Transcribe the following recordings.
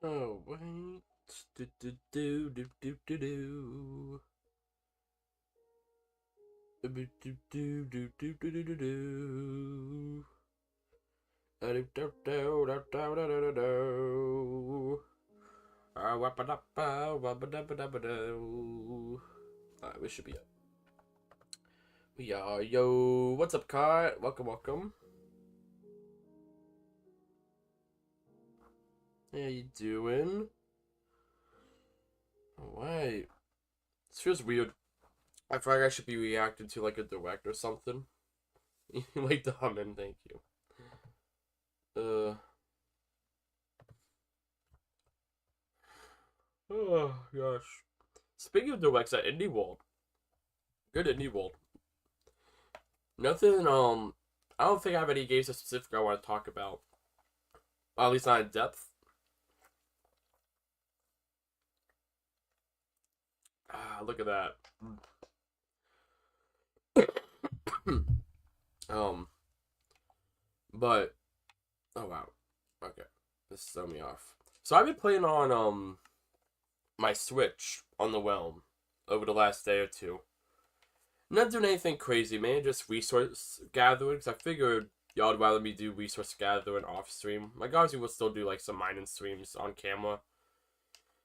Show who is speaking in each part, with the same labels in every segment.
Speaker 1: Oh, wait. Do, do, do, do, do, do, do. Do, do, do, do, do, do, do, do, do. Do, do, do, do, do, do, do, do, do. Wappa-dappa, wabba-dabba-dabba-do. Alright, we should be up. We are, yo. What's up, Kai? Welcome, welcome. How you doing? Alright. This feels weird. I feel like I should be reacting to like a direct or something. Like the humming, thank you. Oh gosh. Speaking of directs at Indie World, good Indie World. Nothing. I don't think I have any games specific I want to talk about. Well, at least not in depth. Ah, look at that. um, but oh wow. Okay, this threw me off. So I've been playing on my Switch on the Realm over the last day or two. Not doing anything crazy, man. Just resource gathering. Cause I figured y'all would rather me do resource gathering off stream. Like obviously we'll still do like some mining streams on camera,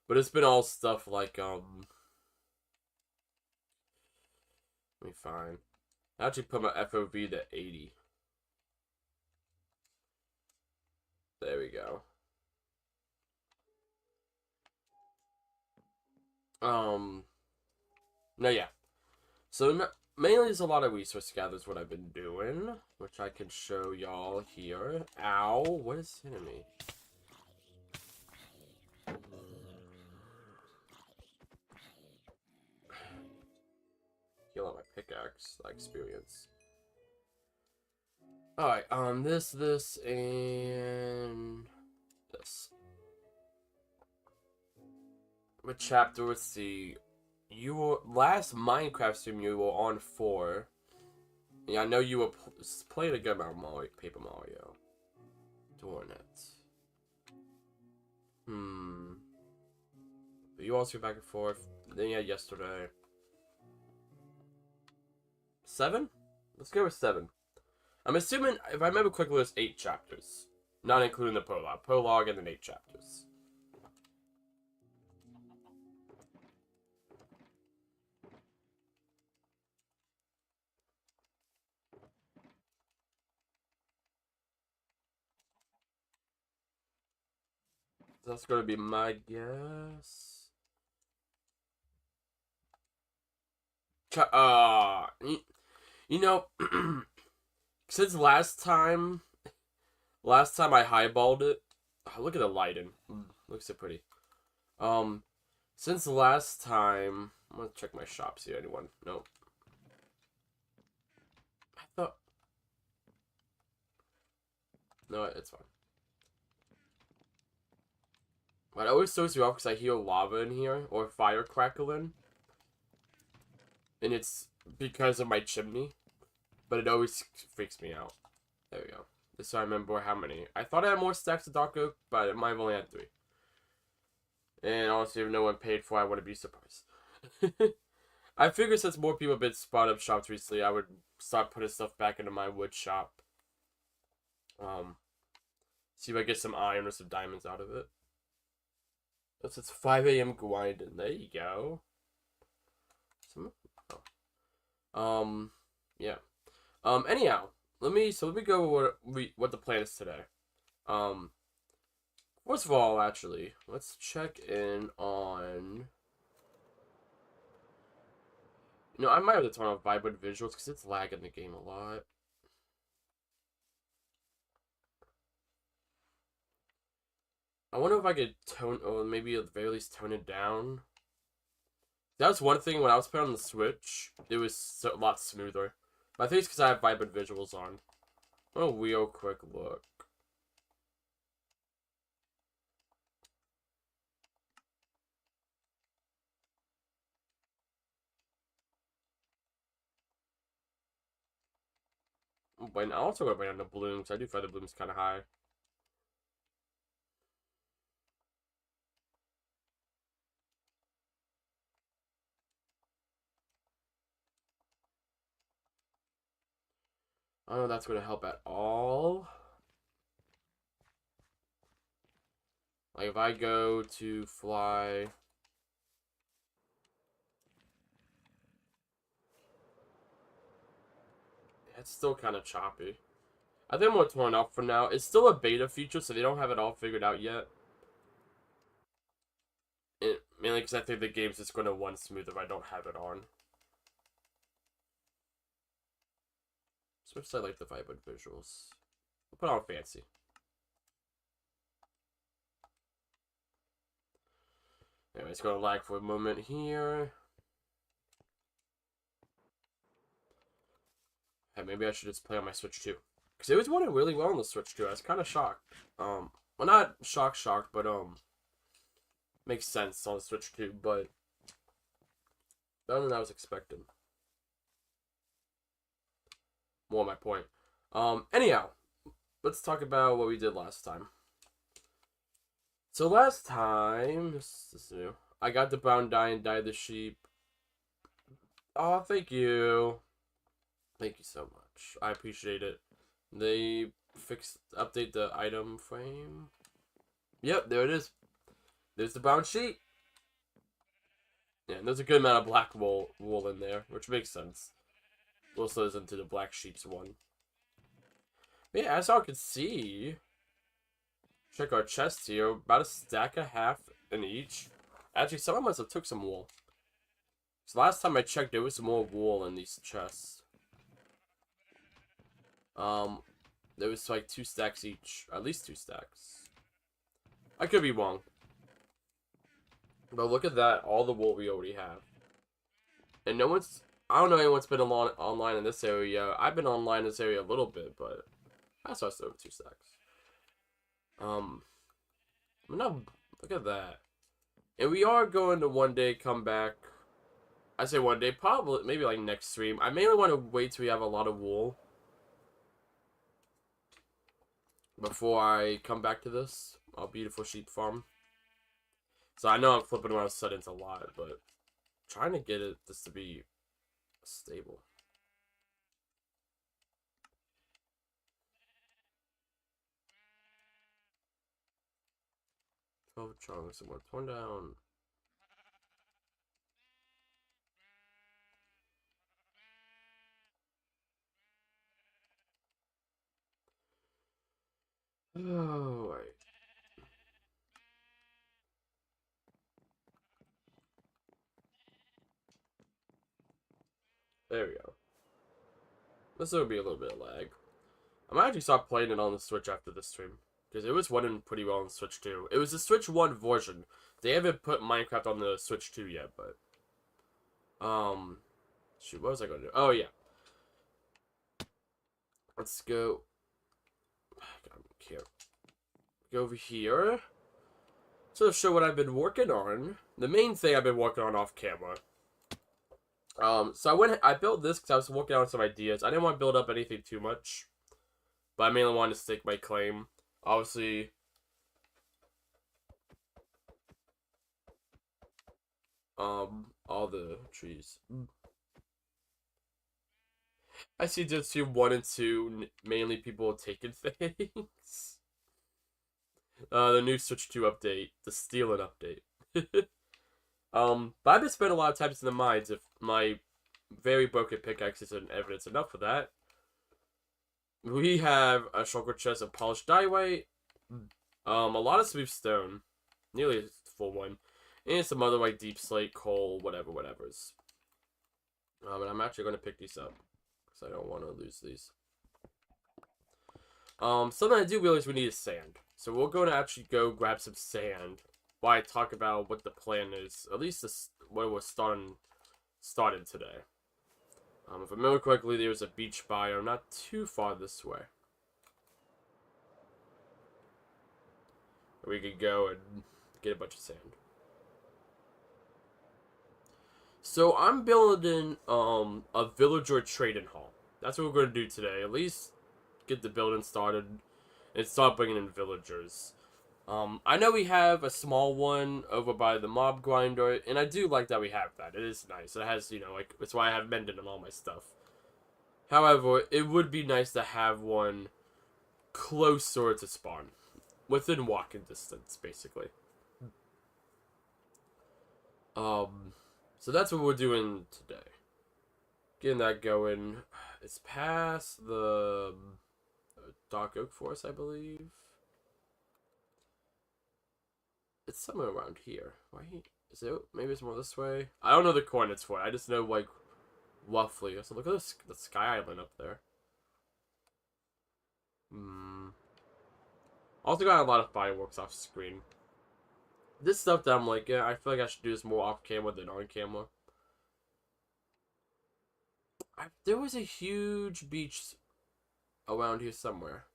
Speaker 1: but it's been all stuff like Let me find. I actually put my FOV to 80. There we go. Um. No, yeah. So mainly there's a lot of resource gatherers what I've been doing, which I can show y'all here. Ow! What is hitting me? Heal on my pickaxe experience. Alright, this, and this. What chapter? Let's see. You were last Minecraft stream. You were on 4. Yeah, I know you were played a good amount of Mario, Paper Mario. Darn it. But you also go back and forth. Then yeah, yesterday. 7? Let's go with 7. I'm assuming, if I remember quickly, there's 8 chapters. Not including the prologue. Prologue and then 8 chapters. That's gonna be my guess. You know, since last time I highballed it. Oh, look at the lighting. Looks so pretty. Um, since last time, I'm gonna check my shop. See anyone? Nope. I thought. No, it's fine. But it always throws me off because I hear lava in here or fire crackling, and it's because of my chimney. But it always freaks me out. There we go. Just so I remember how many. I thought I had more stacks of dark oak, but I might have only had 3. And honestly, if no one paid for it, I wouldn't be surprised. I figured since more people have been spotting up shops recently, I would start putting stuff back into my wood shop. See if I get some iron or some diamonds out of it. It's 5 a.m. grinding. There you go. Yeah. Anyhow, let me go what the plan is today. Um, first of all, actually, let's check in on. I might have to turn off vibrant visuals because it's lagging the game a lot. I wonder if I could tone, or maybe at the very least tone it down. That was one thing when I was playing on the Switch, it was a lot smoother. But I think it's because I have vibrant visuals on. A real quick look. But I also got to bring on the blooms. I do find the blooms kind of high. I don't know if that's going to help at all. Like, if I go to fly... It's still kind of choppy. I think I'm going to turn it off for now. It's still a beta feature, so they don't have it all figured out yet. Mainly because I think the game's just going to run smooth if I don't have it on. Especially I like the vibrant visuals. I'll put on fancy. Anyway, it's going to lag for a moment here. Hey, maybe I should just play on my Switch 2. Because it was running really well on the Switch 2. I was kind of shocked. Well, not shocked, but, makes sense on the Switch 2, but better than I was expecting. More my point. Anyhow, let's talk about what we did last time. So last time, this is new. I got the brown dye and dyed the sheep. Oh, thank you. Thank you so much. I appreciate it. They update the item frame. Yep, there it is. There's the brown sheep. Yeah, and there's a good amount of black wool in there, which makes sense. Also goes into the black sheep's one. But yeah, as y'all can see, check our chest here. About a stack and a half in each. Actually, some of us have took some wool. So last time I checked, there was more wool in these chests. There was like 2 stacks each. At least 2 stacks. I could be wrong. But look at that. All the wool we already have. And no one's... I don't know anyone's been online in this area. I've been online in this area a little bit, but... I saw over 2 stacks. No, look at that. And we are going to one day come back. I say one day, probably, maybe like next stream. I mainly want to wait till we have a lot of wool before I come back to this. Our beautiful sheep farm. So I know I'm flipping around settings a lot, but trying to get it just to be stable. Chunks and we're torn down. Oh, right. There we go. This will be a little bit of lag. I might actually start playing it on the Switch after this stream. Because it was running pretty well on the Switch 2. It was the Switch 1 version. They haven't put Minecraft on the Switch 2 yet, but... Shoot, what was I going to do? Oh, yeah. Let's go... I don't care. Go over here. So to show what I've been working on. The main thing I've been working on off camera. So I built this because I was working on some ideas. I didn't want to build up anything too much. But I mainly wanted to stake my claim. Obviously, all the trees. I see just stream 1 and 2, mainly people taking things. The new Switch 2 update, the stealing update. But I've been spending a lot of time in the mines. If my very broken pickaxe isn't evidence enough for that. We have a shulker chest of polished diorite, a lot of smooth stone, nearly a full one, and some other like deep slate, coal, whatever's. And I'm actually going to pick these up because I don't want to lose these. Something I do realize we need is sand, so we're going to actually go grab some sand while I talk about what the plan is. At least this, what we're starting today. If I remember correctly, there's a beach biome not too far this way. We could go and get a bunch of sand. So I'm building a villager trading hall. That's what we're going to do today. At least get the building started and start bringing in villagers. I know we have a small one over by the mob grinder, and I do like that we have that. It is nice. It has, you know, like, that's why I have mended on all my stuff. However, it would be nice to have one closer to spawn. Within walking distance, basically. So that's what we're doing today. Getting that going. It's past the Dark Oak Forest, I believe. It's somewhere around here. Why? Is it? Maybe it's more this way. I don't know the coordinates for it. I just know, like, roughly. So look at the Sky Island up there. Also got a lot of fireworks off screen. This stuff that I'm like, yeah, I feel like I should do this more off camera than on camera. There was a huge beach around here somewhere.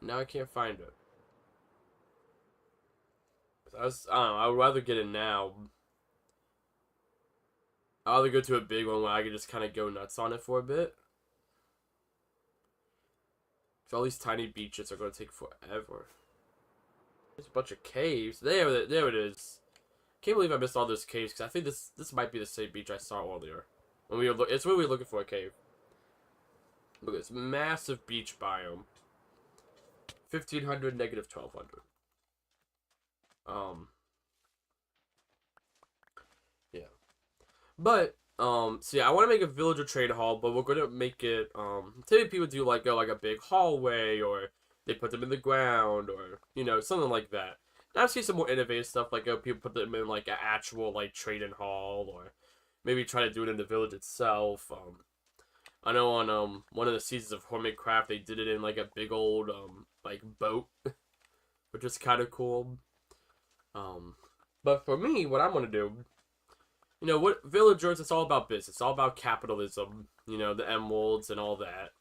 Speaker 1: Now I can't find it. I don't know, I would rather get it now. I'd rather go to a big one where I could just kind of go nuts on it for a bit. So all these tiny beaches are going to take forever. There's a bunch of caves. There it is. Can't believe I missed all those caves, because I think this might be the same beach I saw earlier. When we were it's where we were looking for a cave. Look at this massive beach biome. 1500, negative 1200. Yeah. But, so yeah, I want to make a villager trade hall, but we're going to make it, typically people do like a big hallway, or they put them in the ground, or, you know, something like that. And I've seen some more innovative stuff, like people put them in like an actual like trading hall, or maybe try to do it in the village itself. I know on one of the seasons of Hermitcraft they did it in like a big old like boat, which is kind of cool. But for me, what I'm gonna do, you know, what villagers, it's all about business, it's all about capitalism, you know, the emeralds and all that.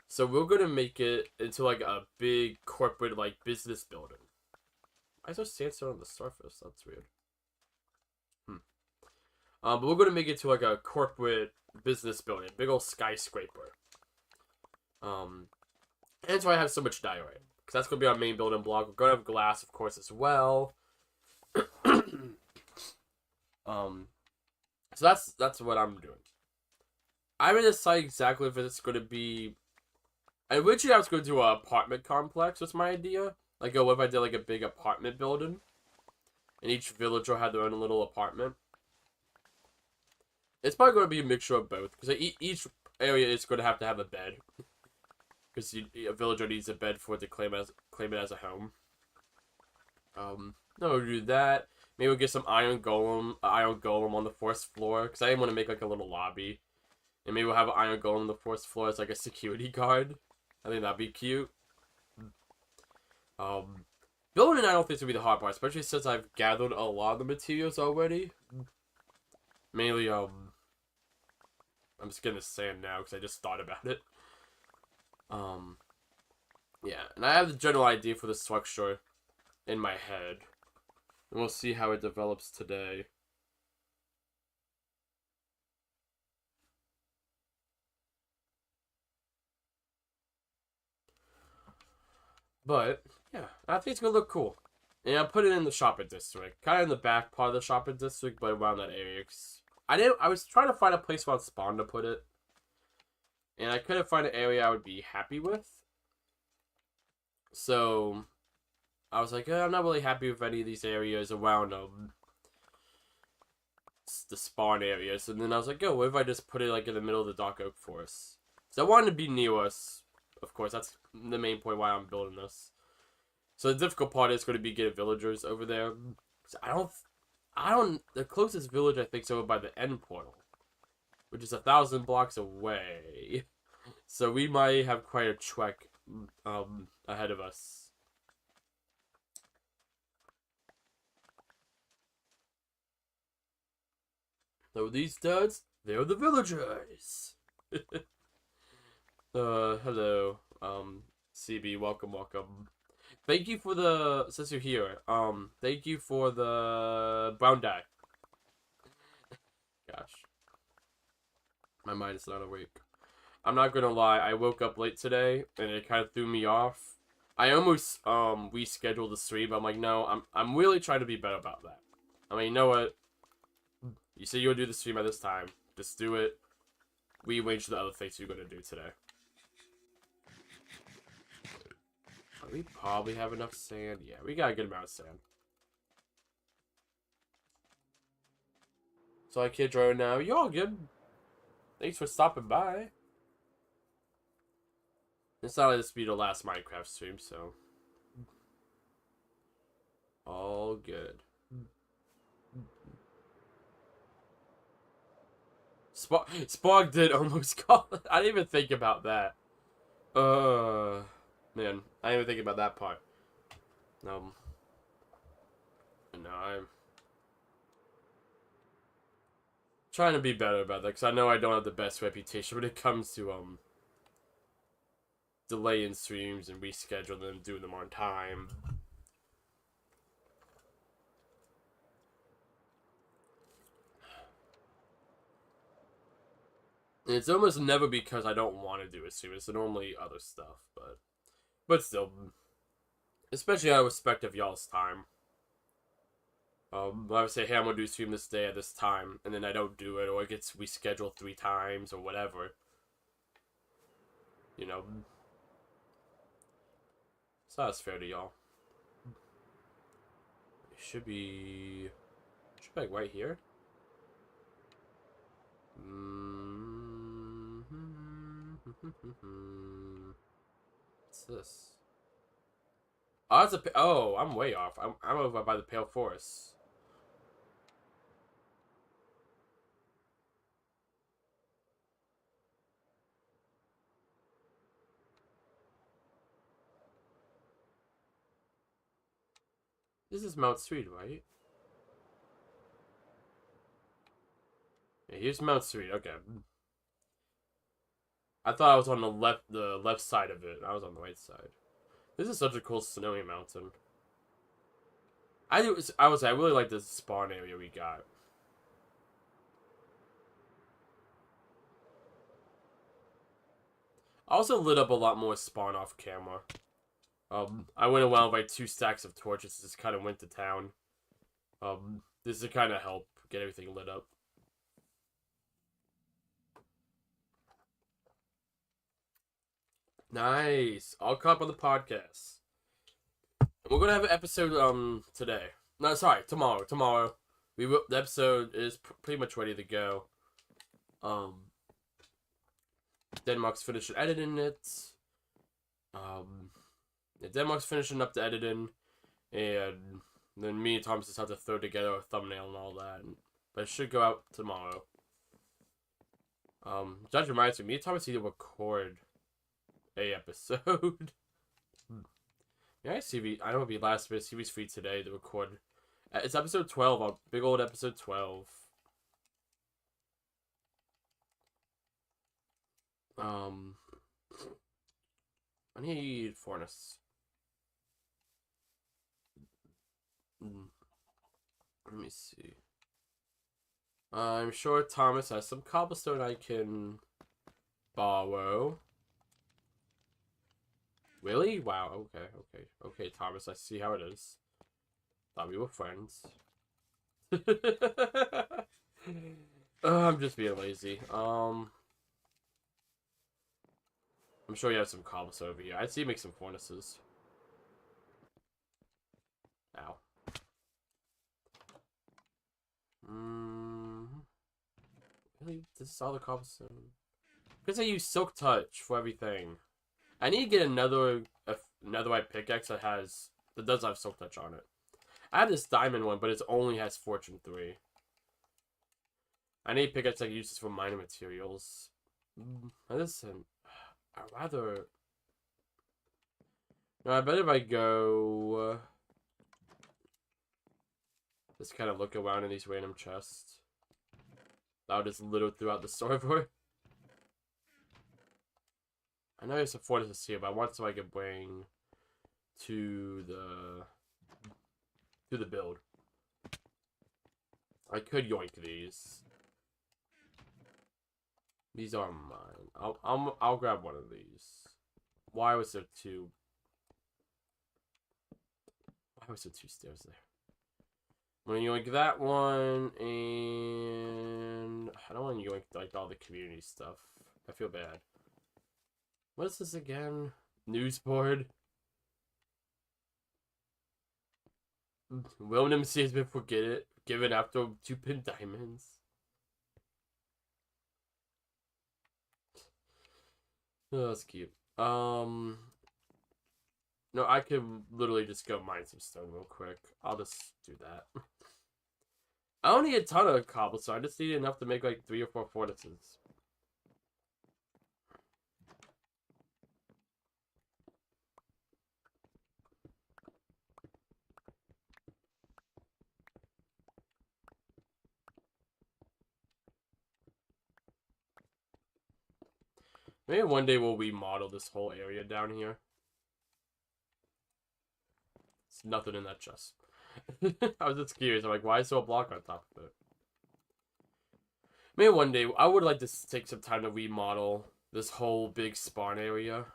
Speaker 1: So we're gonna make it into like a big corporate like business building. Why is there sandstone on the surface? That's weird. But we're gonna make it to like a corporate business building, big old skyscraper. And that's why I have so much diorite, because that's gonna be our main building block. We're gonna have glass, of course, as well. So that's what I'm doing. I haven't decided exactly if it's gonna be. Originally, I was going to do an apartment complex. Was my idea. Like, what if I did like a big apartment building, and each villager had their own little apartment. It's probably going to be a mixture of both, because each area is going to have a bed, because a villager needs a bed for it to claim it as a home. No, we'll do that. Maybe we'll get some iron golem on the first floor, because I didn't want to make like a little lobby, and maybe we'll have an iron golem on the first floor as like a security guard. I think that'd be cute. Building I don't think it's gonna be the hard part, especially since I've gathered a lot of the materials already. Mainly, I'm just getting the sand now because I just thought about it. Yeah, and I have the general idea for the structure in my head. And we'll see how it develops today. But, yeah, I think it's gonna look cool. And I put it in the shopping district. Kind of in the back part of the shopping district, but around that area. I was trying to find a place around spawn to put it. And I couldn't find an area I would be happy with. So, I was like, I'm not really happy with any of these areas around the spawn areas. And then I was like, what if I just put it like in the middle of the Dark Oak Forest? So I wanted to be near us. Of course, that's the main point why I'm building this. So the difficult part is going to be getting villagers over there. So the closest village I think is over by the end portal, which is 1,000 blocks away. So we might have quite a trek ahead of us. So these dudes, they're the villagers. Hello, CB, welcome. Thank you for since you're here, thank you for the brown dye. Gosh. My mind is not awake. I'm not gonna lie, I woke up late today, and it kind of threw me off. I almost, rescheduled the stream, but I'm like, no, I'm really trying to be better about that. I mean, you know what? You said you would do the stream at this time. Just do it. We arrange the other things you're gonna do today. We probably have enough sand. Yeah, we got a good amount of sand. So I can't draw now. You all good? Thanks for stopping by. It's not like this will be the last Minecraft stream, so all good. Spog did almost call it. I didn't even think about that. Man, I didn't even think about that part. No, I'm trying to be better about that because I know I don't have the best reputation when it comes to delaying streams and rescheduling them, doing them on time. And it's almost never because I don't want to do a stream. It's normally other stuff, but still, especially out of respect of y'all's time. I would say, hey, I'm gonna do a stream this day at this time, and then I don't do it, or it gets rescheduled 3 times, or whatever. You know, so that's fair to y'all. It should be like right here. What's this? Oh, it's a. Oh, I'm way off. I'm over by the Pale Forest. This is Mount Sweet, right? Yeah, here's Mount Sweet. Okay. I thought I was on the left side of it. I was on the right side. This is such a cool snowy mountain. I really like this spawn area we got. I also lit up a lot more spawn off camera. I went around by 2 stacks of torches. Just kind of went to town. This to kind of help get everything lit up. Nice. I'll come up on the podcast. We're gonna have an episode today. No, sorry, tomorrow. Tomorrow, the episode is pretty much ready to go. Denmark's finishing editing it. Yeah, Denmark's finishing up the editing, and then me and Thomas just have to throw together a thumbnail and all that. But it should go out tomorrow. That reminds me and Thomas need to record a episode. Yeah, CV. I know it'll be last minute. CV's free today to record. It's episode 12. Big old episode 12. I need furnace. Let me see. I'm sure Thomas has some cobblestone I can borrow. Really? Wow, okay, Thomas, I see how it is. Thought we were friends. I'm just being lazy. I'm sure you have some cobblestone over here. I'd see you make some furnaces. Ow. Really? This is all the cobblestone? Because I use Silk Touch for everything. I need to get another white pickaxe that does have Silk Touch on it. I have this diamond one, but it only has Fortune 3. I need a pickaxe that uses for mining materials. Listen, I'd rather. No, I bet if I go. Just kind of look around in these random chests. I'll just little throughout the storyboard. I know there's some fortresses here, but I want so I can bring to the build. I could yoink these. These are mine. I'll grab one of these. Why was there 2? Why was there 2 stairs there? I'm gonna yoink that one, and I don't want to yoink like all the community stuff. I feel bad. What is this again? News board. William C has been given after 2 pin diamonds. Oh, that's cute. No, I could literally just go mine some stone real quick. I'll just do that. I don't need a ton of cobblestone. I just need enough to make like 3 or 4 fortresses. Maybe one day we'll remodel this whole area down here. It's nothing in that chest. I was just curious. I'm like, why is there a block on top of it? Maybe one day I would like to take some time to remodel this whole big spawn area.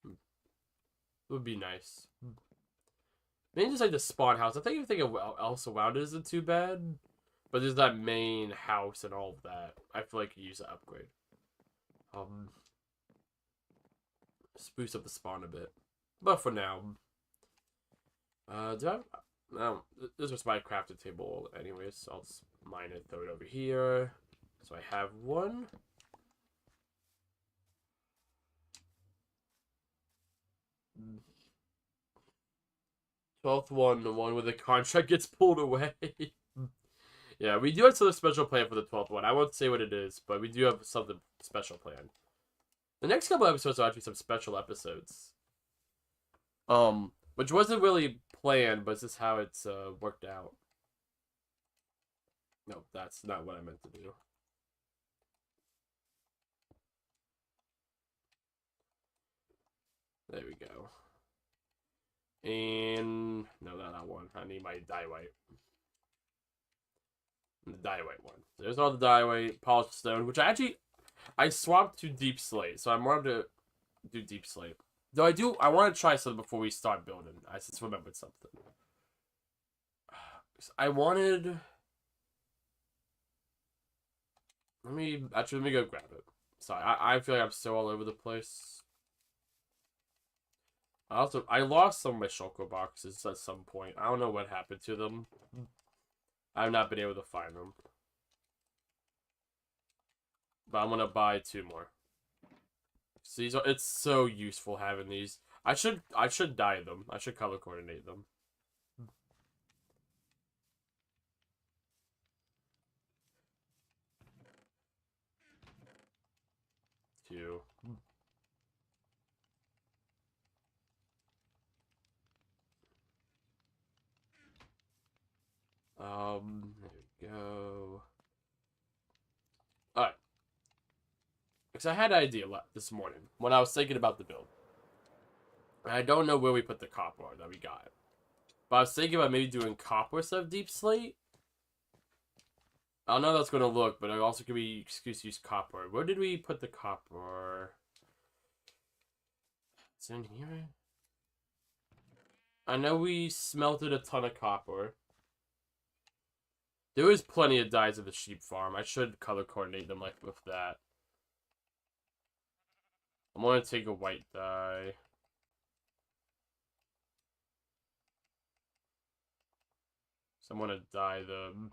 Speaker 1: It would be nice. Maybe just like the spawn house. I think everything else around it isn't too bad. But there's that main house and all of that. I feel like you use the upgrade. Spruce up the spawn a bit. But for now. Do I have... No, this was my crafting table anyways, so I'll just mine it, throw it over here. So I have one. Twelfth one, the one where the contract gets pulled away. Yeah, we do have something special planned for the 12th one. I won't say what it is, but we do have something special planned. The next couple episodes are actually some special episodes. Which wasn't really planned, but it's just how it's worked out. No, that's not what I meant to do. There we go. And no, not that one. I need my dye white. The dye white one. There's all the dye white, polished stone, which I swapped to deep slate, so I'm more to do deep slate. Though I want to try something before we start building. I just remembered something. I wanted. Let me go grab it. Sorry, I feel like I'm so all over the place. I lost some of my shulker boxes at some point. I don't know what happened to them. I've not been able to find them. But I'm gonna buy 2 more. So it's so useful having these. I should dye them. I should color coordinate them. Two. There we go. Alright. Because I had an idea this morning when I was thinking about the build. And I don't know where we put the copper that we got. But I was thinking about maybe doing copper instead of deep slate. I don't know how that's going to look, but it also could be excuse to use copper. Where did we put the copper? It's in here. I know we smelted a ton of copper. There is plenty of dyes at the sheep farm. I should color coordinate them like with that. I'm going to take a white dye. So I'm going to dye them.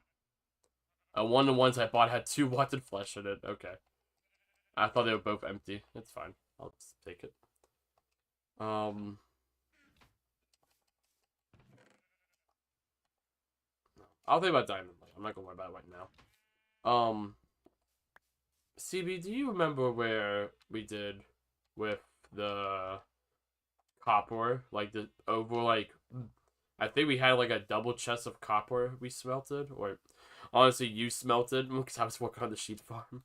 Speaker 1: One of the ones I bought had 2 wanted flesh in it. Okay. I thought they were both empty. It's fine. I'll just take it. I'll think about diamond. I'm not gonna worry about it right now. CB, do you remember where we did with the copper? Like the over like I think we had like a double chest of copper we smelted, or honestly you smelted because I was working on the sheep farm.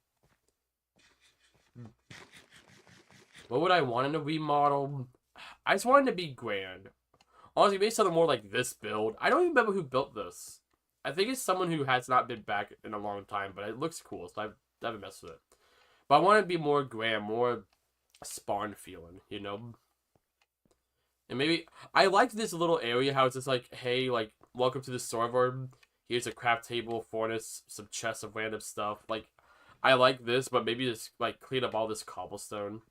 Speaker 1: What would I want in a remodel? I just wanted to be grand. Honestly, maybe something more like this build. I don't even remember who built this. I think it's someone who has not been back in a long time, but it looks cool, so I've never messed with it. But I want it to be more grand, more spawn feeling, you know? And maybe, I like this little area, how it's just like, hey, like, welcome to the server. Here's a craft table, furnace, some chests of random stuff. Like, I like this, but maybe just, like, clean up all this cobblestone.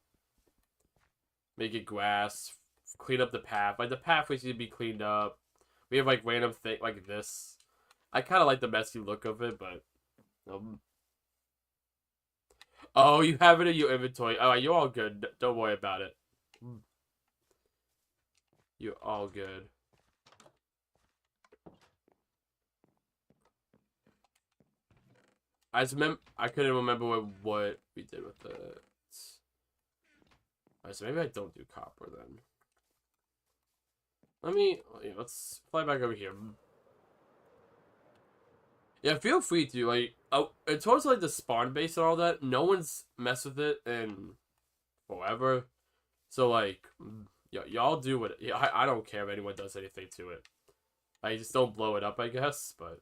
Speaker 1: Make it grass. Clean up the path. Like, the pathways need to be cleaned up. We have, like, random thing like this. I kind of like the messy look of it, but... Oh, you have it in your inventory. Oh, you're all good. Don't worry about it. You're all good. I couldn't remember what we did with it. Alright, so maybe I don't do copper then. Let's fly back over here. Yeah, feel free to, like, in terms of, like, the spawn base and all that, no one's messed with it in forever. So, like, y'all do what, I don't care if anyone does anything to it. I just don't blow it up, I guess, but...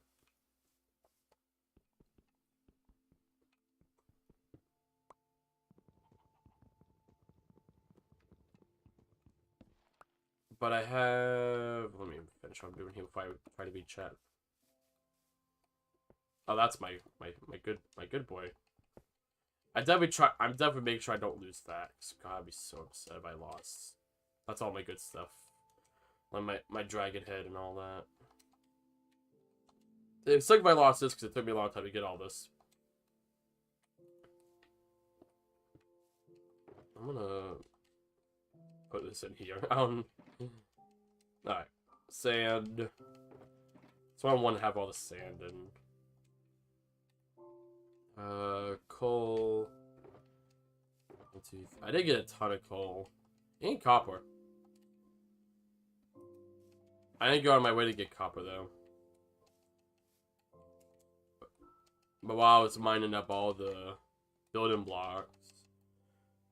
Speaker 1: But I have... Let me finish what I'm doing here before I try to beat chat. Oh, that's my good boy. I'm definitely making sure I don't lose that. God, I'd be so upset if I lost. That's all my good stuff. Like my dragon head and all that. It's like if I lost this because it took me a long time to get all this. I'm gonna put this in here. Alright. Sand. So I want to have all the sand in. Coal. I did get a ton of coal. And copper. I didn't go on my way to get copper though. But while I was mining up all the building blocks.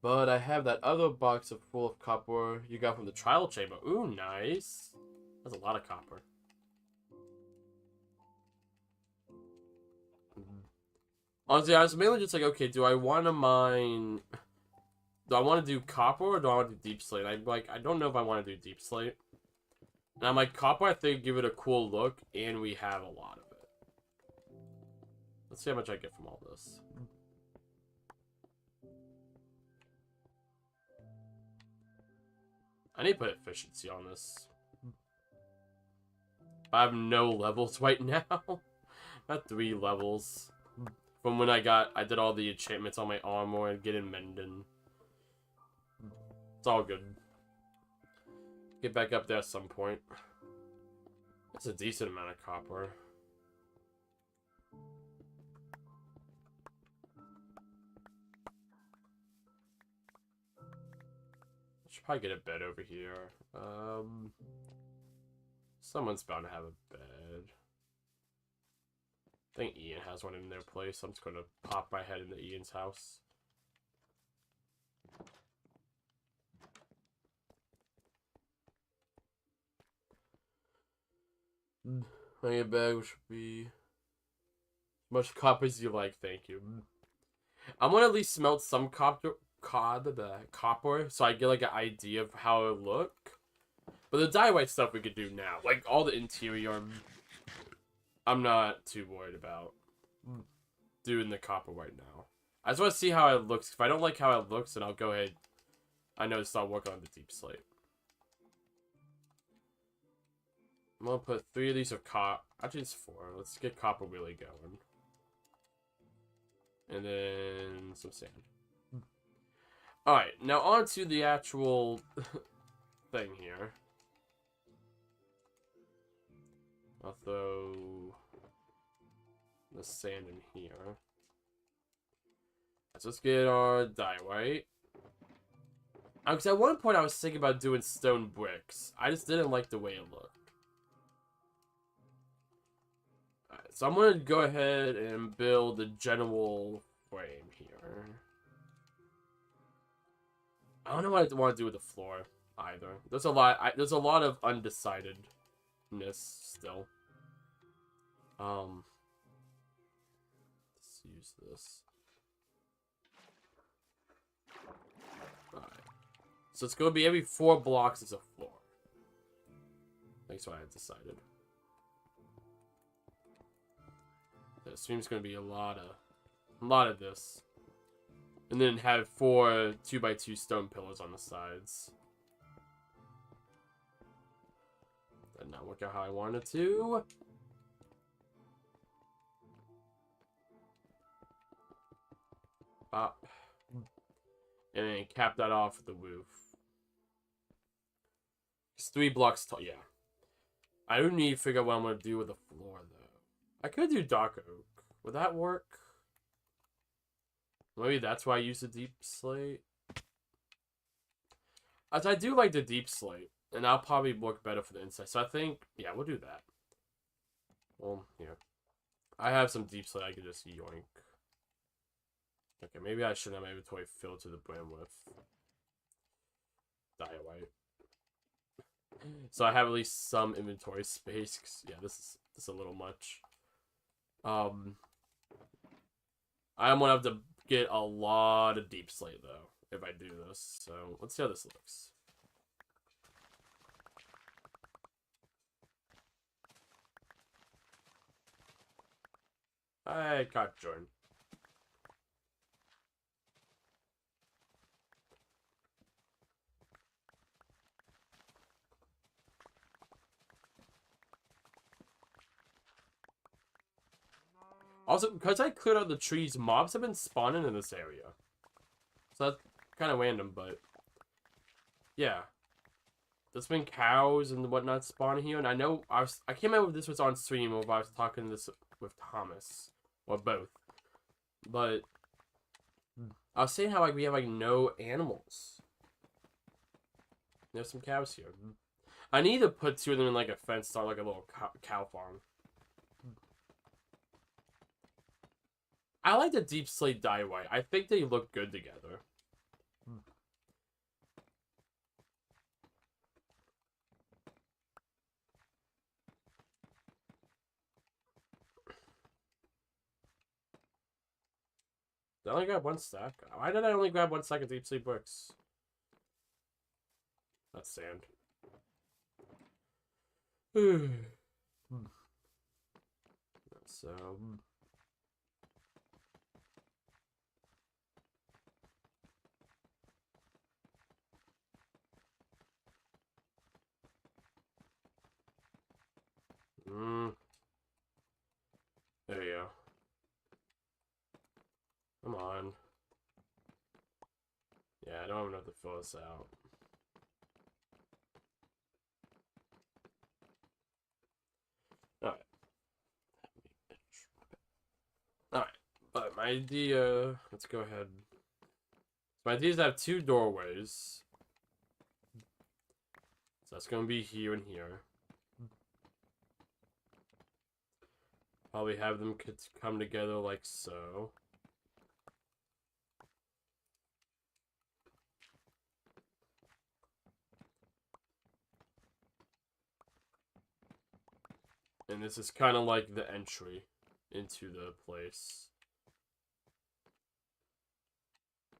Speaker 1: But I have that other box full of copper you got from the trial chamber. Ooh, nice. That's a lot of copper. Honestly, I was mainly just like, okay, do I want to mine... Do I want to do copper or do I want to do deep slate? I'm like, I don't know if I want to do deep slate. And I'm like, copper, I think, give it a cool look, and we have a lot of it. Let's see how much I get from all this. I need to put efficiency on this. I have no levels right now. I have 3 levels. From when I did all the enchantments on my armor and getting Menden. It's all good. Get back up there at some point. That's a decent amount of copper. I should probably get a bed over here. Someone's bound to have a bed. I think Ian has one in their place. I'm just gonna pop my head into Ian's house. My bag should be as much copper as you like, thank you. I'm gonna at least smelt some copper so I get like an idea of how it look. But the dye white stuff we could do now, like all the interior, I'm not too worried about doing the copper right now. I just want to see how it looks. If I don't like how it looks, then I'll go ahead. I know to start working on the deep slate. I'm gonna put 3 of these of copper. Actually, it's 4. Let's get copper really going. And then some sand. Alright, now on to the actual thing here. I'll throw the sand in here. Let's just get our dye white. Because at one point I was thinking about doing stone bricks. I just didn't like the way it looked. Alright, so I'm going to go ahead and build the general frame here. I don't know what I want to do with the floor either. There's a lot of undecidedness still. Let's use this. Alright. So it's going to be every 4 blocks is a floor. That's what I decided. stream's gonna be a lot of this. And then have 4 2x2 stone pillars on the sides. Did not work out how I wanted to. Bop. And then cap that off with the roof. It's 3 blocks tall. Yeah. I do need to figure out what I'm going to do with the floor, though. I could do dark oak. Would that work? Maybe that's why I use the deep slate. As I do like the deep slate. And that'll probably work better for the inside. So I think, yeah, we'll do that. Well, yeah. I have some deep slate I could just yoink. Okay, maybe I shouldn't have my inventory filled to the brim with diorite. So I have at least some inventory space. 'Cause, yeah, this is a little much. I'm gonna have to get a lot of deep slate though if I do this. So let's see how this looks. I got Jordan. Also, because I cleared out the trees, mobs have been spawning in this area. So that's kind of random, but... yeah. There's been cows and whatnot spawning here, and I know... I can't remember if this was on stream or if I was talking this with Thomas. Or both. But... I was saying how, like, we have, like, no animals. There's some cows here. I need to put 2 of them in, like, a fence, start, like, a little cow farm. I like the deep slate diorite. I think they look good together. Did I only grab 1 stack? Why did I only grab 1 stack of deep slate bricks? That's sand. So... there you go. Come on. Yeah, I don't have enough to fill this out. Alright. Alright. But my idea... let's go ahead. My idea is to have 2 doorways. So that's going to be here and here. Probably have them come together like so. And this is kind of like the entry into the place.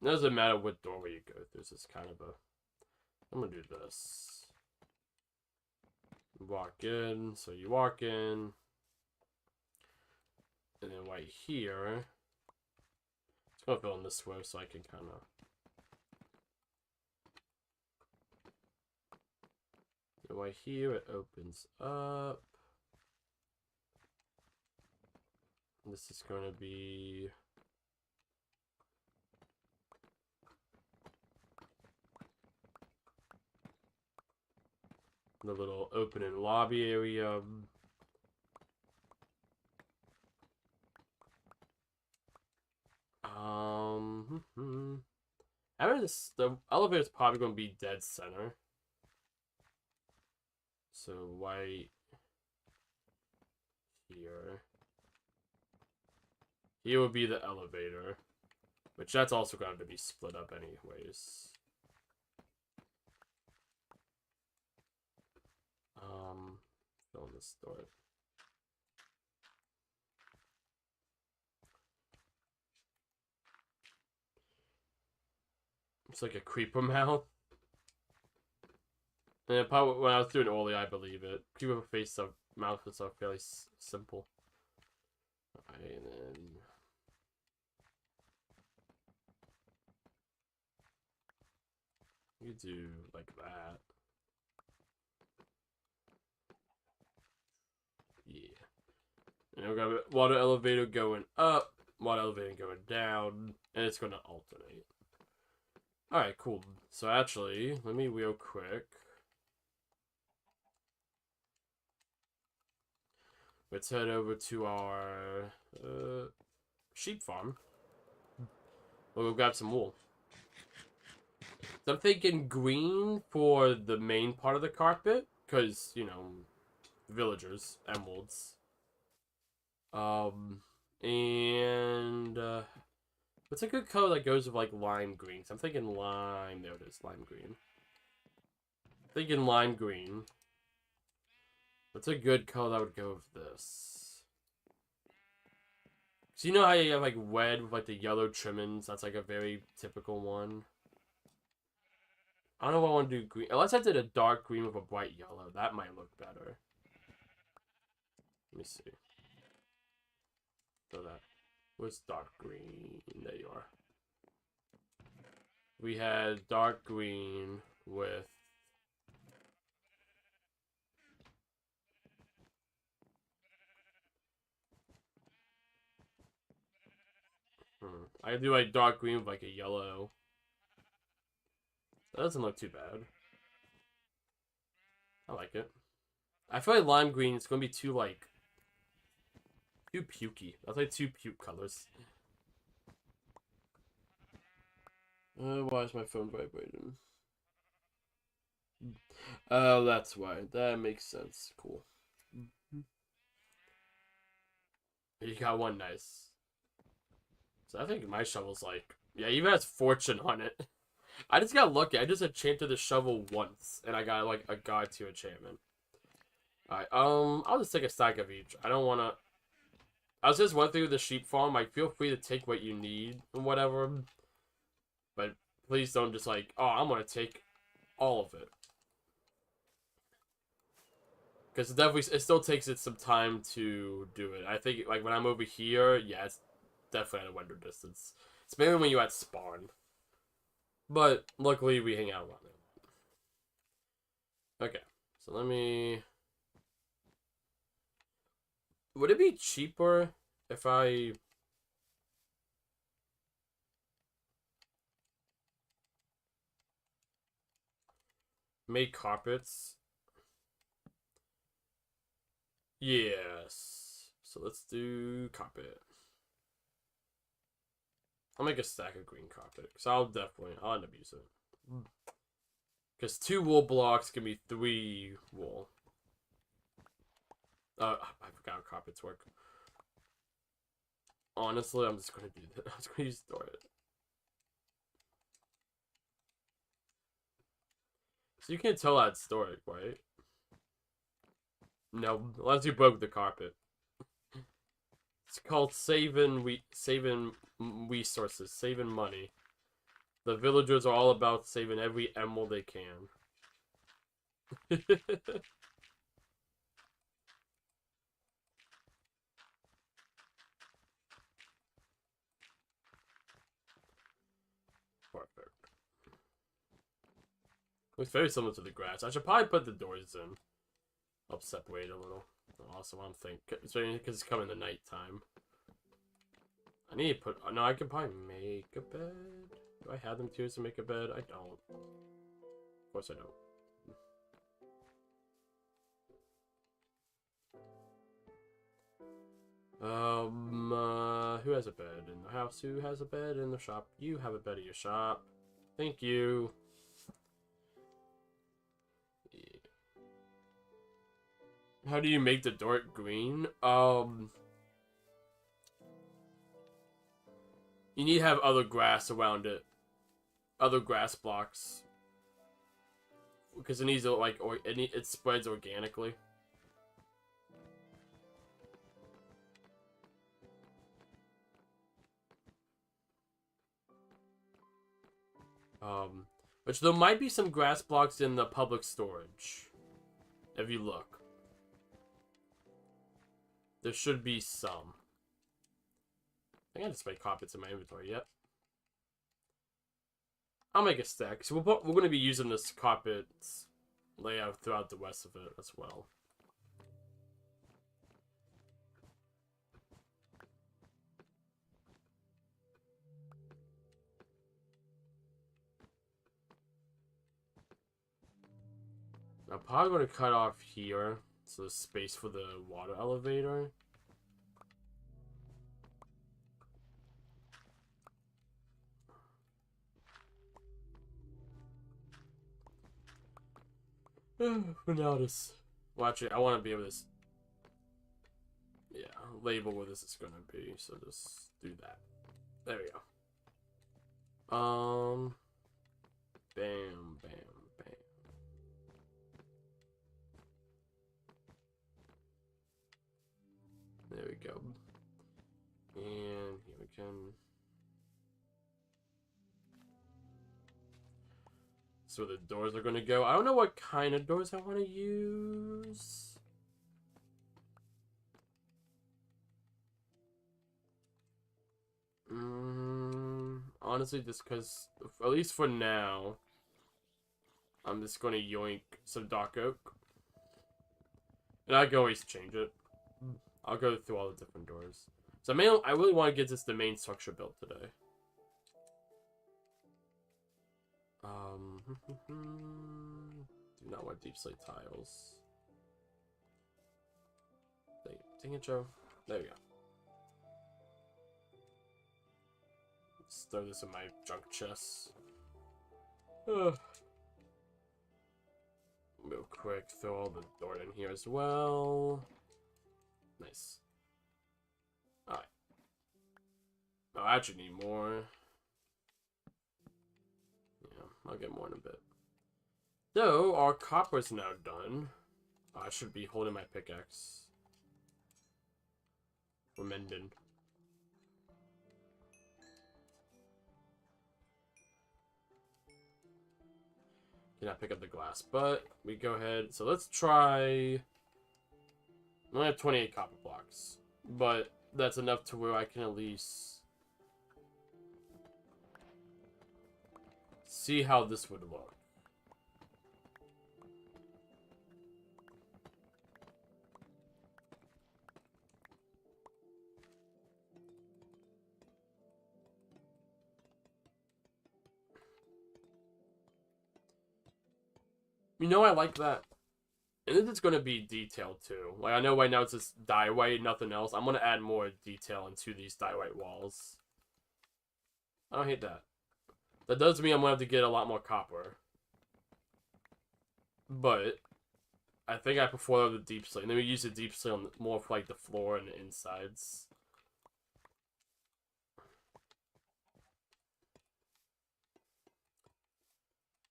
Speaker 1: It doesn't matter what doorway you go through. This is kind of a... I'm going to do this. Walk in. So you walk in. And then right here, it's going to fill in this way so I can kind of... and right here, it opens up. And this is going to be... the little open and lobby area. The elevator is probably going to be dead center. So right here. Here would be the elevator, which that's also going to be split up anyways. Fill in this door. It's like a creeper mouth. And probably when I was doing earlier, I believe it. Creeper face of mouth is fairly simple. Alright, and then... You do like that. Yeah. And we've got a water elevator going up, water elevator going down, and it's going to alternate. Alright, cool. So actually, let me real quick. Let's head over to our sheep farm. We'll grab some wool. So I'm thinking green for the main part of the carpet, because, you know, villagers, emeralds. And what's a good color that goes with like lime green? So I'm thinking lime. There it is, lime green. Thinking lime green. What's a good color that would go with this? So you know how you have like red with like the yellow trimmings? That's like a very typical one. I don't know if I want to do green. Unless I did a dark green with a bright yellow. That might look better. Let me see. So that was dark green. There you are. We had dark green with... I could do like dark green with like a yellow. That doesn't look too bad. I like it. I feel like lime green is gonna be too like too pukey. That's like two puke colors. Why is my phone vibrating? Oh, that's why. That makes sense. Cool. You got one nice. So I think my shovel's like, yeah, even has fortune on it. I just got lucky. I just enchanted the shovel once, and I got like a god tier enchantment. Alright, I'll just take a stack of each. I don't wanna... I was just went through the sheep farm. Like, feel free to take what you need and whatever. But please don't just like, oh, I'm gonna take all of it. Because it still takes it some time to do it. I think, like, when I'm over here, yeah, it's definitely at a window distance. It's mainly when you at spawn. But, luckily, we hang out around it. Okay, so let me... Would it be cheaper if I... made carpets? Yes. So let's do carpet. I'll make a stack of green carpet. Because I'll end up using it. Because 2 wool blocks can be 3 wool. I forgot how carpets work. Honestly, I'm just going to do that. I'm just going to store it. So you can't tell I'd store it, right? No, unless you broke the carpet. It's called saving resources, saving money. The villagers are all about saving every emerald they can. Perfect. It's very similar to the grass. I should probably put the doors in. I'll separate a little. Also, I'm thinking, because it's coming the night time. I need to put. No, I could probably make a bed. Do I have them tools to make a bed? I don't. Of course I don't. Who has a bed in the house? Who has a bed in the shop? You have a bed in your shop. Thank you. Yeah. How do you make the dark green? You need to have other grass around it. Other grass blocks. Because it needs to, like, it spreads organically. Which there might be some grass blocks in the public storage. If you look. There should be some. think I just made carpets in my inventory. Yep. I'll make a stack. So we're going to be using this carpet layout throughout the rest of it as well. I'm probably going to cut off here, so there's space for the water elevator. For now, well, actually, I want to be able to, yeah, label where this is going to be, so just do that. There we go. Bam, bam, bam. There we go. And here we can. So the doors are going to go. I don't know what kind of doors I want to use. Honestly, just because, at least for now, I'm just going to yoink some dark oak. And I can always change it. I'll go through all the different doors. So I really want to get this the main structure built today. Do not want deep slate tiles. Dang it, Joe. There we go. Let's throw this in my junk chest. Real quick, throw all the door in here as well. Nice. Alright. Oh, I actually need more. Yeah, I'll get more in a bit. So, our copper's now done. I should be holding my pickaxe. We're mending. Cannot pick up the glass, but we go ahead. So let's try. I only have 28 copper blocks, but that's enough to where I can at least see how this would look. You know, I like that. And then it's going to be detailed too. Like, I know right now it's just dye white, nothing else. I'm going to add more detail into these dye white walls. I don't hate that. That does mean I'm going to have to get a lot more copper. But I think I prefer the deep slate. And then we use the deep slate on more for like the floor and the insides.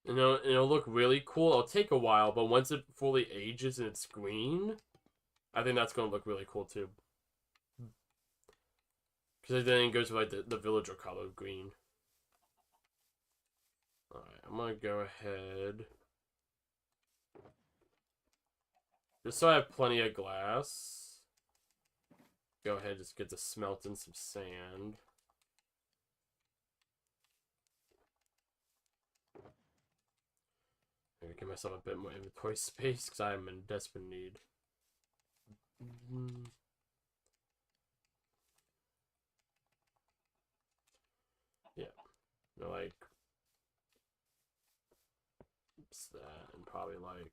Speaker 1: And it'll look really cool. It'll take a while, but once it fully ages and it's green, I think that's going to look really cool too. Because then it goes with like the villager color of green. Alright, I'm going to go ahead. Just so I have plenty of glass. Go ahead, just get to smelting some sand. I'm gonna give myself a bit more inventory space because I am in desperate need. Yeah, like oops, that and probably like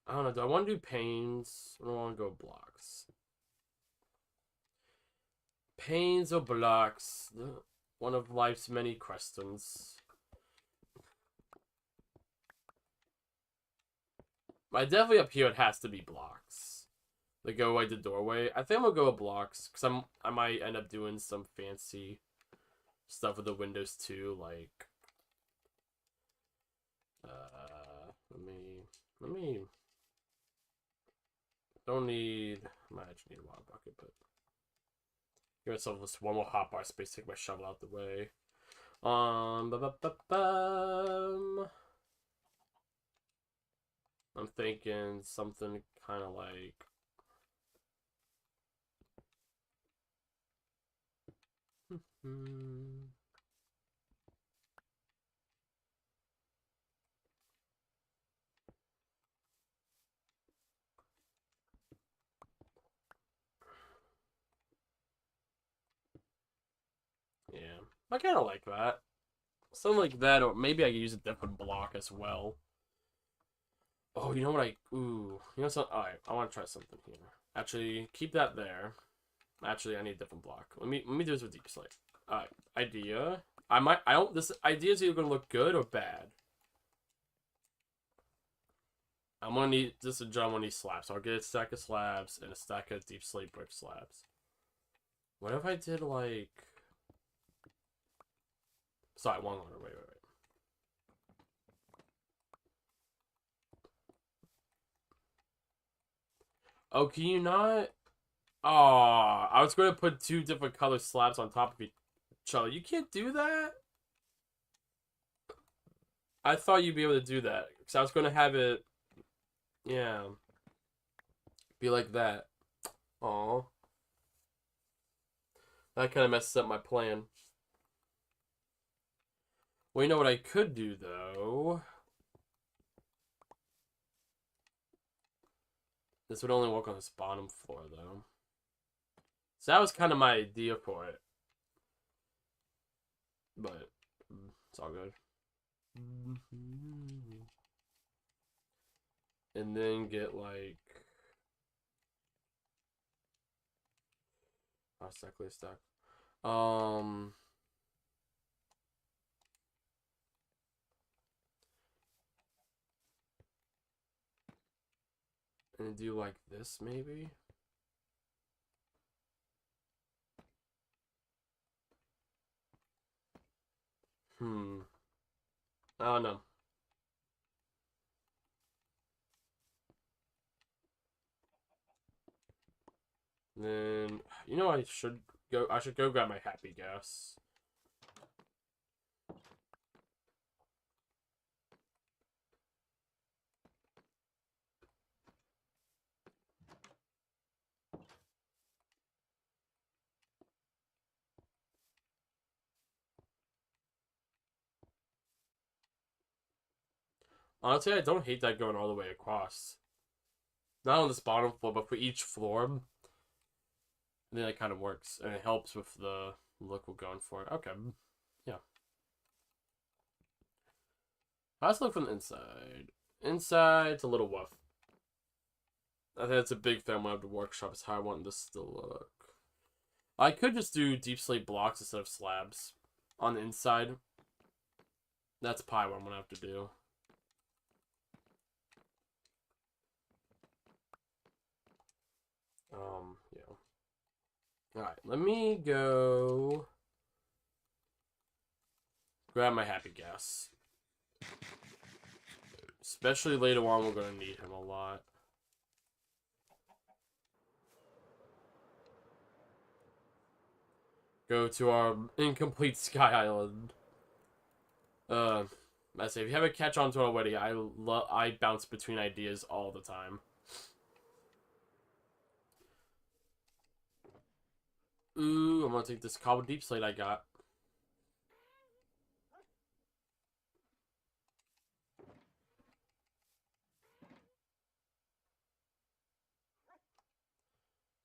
Speaker 1: I don't know. Do I want to do panes or do I want to go blocks? Panes or blocks? One of life's many questions. But definitely up here it has to be blocks. They go like the doorway. I think I'm gonna go with blocks because I might end up doing some fancy stuff with the windows too. Like, let me. Don't need. I might actually need a water bucket, but give myself just one more hotbar space. Take my shovel out the way. I'm thinking something kind of like... Yeah, I kind of like that. Something like that, or maybe I could use a different block as well. Oh, you know what Ooh, you know something? Alright, I want to try something here. Actually, keep that there. Actually, I need a different block. Let me do this with Deep Slate. Alright, idea. This idea is either gonna look good or bad. I'm gonna need this to jump on these slabs. So I'll get a stack of slabs and a stack of Deep Slate brick slabs. What if I did like... Sorry, one more. Wait. Oh, can you not? Oh, I was going to put two different color slabs on top of each other. You can't do that? I thought you'd be able to do that. Because I was going to have it... Yeah. Be like that. Aw. That kind of messes up my plan. Well, you know what I could do, though? This would only work on this bottom floor, though. So that was kind of my idea for it. But it's all good. And then get like... Oh, stack. Um... And do like this, maybe? I don't know. Then, you know, I should go grab my happy gas. Honestly, I don't hate that going all the way across. Not on this bottom floor, but for each floor. Then it kind of works, and it helps with the look we're going for. Okay, yeah. Let's look from the inside. Inside's a little rough. I think that's a big thing I'm gonna have to workshop is how I want this to look. I could just do Deep Slate blocks instead of slabs on the inside. That's probably what I'm gonna have to do. Yeah. Alright, let me go grab my happy gas. Especially later on, we're gonna need him a lot. Go to our incomplete Sky Island. I say, if you haven't catch on to it already, I bounce between ideas all the time. Ooh, I'm gonna take this cobble deep slate I got.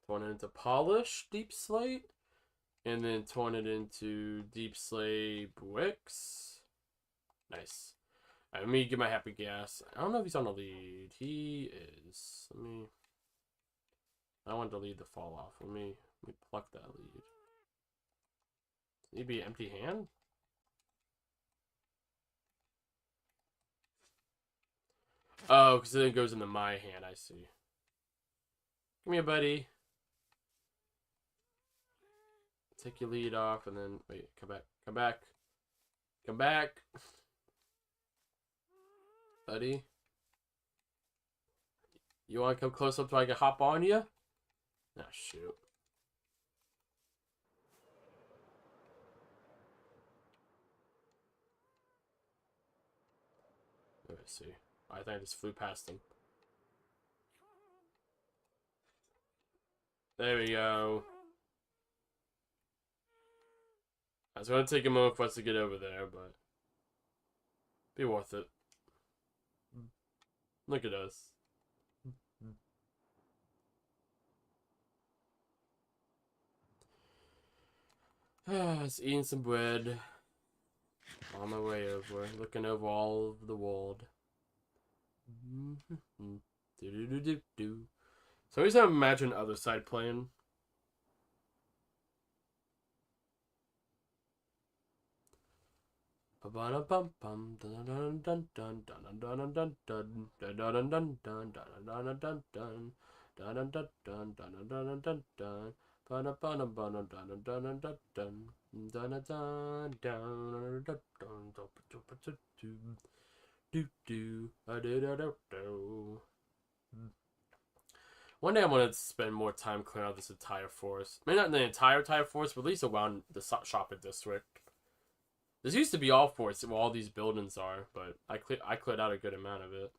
Speaker 1: Turn it into polish deep slate. And then turn it into deep slate bricks. Nice. Right, let me get my happy gas. I don't know if he's on the lead. He is. I want the lead to fall off. Let me pluck that lead. He'd be empty hand? Oh, because then it goes into my hand, I see. Come here, buddy. Take your lead off, and then... Wait, come back. Come back. Come back. Buddy. You want to come close up so I can hop on you? Ah, shoot. Let's see. I think I just flew past him. There we go. It's gonna take a moment for us to get over there, but be worth it. Look at us. Just eating some bread. On my way over, looking over all of the world. So I always imagine Other Side playing. One day I want to spend more time clearing out this entire forest. Maybe not the entire forest, but at least around the shopping district. This used to be all forest where all these buildings are, but I cleared out a good amount of it.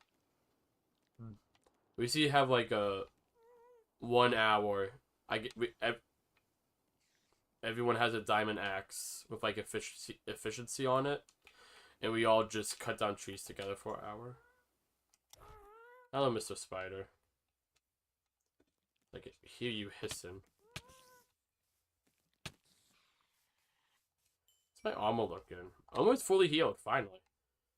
Speaker 1: We see you have like a 1 hour. Everyone has a diamond axe with like efficiency on it, and we all just cut down trees together for an hour. Hello, Mr. Spider. I can hear you hissing. My armor looking? Almost fully healed, finally.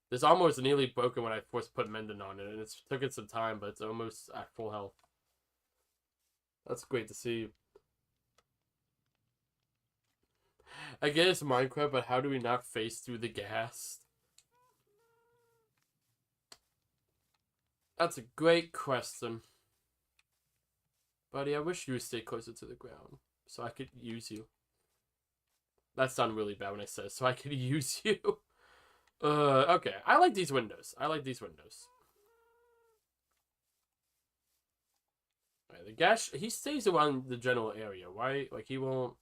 Speaker 1: This armor was nearly broken when I first put Mendon on it, and it took it some time, but it's almost at full health. That's great to see. I get it's Minecraft, but how do we not face through the gas? That's a great question. Buddy, I wish you would stay closer to the ground, so I could use you. That sounded really bad when I said so I could use you. Okay. I like these windows. Alright, the gas, he stays around the general area. Why? Like, he won't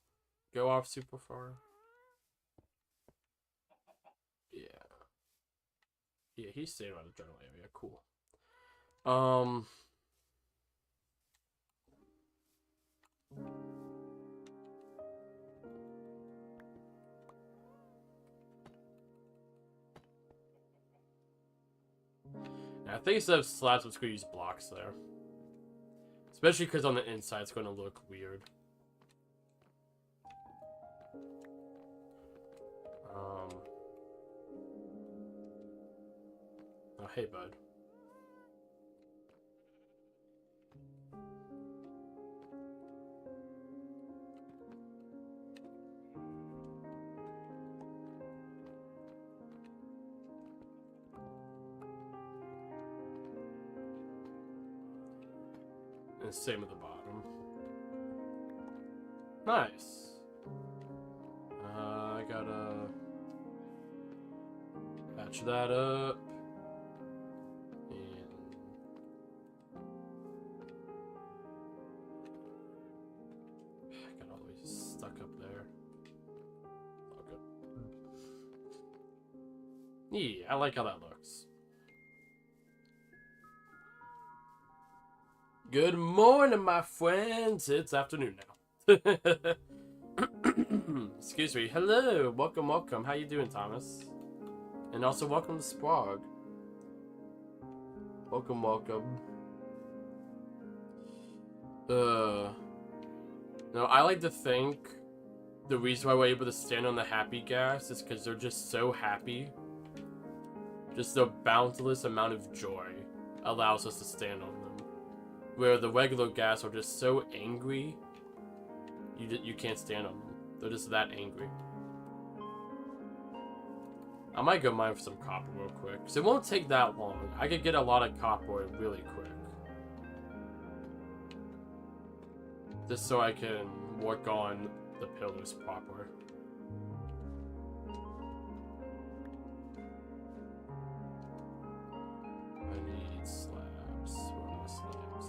Speaker 1: go off super far? Yeah. Yeah, he stayed around the general area. Cool. I think instead of slabs, I'm just going to use blocks there. Especially because on the inside, it's going to look weird. Oh, hey, bud. And same at the bottom. Nice. I gotta patch that up. And I got all these stuck up there. All good. Yeah, I like how that looks. Good morning, my friends. It's afternoon now. Excuse me. Hello. Welcome. How you doing, Thomas? And also welcome to Sprog. Welcome. No, I like to think the reason why we're able to stand on the happy gas is because they're just so happy. Just the boundless amount of joy allows us to stand on them. Where the regular gas are just so angry, you can't stand on them. They're just that angry. I might go mine for some copper real quick, because it won't take that long. I could get a lot of copper really quick. Just so I can work on the pillars proper. I need slabs. Where are my slabs?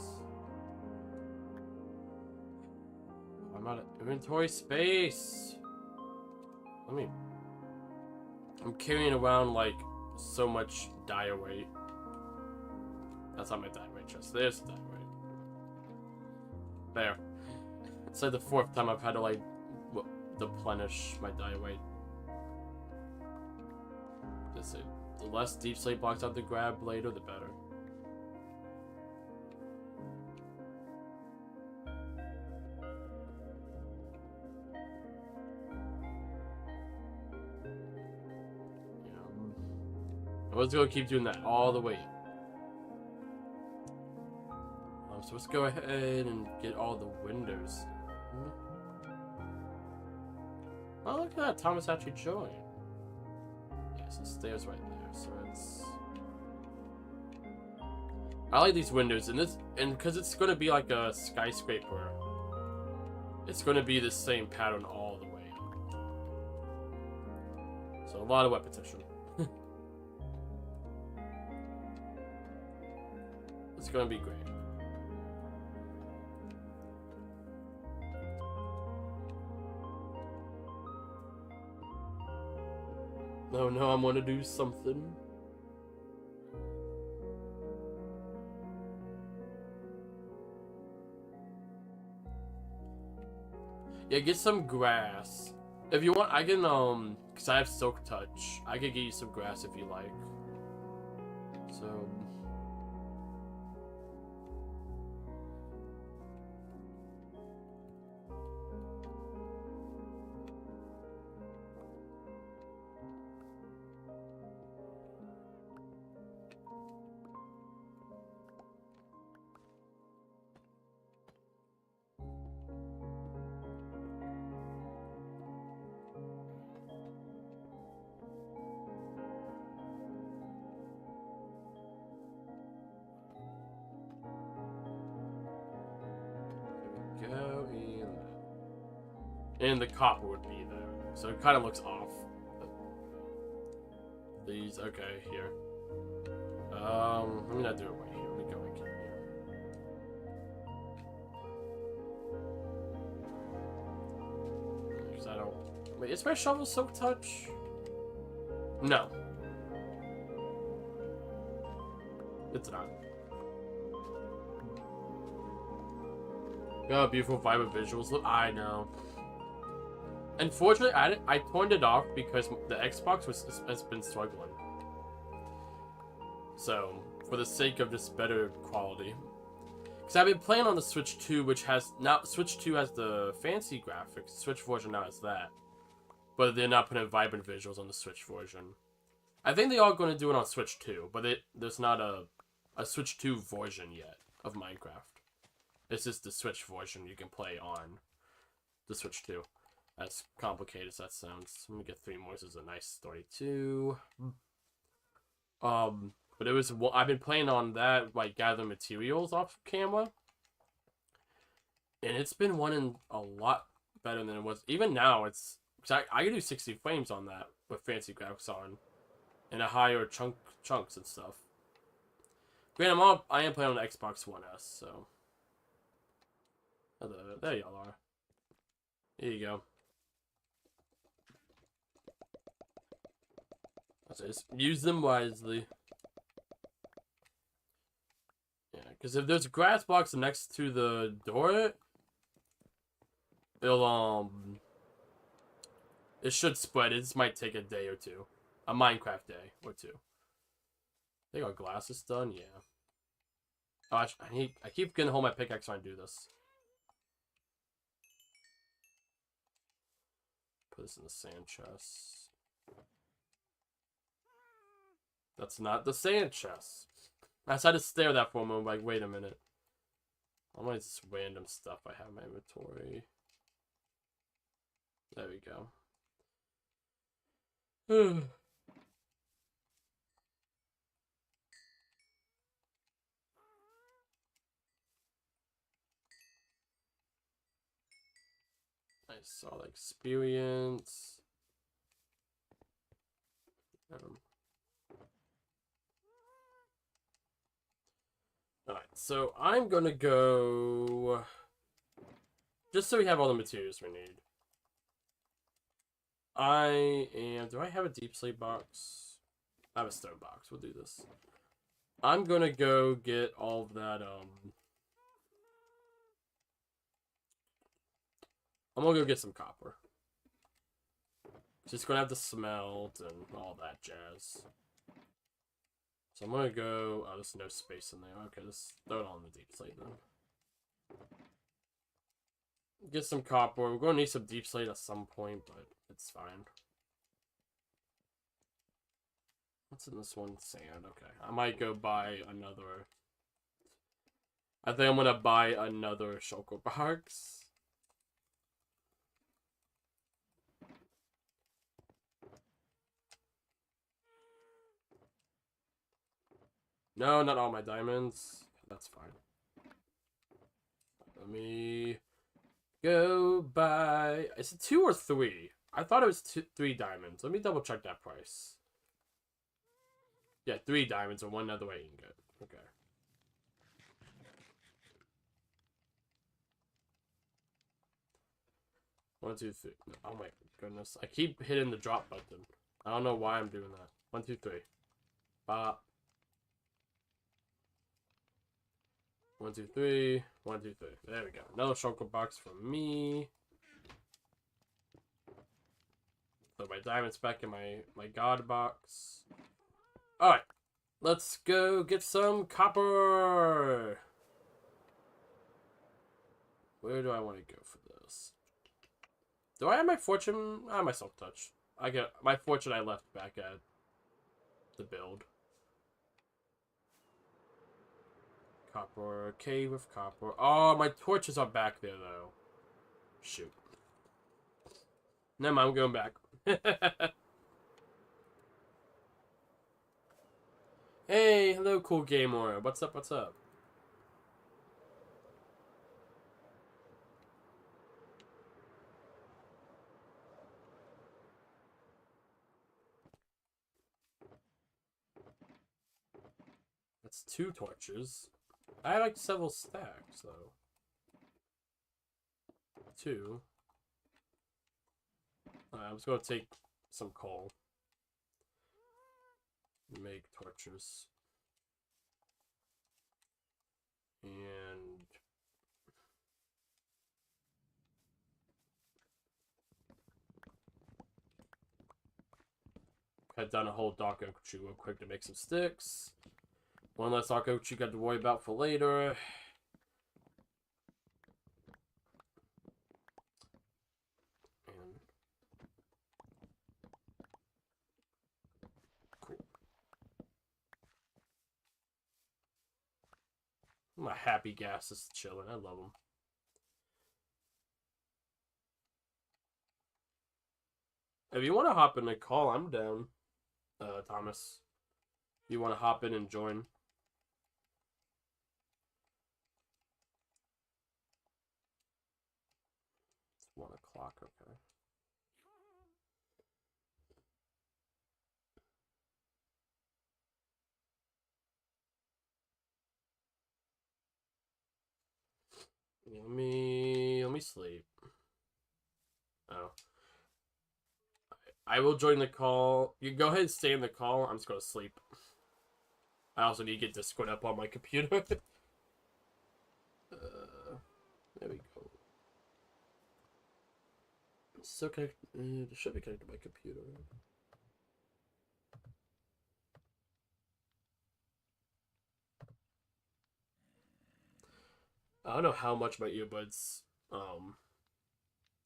Speaker 1: I'm out of inventory space. I'm carrying around like so much diorite. That's not my diorite chest. There's the diorite. There. It's like the 4th time I've had to like replenish my die weight. This it. The less deep slate blocks I have to grab later, the better. I was gonna keep doing that all the way. So let's go ahead and get all the windows. Oh, look at that. Thomas actually joined. Yes, the stairs right there. So it's. I like these windows, and because it's gonna be like a skyscraper. It's gonna be the same pattern all the way. So a lot of repetition. It's gonna be great. No, I'm gonna do something. Yeah, get some grass. If you want, I can, because I have Silk Touch. I could get you some grass if you like. So... go and the copper would be there, so it kind of looks off. These, okay, here. Let me not do it right here. Let me go like here. Because I don't. Wait, is my shovel Silk Touch? No, it's not. Oh, beautiful vibrant visuals. Look, I know. Unfortunately, I turned it off because the Xbox has been struggling. So, for the sake of just better quality. Because I've been playing on the Switch 2, which has... Now, Switch 2 has the fancy graphics. The Switch version now has that. But they're not putting vibrant visuals on the Switch version. I think they are going to do it on Switch 2, but there's not a Switch 2 version yet of Minecraft. It's just the Switch version you can play on the Switch 2. As complicated as that sounds. Let me get 3 more. This is a nice 32. But it was... I've been playing on that, like, gather materials off camera. And it's been running a lot better than it was. Even now, it's... Cause I can do 60 frames on that with fancy graphics on. And a higher chunks and stuff. Granted, I am playing on the Xbox One S, so... There y'all are. Here you go. Just use them wisely. Yeah, because if there's a grass box next to the door, it should spread. It just might take a day or two. A Minecraft day or two. They got glasses done? Yeah. Oh, I keep getting hold of my pickaxe when I do this. Put this in the sand chest. That's not the sand chest. I just had to stare at that for a moment, like, wait a minute. All my just random stuff I have in my inventory. There we go. I saw the experience. Alright, so I'm gonna go... Just so we have all the materials we need. Do I have a deep sleep box? I have a stone box. We'll do this. I'm gonna go get all of that, I'm gonna go get some copper. Just gonna have to smelt and all that jazz. So I'm gonna go. Oh, there's no space in there. Okay, let's throw it on the deep slate then. Get some copper. We're gonna need some deep slate at some point, but it's fine. What's in this one? Sand. Okay, I might go buy another. I think I'm gonna buy another shulker box. No, not all my diamonds. That's fine. Let me go buy. Is it 2 or 3? I thought it was 3 diamonds. Let me double check that price. Yeah, 3 diamonds and 1 netherite ingot. Okay. One, two, three. Oh my goodness! I keep hitting the drop button. I don't know why I'm doing that. 1, 2, 3. Bop. 1, 2, 3. 1, 2, 3. There we go. Another shulker box for me. Put my diamonds back in my god box. Alright. Let's go get some copper. Where do I want to go for this? Do I have my fortune? Ah, my silk touch. I get my fortune I left back at the build. Copper, cave with copper. Oh, my torches are back there though. Shoot. Never mind, I'm going back. Hey, hello, cool gamer. What's up? What's up? That's 2 torches. I have like several stacks though. 2. I'm just gonna take some coal. Make torches. And cut down a whole dark oak tree real quick to make some sticks. One less dark oak tree got to worry about for later. And cool. My happy gas is chilling. I love him. If you want to hop in a call, I'm down. Thomas, you want to hop in and join? It's 1 o'clock. Okay. Let me sleep. Oh. I will join the call. You go ahead and stay in the call. I'm just gonna sleep. I also need to get Discord up on my computer. There we go. It's still connected. It should be connected to my computer. I don't know how much my earbuds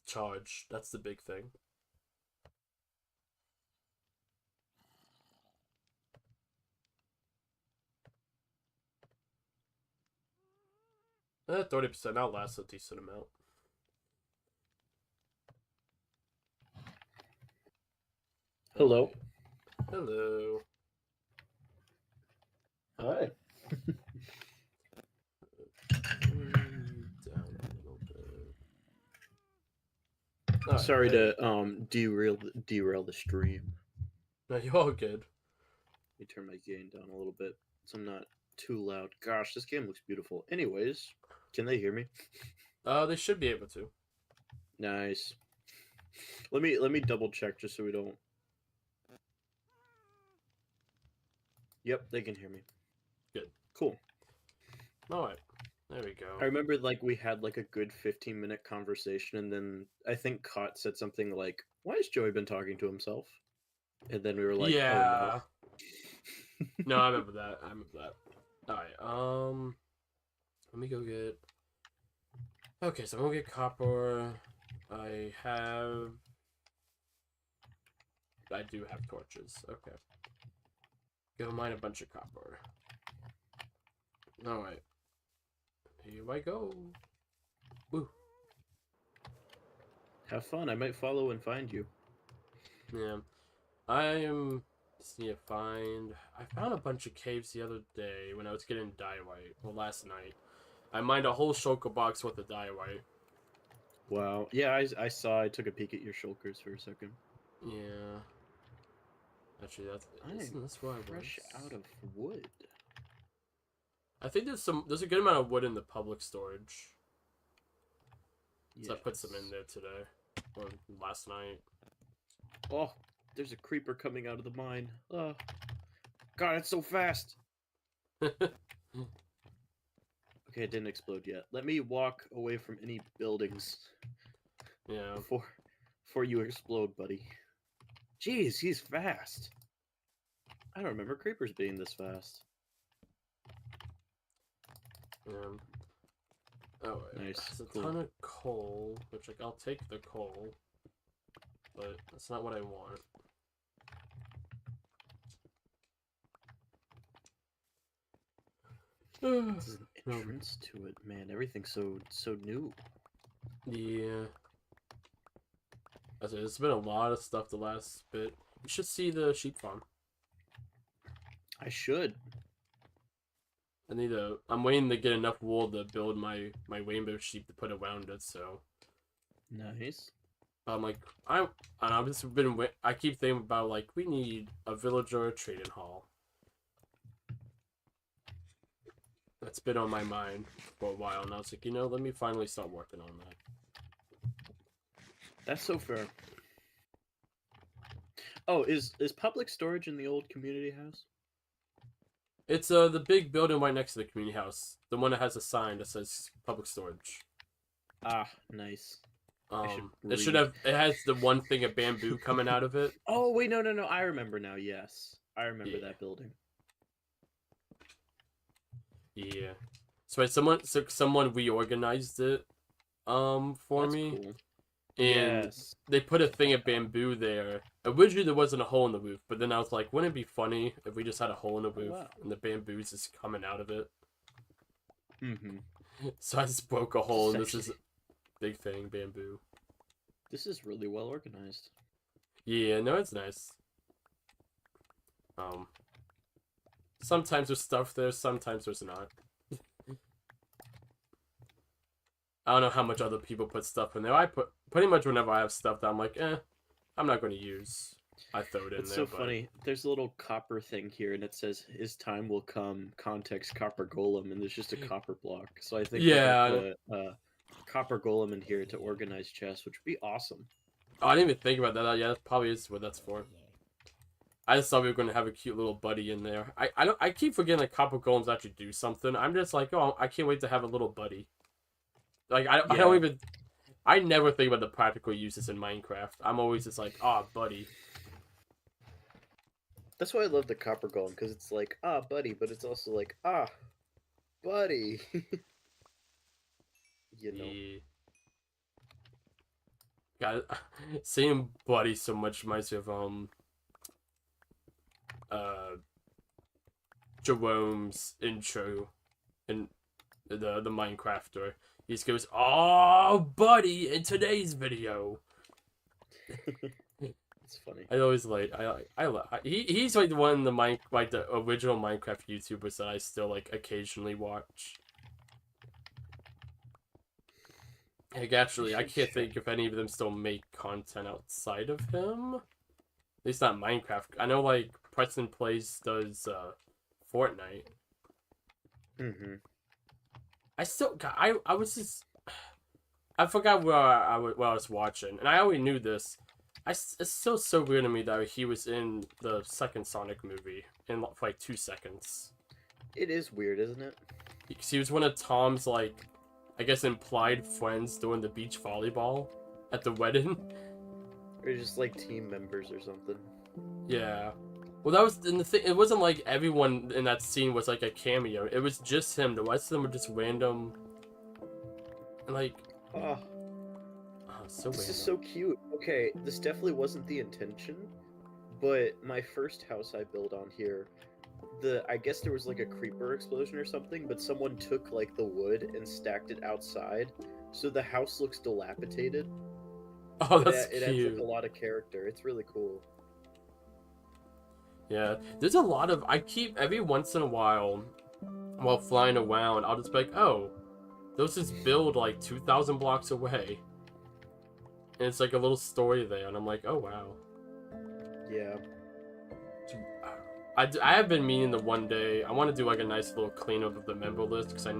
Speaker 1: charge. That's the big thing. 30%. That'll last a decent amount.
Speaker 2: Hello.
Speaker 1: Hello.
Speaker 2: Hi.
Speaker 1: Down a little bit. All
Speaker 2: Sorry
Speaker 1: right.
Speaker 2: to derail the stream.
Speaker 1: No, you're all good.
Speaker 2: Let me turn my gain down a little bit so I'm not too loud. Gosh, this game looks beautiful. Anyways, can they hear me?
Speaker 1: They should be able to.
Speaker 2: Nice. Let me double check just so we don't. Yep, they can hear me.
Speaker 1: Good.
Speaker 2: Cool.
Speaker 1: All right. There we go.
Speaker 2: I remember like we had like a good 15-minute conversation, and then I think Cot said something like, "Why has Joey been talking to himself?" And then we were like, "Oh no."
Speaker 1: Yeah. No, I remember that. I remember that. Alright, let me go get... Okay, so I'm gonna get copper. I do have torches. Okay. Go mine a bunch of copper. Alright. Here I go. Woo.
Speaker 2: Have fun. I might follow and find you.
Speaker 1: Yeah. I am... Just need to find... I found a bunch of caves the other day when I was getting diorite. Well, last night. I mined a whole shulker box worth of diorite.
Speaker 2: Wow. Yeah, I saw. I took a peek at your shulkers for a second.
Speaker 1: Yeah. Actually, isn't this where I
Speaker 2: Fresh
Speaker 1: was?
Speaker 2: out of wood.
Speaker 1: I think there's a good amount of wood in the public storage. So I put some in
Speaker 2: Yes.
Speaker 1: there today. Or last night.
Speaker 2: Oh, there's a creeper coming out of the mine. Oh, God, it's so fast. Okay, it didn't explode yet. Let me walk away from any buildings
Speaker 1: Yeah.
Speaker 2: before you explode, buddy. Jeez, he's fast. I don't remember creepers being this fast.
Speaker 1: Yeah. Oh,
Speaker 2: Nice,
Speaker 1: there's a
Speaker 2: cool.
Speaker 1: ton of coal, which like I'll take the coal, but that's not what I want.
Speaker 2: This is an
Speaker 1: Um,
Speaker 2: entrance to it, man. Everything's so new.
Speaker 1: yeah. There's been a lot of stuff the last bit. You should see the sheep farm.
Speaker 2: I should.
Speaker 1: I'm waiting to get enough wool to build my rainbow sheep to put around it, so.
Speaker 2: Nice.
Speaker 1: I'm like, I've just I keep thinking about, like, we need a villager trading hall. That's been on my mind for a while, and I was like, you know, let me finally start working on that.
Speaker 2: That's so fair. Oh, is public storage in the old community house?
Speaker 1: It's the big building right next to the community house, the one that has a sign that says public storage.
Speaker 2: Ah, nice.
Speaker 1: It has the one thing of bamboo coming out of it.
Speaker 2: Oh wait, no. I remember now. Yes, I remember
Speaker 1: Yeah.
Speaker 2: that building.
Speaker 1: Yeah. Someone reorganized it for
Speaker 2: That's
Speaker 1: me.
Speaker 2: cool.
Speaker 1: And
Speaker 2: Yes.
Speaker 1: they put a thing of bamboo there. Originally there wasn't a hole in the roof, but then I was like, wouldn't it be funny if we just had a hole in the roof
Speaker 2: wow.
Speaker 1: and the bamboo's just coming out of it?
Speaker 2: Mm-hmm.
Speaker 1: So I just broke a hole and this
Speaker 2: Essentially.
Speaker 1: is a big thing, bamboo.
Speaker 2: This is really well organized.
Speaker 1: Yeah, no, it's nice. Sometimes there's stuff there, sometimes there's not. I don't know how much other people put stuff in there. I put pretty much whenever I have stuff that I'm like, I'm not going to use. I throw it in
Speaker 2: It's
Speaker 1: there.
Speaker 2: so
Speaker 1: but...
Speaker 2: funny. There's a little copper thing here, and it says "His time will come." Context copper golem, and there's just a copper block. So I think
Speaker 1: Yeah.
Speaker 2: we could put a copper golem in here to organize chests, which would be awesome.
Speaker 1: Oh, I didn't even think about that. Yeah, that probably is what that's for. I just thought we were going to have a cute little buddy in there. I keep forgetting that copper golems actually do something. I'm just like, oh, I can't wait to have a little buddy. Like I don't even. I never think about the practical uses in Minecraft. I'm always just like, buddy.
Speaker 2: That's why I love the copper golem, because it's like, buddy, but it's also like, buddy. You know.
Speaker 1: Yeah. God, seeing buddy so much reminds me of Jerome's intro in the Minecrafter. He just goes, "Oh, buddy!" in today's video.
Speaker 2: It's funny.
Speaker 1: I always like he's like the one in the original Minecraft YouTubers that I still like occasionally watch. Like actually, I can't think if any of them still make content outside of him. At least not Minecraft. I know like Preston Plays does Fortnite.
Speaker 2: Mm-hmm.
Speaker 1: I was just I forgot what I was watching, and I already knew this. It's still so weird to me that he was in the second Sonic movie in for like 2 seconds.
Speaker 2: It is weird, isn't it?
Speaker 1: because he was one of Tom's, like, I guess implied friends doing the beach volleyball at the wedding.
Speaker 2: Or just like team members or something.
Speaker 1: Yeah. Well, that was in the thing. It wasn't like everyone in that scene was like a cameo. It was just him. The rest of them were just random. And like,
Speaker 2: Ah,
Speaker 1: oh, so
Speaker 2: this
Speaker 1: random.
Speaker 2: is so cute. Okay, this definitely wasn't the intention, but my first house I built on here, I guess there was like a creeper explosion or something, but someone took like the wood and stacked it outside, so the house looks dilapidated.
Speaker 1: Oh,
Speaker 2: But
Speaker 1: that's
Speaker 2: it adds like
Speaker 1: cute.
Speaker 2: a lot of character. It's really cool.
Speaker 1: Yeah, there's a lot of. I keep every once in a while flying around. I'll just be like, oh, those just build like 2,000 blocks away, and it's like a little story there, and I'm like, oh wow.
Speaker 2: Yeah.
Speaker 1: I have been meaning to one day. I want to do like a nice little cleanup of the member list because I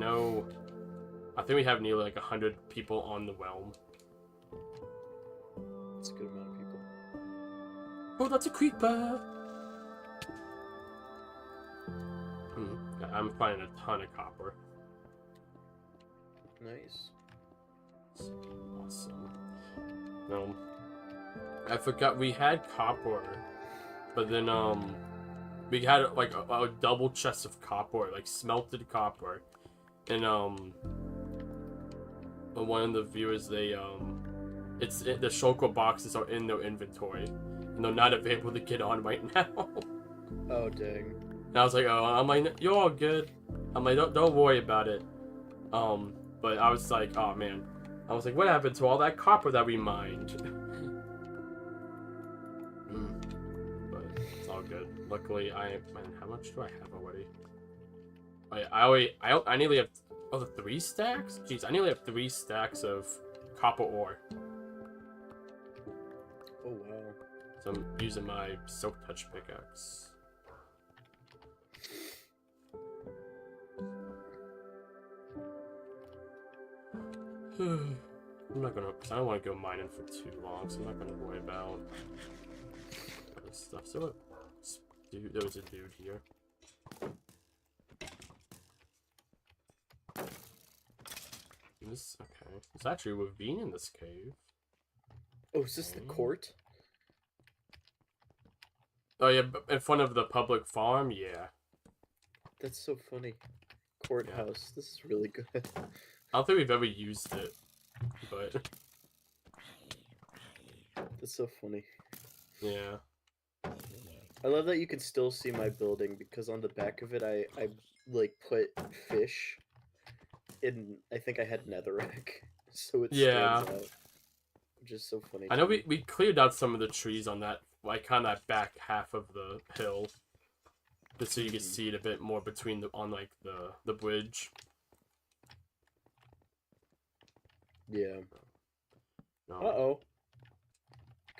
Speaker 1: think we have nearly like 100 people on the realm.
Speaker 2: It's a good amount of people.
Speaker 1: Oh, that's a creeper. I'm finding a ton of copper.
Speaker 2: Nice.
Speaker 1: Awesome. No, I forgot we had copper, but then we had like a double chest of copper, like smelted copper, and one of the viewers the shulker boxes are in their inventory, and they're not available to get on right now.
Speaker 2: Oh dang.
Speaker 1: And I was like, oh, I'm like, you're all good. I'm like, don't worry about it. But I was like, oh man. I was like, what happened to all that copper that we mined? But it's all good. Luckily, man, how much do I have already? I nearly have, oh, 3 stacks? Jeez, I nearly have 3 stacks of copper ore.
Speaker 2: Oh wow.
Speaker 1: So I'm using my Silk Touch pickaxe. I'm not gonna, cause I don't want to go mining for too long, so I'm not gonna worry about other stuff. So, dude, there was a dude here. Okay. There's actually a ravine in this cave.
Speaker 2: Oh, is this the court?
Speaker 1: Oh yeah, in front of the public farm. Yeah.
Speaker 2: That's so funny. Courthouse. This is really good.
Speaker 1: I don't think we've ever used it, but
Speaker 2: That's so funny.
Speaker 1: yeah.
Speaker 2: I love that you can still see my building because on the back of it I like put fish and I think I had netherrack, so it stands out. Which is so funny.
Speaker 1: I know we cleared out some of the trees on that, like kind of that back half of the hill, just so you can see it a bit more between like the bridge.
Speaker 2: Yeah.
Speaker 1: No.
Speaker 2: Uh-oh.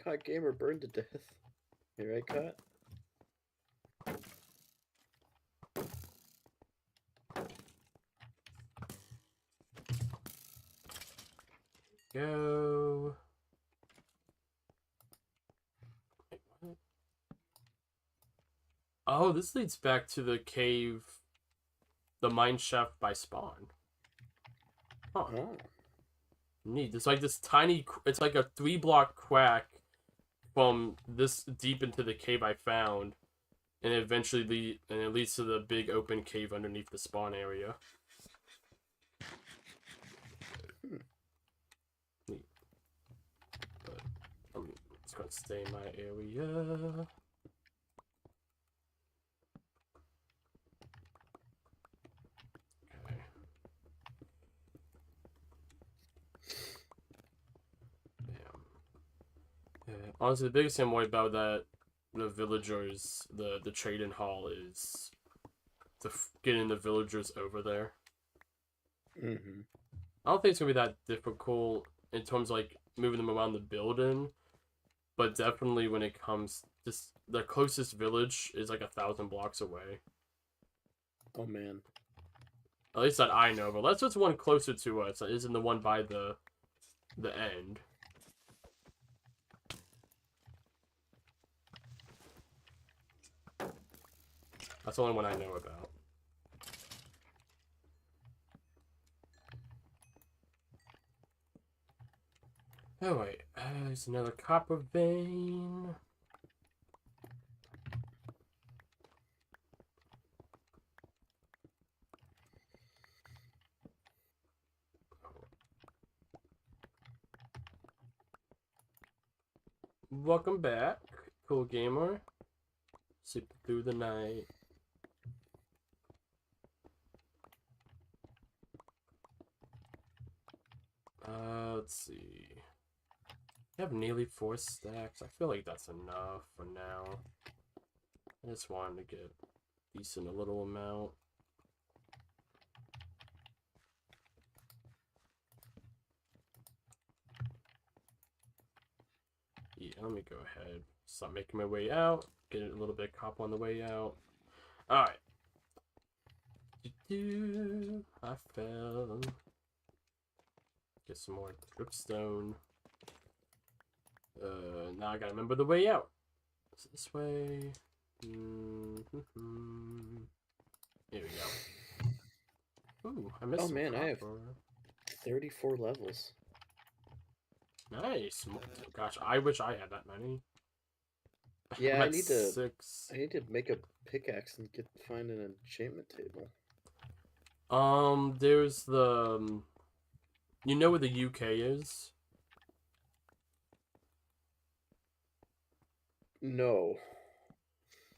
Speaker 2: Caught gamer burned to death. You right, Caught?
Speaker 1: Go. Wait, what? Oh, this leads back to the cave, the mine shaft by spawn. Huh.
Speaker 2: Oh.
Speaker 1: Neat. It's like this tiny. It's like a 3-block crack from this deep into the cave I found, and it leads to the big open cave underneath the spawn area. Neat. But I'm just gonna stay in my area. Okay. Yeah, honestly, the biggest thing I'm worried about the villagers, the trading hall is getting the villagers over there.
Speaker 2: Mm-hmm.
Speaker 1: I don't think it's gonna be that difficult in terms of like moving them around the building, but definitely when it comes, just the closest village is like 1,000 blocks away.
Speaker 2: Oh man.
Speaker 1: At least that I know, but that's just one closer to us. That isn't the one by the end. That's the only one I know about. Oh wait, there's another copper vein. Welcome back, cool gamer. Sleeping through the night. Let's see. I have nearly 4 stacks. I feel like that's enough for now. I just wanted to get decent a little amount. Yeah, let me go ahead. Start making my way out. Get a little bit of copper on the way out. Alright. I fell. Get some more dripstone. Now I gotta remember the way out. Is it this way? Here we go. Ooh, I missed
Speaker 2: Oh
Speaker 1: some
Speaker 2: man, I have
Speaker 1: copper.
Speaker 2: 34 levels.
Speaker 1: Nice. Gosh, I wish I had that many.
Speaker 2: Yeah,
Speaker 1: I'm
Speaker 2: I
Speaker 1: at
Speaker 2: need to
Speaker 1: 6.
Speaker 2: I need to make a pickaxe and find an enchantment table.
Speaker 1: There's the you know where the UK is?
Speaker 2: No.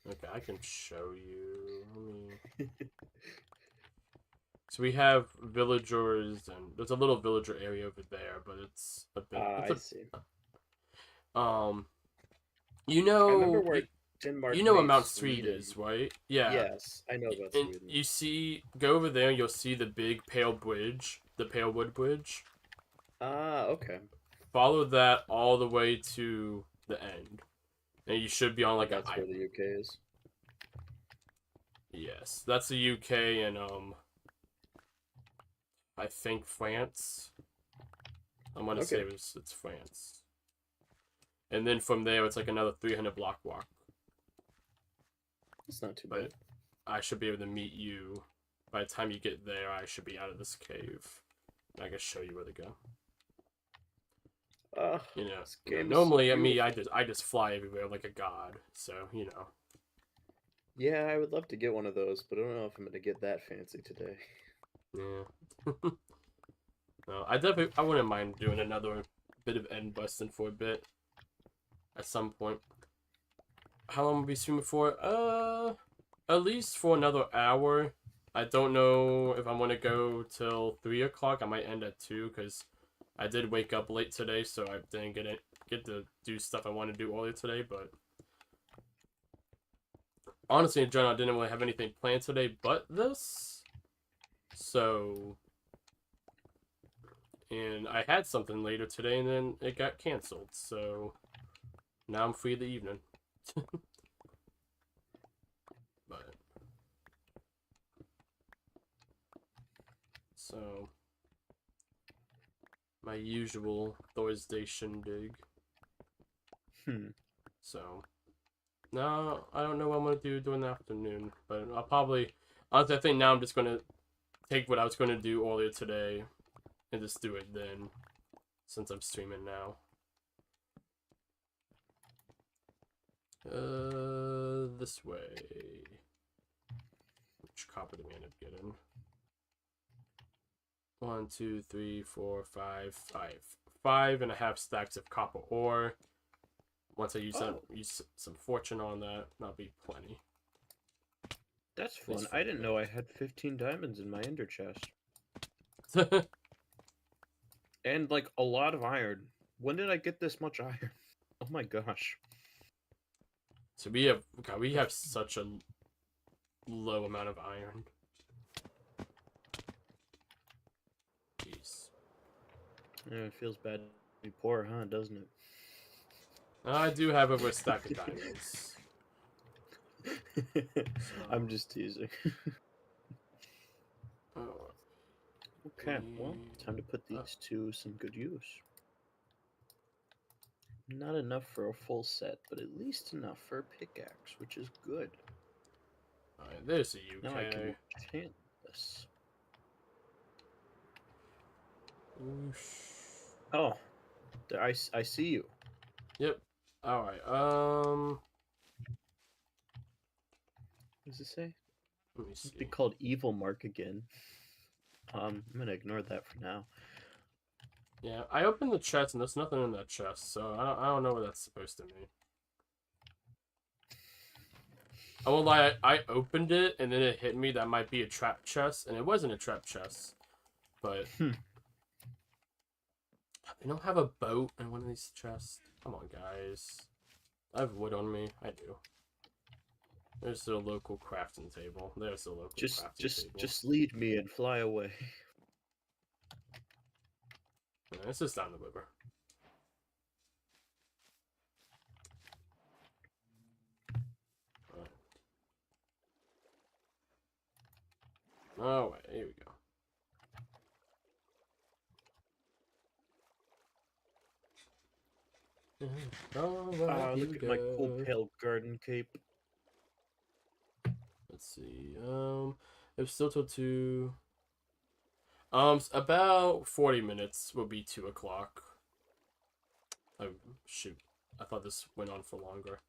Speaker 1: Okay, I can show you. Let me... So we have villagers, and there's a little villager area over there, but it's a bit.
Speaker 2: I see.
Speaker 1: You
Speaker 2: I remember
Speaker 1: know,
Speaker 2: where
Speaker 1: you,
Speaker 2: Denmark
Speaker 1: you know what
Speaker 2: made
Speaker 1: Mount Street
Speaker 2: Sweden.
Speaker 1: is, right? Yeah.
Speaker 2: Yes, I know about
Speaker 1: And
Speaker 2: Sweden.
Speaker 1: you see, go over there, you'll see the big pale bridge, the pale wood bridge.
Speaker 2: Ah, okay.
Speaker 1: Follow that all the way to the end, and you should be on like an
Speaker 2: That's where the
Speaker 1: island.
Speaker 2: UK is.
Speaker 1: Yes, that's the UK and I think France. I'm gonna say
Speaker 2: Okay.
Speaker 1: it's France. And then from there, it's like another 300 block walk.
Speaker 2: It's not too
Speaker 1: But
Speaker 2: bad.
Speaker 1: I should be able to meet you. By the time you get there, I should be out of this cave. I can show you where to go.
Speaker 2: This game is so
Speaker 1: Normally,
Speaker 2: beautiful.
Speaker 1: I just fly everywhere like a god. So,
Speaker 2: Yeah, I would love to get one of those, but I don't know if I'm gonna get that fancy today.
Speaker 1: yeah. No, I wouldn't mind doing another bit of end busting for a bit. At some point. How long will we be streaming for? At least for another hour. I don't know if I'm gonna go till 3 o'clock. I might end at 2 because I did wake up late today, so I didn't get to do stuff I wanted to do earlier today. But honestly, in general, I didn't really have anything planned today but this. So, and I had something later today, and then it got canceled. So now I'm free the evening. But so my usual Thursday shindig. So no, I don't know what I'm gonna do during the afternoon, but I'll probably honestly I think now I'm just gonna take what I was gonna do earlier today and just do it then, since I'm streaming now. This way. Which copper do we end up getting? 1, 2, 3, 4, 5, 5.5 stacks of copper ore. Once I use some fortune on that, that'll be plenty.
Speaker 2: That's fun. I didn't know I had 15 diamonds in my ender chest. And like a lot of iron. When did I get this much iron? Oh my gosh.
Speaker 1: So we have such a low amount of iron. Jeez.
Speaker 2: Yeah, it feels bad to be poor, huh? Doesn't it?
Speaker 1: I do have over a stack of diamonds.
Speaker 2: I'm just teasing.
Speaker 1: Oh,
Speaker 2: Okay, well, time to put these to some good use. Not enough for a full set, but at least enough for a pickaxe, which is good.
Speaker 1: Alright, there's the UK.
Speaker 2: Now I can enchant this.
Speaker 1: Oosh.
Speaker 2: Oh, I see you.
Speaker 1: Yep. All right.
Speaker 2: What does it say?
Speaker 1: Let me see.
Speaker 2: It'd be called Evil Mark again. I'm gonna ignore that for now.
Speaker 1: Yeah, I opened the chest and there's nothing in that chest, so I don't know what that's supposed to mean. I won't lie, I opened it and then it hit me that might be a trap chest, and it wasn't a trap chest. But
Speaker 2: Hmm.
Speaker 1: they don't have a boat in one of these chests. Come on, guys. I have wood on me. I do. There's the local crafting table. There's the local crafting table.
Speaker 2: Just lead me and fly away.
Speaker 1: Yeah, it's just down the river. Oh, wait, here we go.
Speaker 2: Look at my cool pale garden cape.
Speaker 1: Let's see. It's still till 2. About 40 minutes will be 2 o'clock. Oh, shoot. I thought this went on for longer.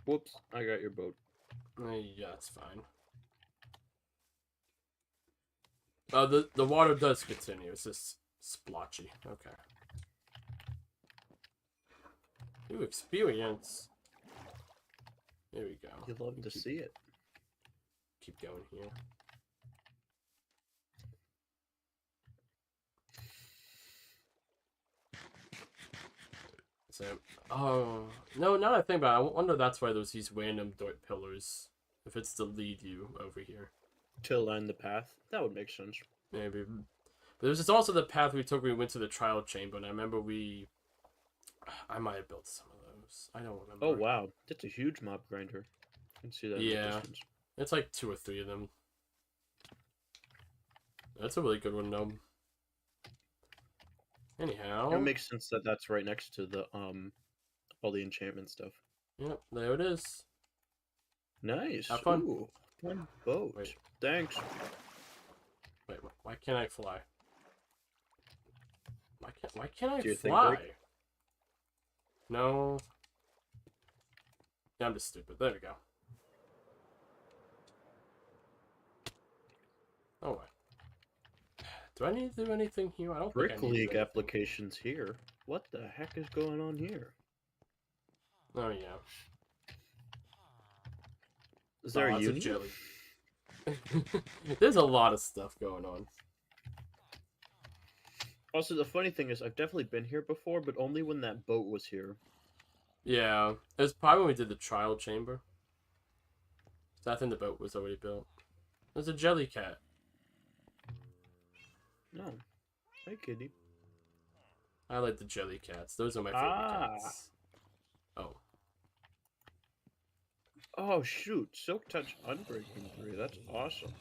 Speaker 2: Whoops, I got your boat.
Speaker 1: Yeah, it's fine. The water does continue. It's just splotchy. Okay. Ooh, experience. There we go.
Speaker 2: You love to see it.
Speaker 1: Keep going here. So, oh no! Now that I think about it, I wonder that's why there's these random dirt pillars. If it's to lead you over here.
Speaker 2: To line the path. That would make sense.
Speaker 1: Maybe. But there's just also the path we took when we went to the trial chamber, and I remember I might have built some of those. I don't remember.
Speaker 2: Oh wow, that's a huge mob grinder. I can see that in the distance.
Speaker 1: It's like 2 or 3 of them. That's a really good one, though. Anyhow.
Speaker 2: It makes sense that that's right next to the all the enchantment stuff.
Speaker 1: Yep, there it is.
Speaker 2: Nice.
Speaker 1: Have fun.
Speaker 2: Ooh, one boat.
Speaker 1: Wait.
Speaker 2: Thanks.
Speaker 1: Wait, why can't I fly? Why can't I
Speaker 2: Do you think,
Speaker 1: fly?
Speaker 2: Rick?
Speaker 1: No. Yeah, I'm just stupid. There we go. Oh wait. Do I need to do anything here? I don't think I
Speaker 2: Brick
Speaker 1: need to do
Speaker 2: League
Speaker 1: anything.
Speaker 2: applications here. What the heck is going on here?
Speaker 1: Oh yeah.
Speaker 2: Is there a
Speaker 1: Lots of
Speaker 2: union?
Speaker 1: jelly. There's a lot of stuff going on.
Speaker 2: Also, the funny thing is, I've definitely been here before, but only when that boat was here.
Speaker 1: Yeah, it was probably when we did the trial chamber. So I think the boat was already built. There's a jelly cat.
Speaker 2: No. Hey, kitty.
Speaker 1: I like the jelly cats. Those are my favorite cats. Oh.
Speaker 2: Oh, shoot. Silk Touch Unbreaking 3. That's awesome.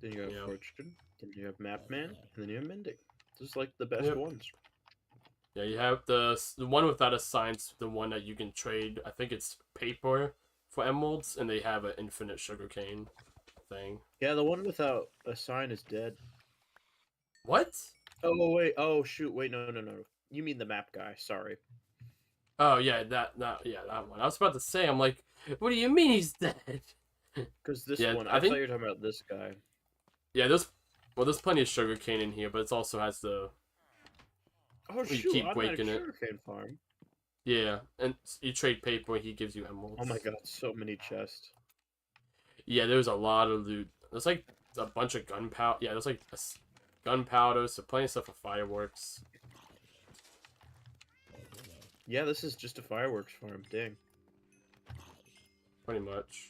Speaker 2: Then you have
Speaker 1: Yeah.
Speaker 2: Fortune. Then you have Mapman. And then you have Mending. This is like the best ones.
Speaker 1: Yeah, you have the one without a science, the one that you can trade. I think it's paper for emeralds, and they have an infinite sugarcane thing.
Speaker 2: Yeah, the one without a sign is dead.
Speaker 1: What?
Speaker 2: Oh, wait. Oh, shoot. Wait, no. You mean the map guy. Sorry.
Speaker 1: Oh yeah, that one. I was about to say, I'm like, what do you mean he's dead?
Speaker 2: Because this
Speaker 1: Yeah,
Speaker 2: one,
Speaker 1: I
Speaker 2: I
Speaker 1: think-
Speaker 2: thought you were talking about this guy.
Speaker 1: Yeah, there's plenty of sugarcane in here, but it also has the
Speaker 2: Oh,
Speaker 1: You
Speaker 2: shoot.
Speaker 1: keep
Speaker 2: Automatic
Speaker 1: waking it.
Speaker 2: sugarcane farm.
Speaker 1: yeah, and you trade paper, he gives you emeralds.
Speaker 2: Oh my god, so many chests.
Speaker 1: Yeah, there's a lot of loot. There's like a bunch of gunpowder. Yeah, there's like gunpowder, so plenty of stuff for fireworks.
Speaker 2: Yeah, this is just a fireworks farm. Dang.
Speaker 1: Pretty much.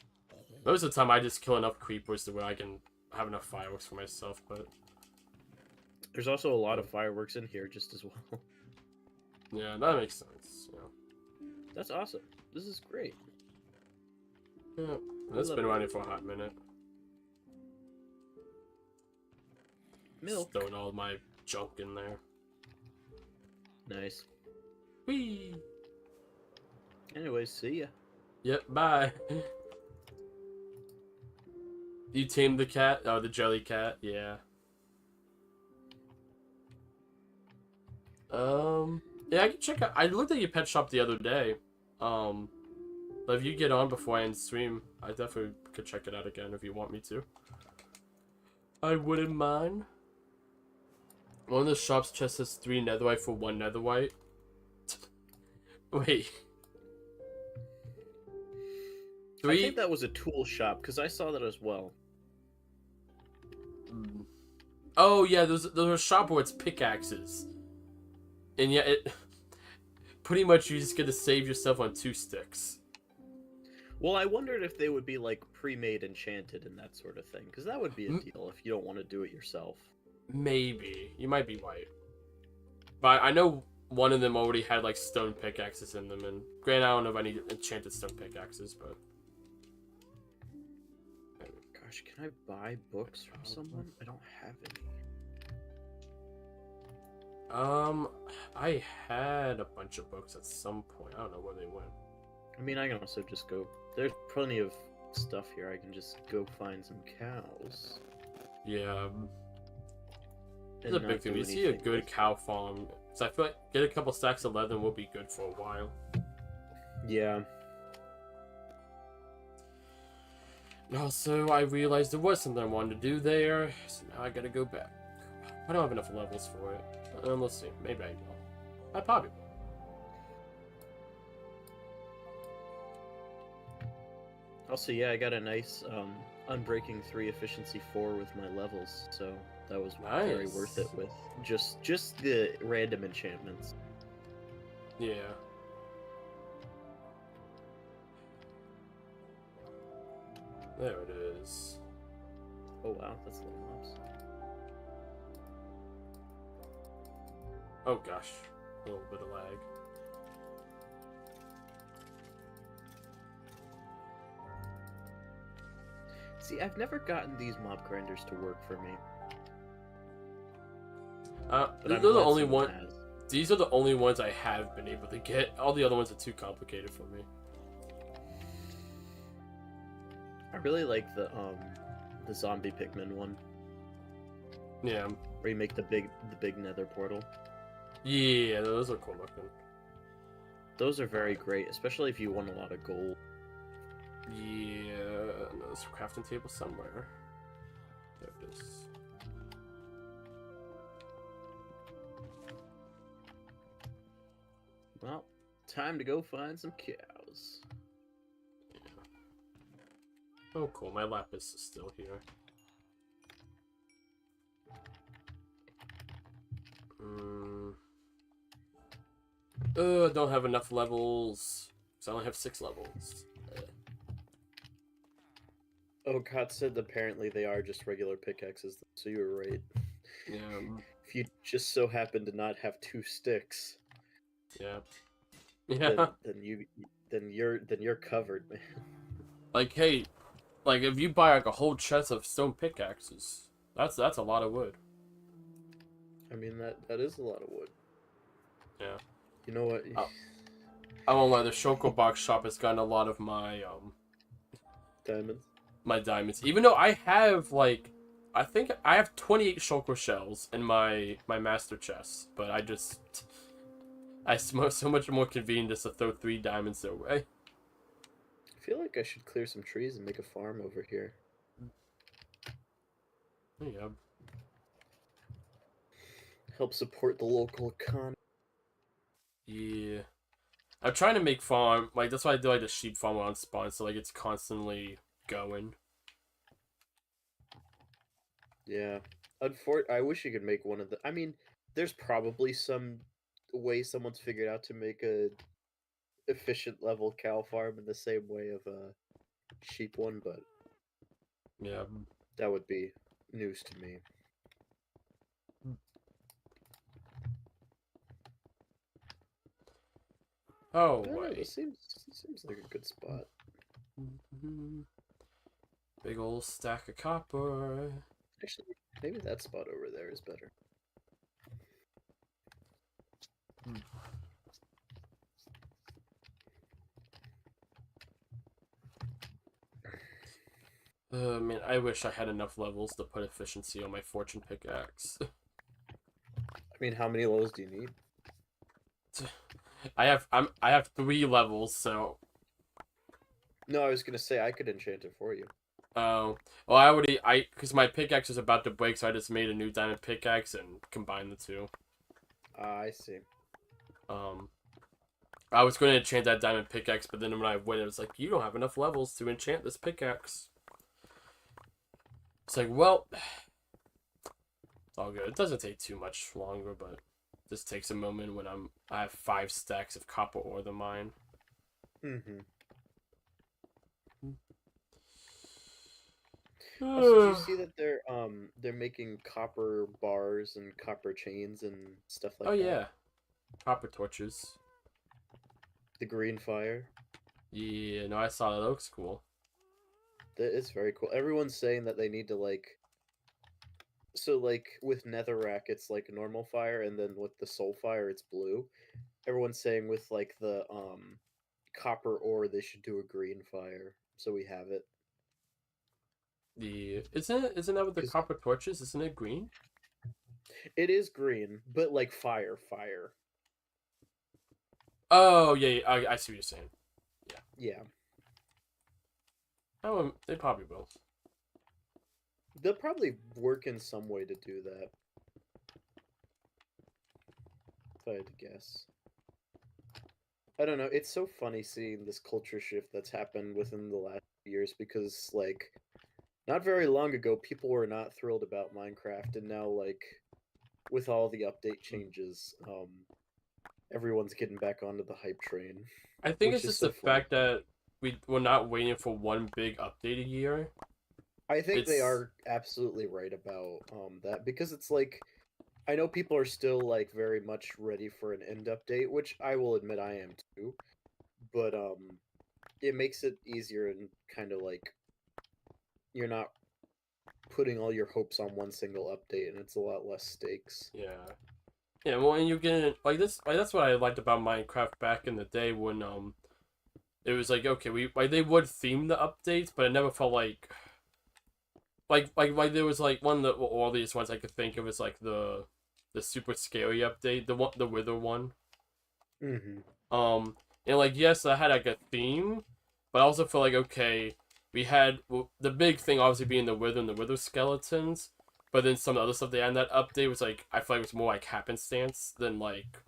Speaker 1: Most of the time, I just kill enough creepers to where I can have enough fireworks for myself, but
Speaker 2: There's also a lot of fireworks in here just as well.
Speaker 1: yeah, that makes sense.
Speaker 2: That's awesome. This is great.
Speaker 1: Yeah, it's
Speaker 2: love
Speaker 1: been
Speaker 2: it.
Speaker 1: running for a hot minute.
Speaker 2: Milk.
Speaker 1: Just throwing all my junk in there.
Speaker 2: Nice.
Speaker 1: Whee!
Speaker 2: Anyways, see ya.
Speaker 1: Yep, bye. You tamed the cat? Oh, the jelly cat. Yeah. Yeah, I can check out. I looked at your pet shop the other day. Um, but if you get on before I end stream, I definitely could check it out again if you want me to. I wouldn't mind. One of the shop's chests has 3 netherite for 1 netherite. Wait.
Speaker 2: I think that was a tool shop because I saw that as well.
Speaker 1: Oh yeah, there's a shop where it's pickaxes, and yeah, it pretty much you just get to save yourself on 2 sticks.
Speaker 2: Well, I wondered if they would be like pre-made enchanted and that sort of thing, because that would be a deal if you don't want to do it yourself.
Speaker 1: Maybe you might be right, but I know one of them already had like stone pickaxes in them, and granted, I don't know if I need enchanted stone pickaxes, but.
Speaker 2: Gosh, can I buy books from someone? I don't have any.
Speaker 1: I had a bunch of books at some point. I don't know where they went.
Speaker 2: I mean, I can also just go. There's plenty of stuff here. I can just go find some cows.
Speaker 1: Yeah. It's
Speaker 2: and
Speaker 1: a big
Speaker 2: not
Speaker 1: thing.
Speaker 2: do
Speaker 1: You see a
Speaker 2: anything
Speaker 1: good
Speaker 2: with
Speaker 1: cow farm. So I feel like get a couple stacks of leather will be good for a while.
Speaker 2: it. Yeah.
Speaker 1: And also, I realized there was something I wanted to do there, so now I gotta go back. I don't have enough levels for it. Let's see. Maybe I will. I probably will.
Speaker 2: Also, yeah, I got a nice Unbreaking 3 Efficiency 4 with my levels, so that was very
Speaker 1: Nice.
Speaker 2: worth it with just the random enchantments.
Speaker 1: Yeah. There it is.
Speaker 2: Oh wow, that's a little mobs.
Speaker 1: Oh gosh. A little bit of lag.
Speaker 2: See, I've never gotten these mob grinders to work for me. But
Speaker 1: They're
Speaker 2: I'm
Speaker 1: the
Speaker 2: glad
Speaker 1: only
Speaker 2: someone
Speaker 1: one.
Speaker 2: has.
Speaker 1: These are the only ones I have been able to get. All the other ones are too complicated for me.
Speaker 2: I really like the zombie Pikmin one,
Speaker 1: Yeah.
Speaker 2: where you make the big Nether portal.
Speaker 1: Yeah, those are cool looking.
Speaker 2: Those are very great, especially if you want a lot of gold.
Speaker 1: Yeah, no, there's a crafting table somewhere. There it is.
Speaker 2: Well, time to go find some cows.
Speaker 1: Oh, cool. My lapis is still here. I don't have enough levels. So I only have 6 levels.
Speaker 2: Oh, Kat said apparently they are just regular pickaxes, so you were right.
Speaker 1: Yeah.
Speaker 2: If you just so happen to not have 2 sticks,
Speaker 1: Yeah. Yeah.
Speaker 2: then you're covered, man.
Speaker 1: Like, hey, like if you buy like a whole chest of stone pickaxes, that's a lot of wood.
Speaker 2: I mean that is a lot of wood.
Speaker 1: Yeah.
Speaker 2: You know what?
Speaker 1: I won't lie, the Shulker Box shop has gotten a lot of my
Speaker 2: Diamonds.
Speaker 1: my diamonds. Even though I have like I think I have 28 Shulker shells in my master chest, but so much more convenient just to throw 3 diamonds their way.
Speaker 2: I feel like I should clear some trees and make a farm over here.
Speaker 1: Yeah.
Speaker 2: Help support the local economy.
Speaker 1: Yeah. I'm trying to make farm like that's why I do like the sheep farm on spawn, so like it's constantly going.
Speaker 2: Yeah. I wish you could make one of the. I mean, there's probably some way someone's figured out to make a efficient level cow farm in the same way of a sheep one, but
Speaker 1: Yeah.
Speaker 2: that would be news to me.
Speaker 1: Oh,
Speaker 2: I don't know,
Speaker 1: wait.
Speaker 2: this seems like a good spot.
Speaker 1: Big old stack of copper.
Speaker 2: Actually, maybe that spot over there is better.
Speaker 1: Man, I wish I had enough levels to put efficiency on my fortune pickaxe.
Speaker 2: I mean, how many levels do you need?
Speaker 1: I have 3 levels, so
Speaker 2: No, I was gonna say I could enchant it for you.
Speaker 1: oh, well, because my pickaxe is about to break, so I just made a new diamond pickaxe and combined the two.
Speaker 2: I see.
Speaker 1: Um, I was going to enchant that diamond pickaxe, but then when I went, it was like, you don't have enough levels to enchant this pickaxe. It's like, well, it's all good. It doesn't take too much longer, but this takes a moment when I have 5 stacks of copper ore to mine.
Speaker 2: Mm-hmm. Also, do you see that they're making copper bars and copper chains and stuff
Speaker 1: Oh
Speaker 2: like that?
Speaker 1: yeah, copper torches.
Speaker 2: The green fire.
Speaker 1: Yeah, no, I saw that. That looks cool.
Speaker 2: That is very cool. Everyone's saying that they need to like so like with netherrack it's like normal fire and then with the soul fire it's blue. Everyone's saying with like the copper ore they should do a green fire so we have it.
Speaker 1: Isn't that with the
Speaker 2: 'Cause
Speaker 1: copper torches? Isn't it green?
Speaker 2: it is green, but like fire.
Speaker 1: Oh yeah, I see what you're saying.
Speaker 2: Yeah.
Speaker 1: Oh, they probably will.
Speaker 2: They'll probably work in some way to do that, if I had to guess. I don't know. It's so funny seeing this culture shift that's happened within the last years because, like, not very long ago, people were not thrilled about Minecraft, and now, like, with all the update changes, everyone's getting back onto the hype train,
Speaker 1: I think
Speaker 2: which
Speaker 1: it's
Speaker 2: is
Speaker 1: just
Speaker 2: so
Speaker 1: the
Speaker 2: funny.
Speaker 1: fact that we're not waiting for one big update a year.
Speaker 2: I think they
Speaker 1: It's
Speaker 2: are absolutely right about that because it's like I know people are still like very much ready for an end update, which I will admit I am too. But it makes it easier and kind of like you're not putting all your hopes on one single update, and it's a lot less stakes.
Speaker 1: yeah. Yeah, well, and you get like this. Like that's what I liked about Minecraft back in the day when it was like okay, we like they would theme the updates, but it never felt like there was like one of the earliest ones I could think of is like the super scary update, the Wither one.
Speaker 2: Mm-hmm.
Speaker 1: Um, and like yes, I had like a theme, but I also feel like okay, we had the big thing obviously being the Wither and the Wither skeletons, but then some of the other stuff they had in that update was like I feel like it was more like happenstance than like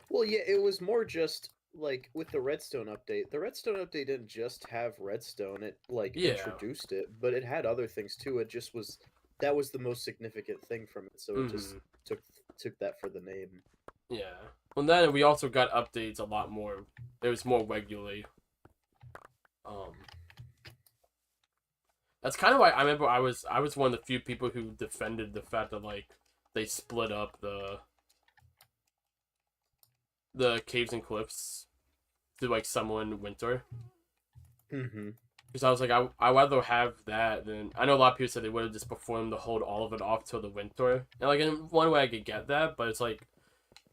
Speaker 2: Well, yeah, it was more just like with the Redstone update. The Redstone update didn't just have Redstone; it like
Speaker 1: yeah.
Speaker 2: introduced it, but it had other things too. It just was that was the most significant thing from it, so it just
Speaker 1: Mm-hmm.
Speaker 2: took took that for the name.
Speaker 1: Yeah. Well, then we also got updates a lot more. It was more regularly. Um, that's kind of why I remember I was one of the few people who defended the fact that like they split up the caves and cliffs to like summer and winter.
Speaker 2: Mm-hmm.
Speaker 1: Because I was like, I rather have that than I know a lot of people said they would have just performed to hold all of it off till the winter. And like in one way I could get that, but it's like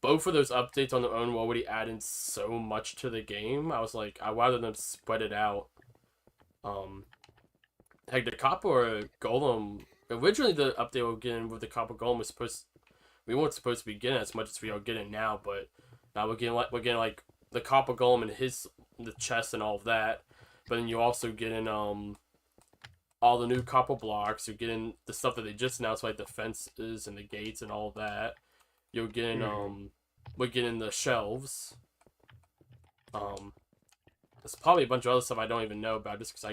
Speaker 1: both of those updates on their own were already adding so much to the game. I was like, I'd rather them spread it out. Um, heck, the Copper Golem. Originally, the update we were getting with the Copper Golem was supposed. We weren't supposed to be getting as much as we are getting now, but now we're getting like the Copper Golem and the chest and all of that. But then you're also getting all the new copper blocks. You're getting the stuff that they just announced, like the fences and the gates and all of that. You're getting
Speaker 2: Mm-hmm.
Speaker 1: we're getting the shelves. Um, there's probably a bunch of other stuff I don't even know about just because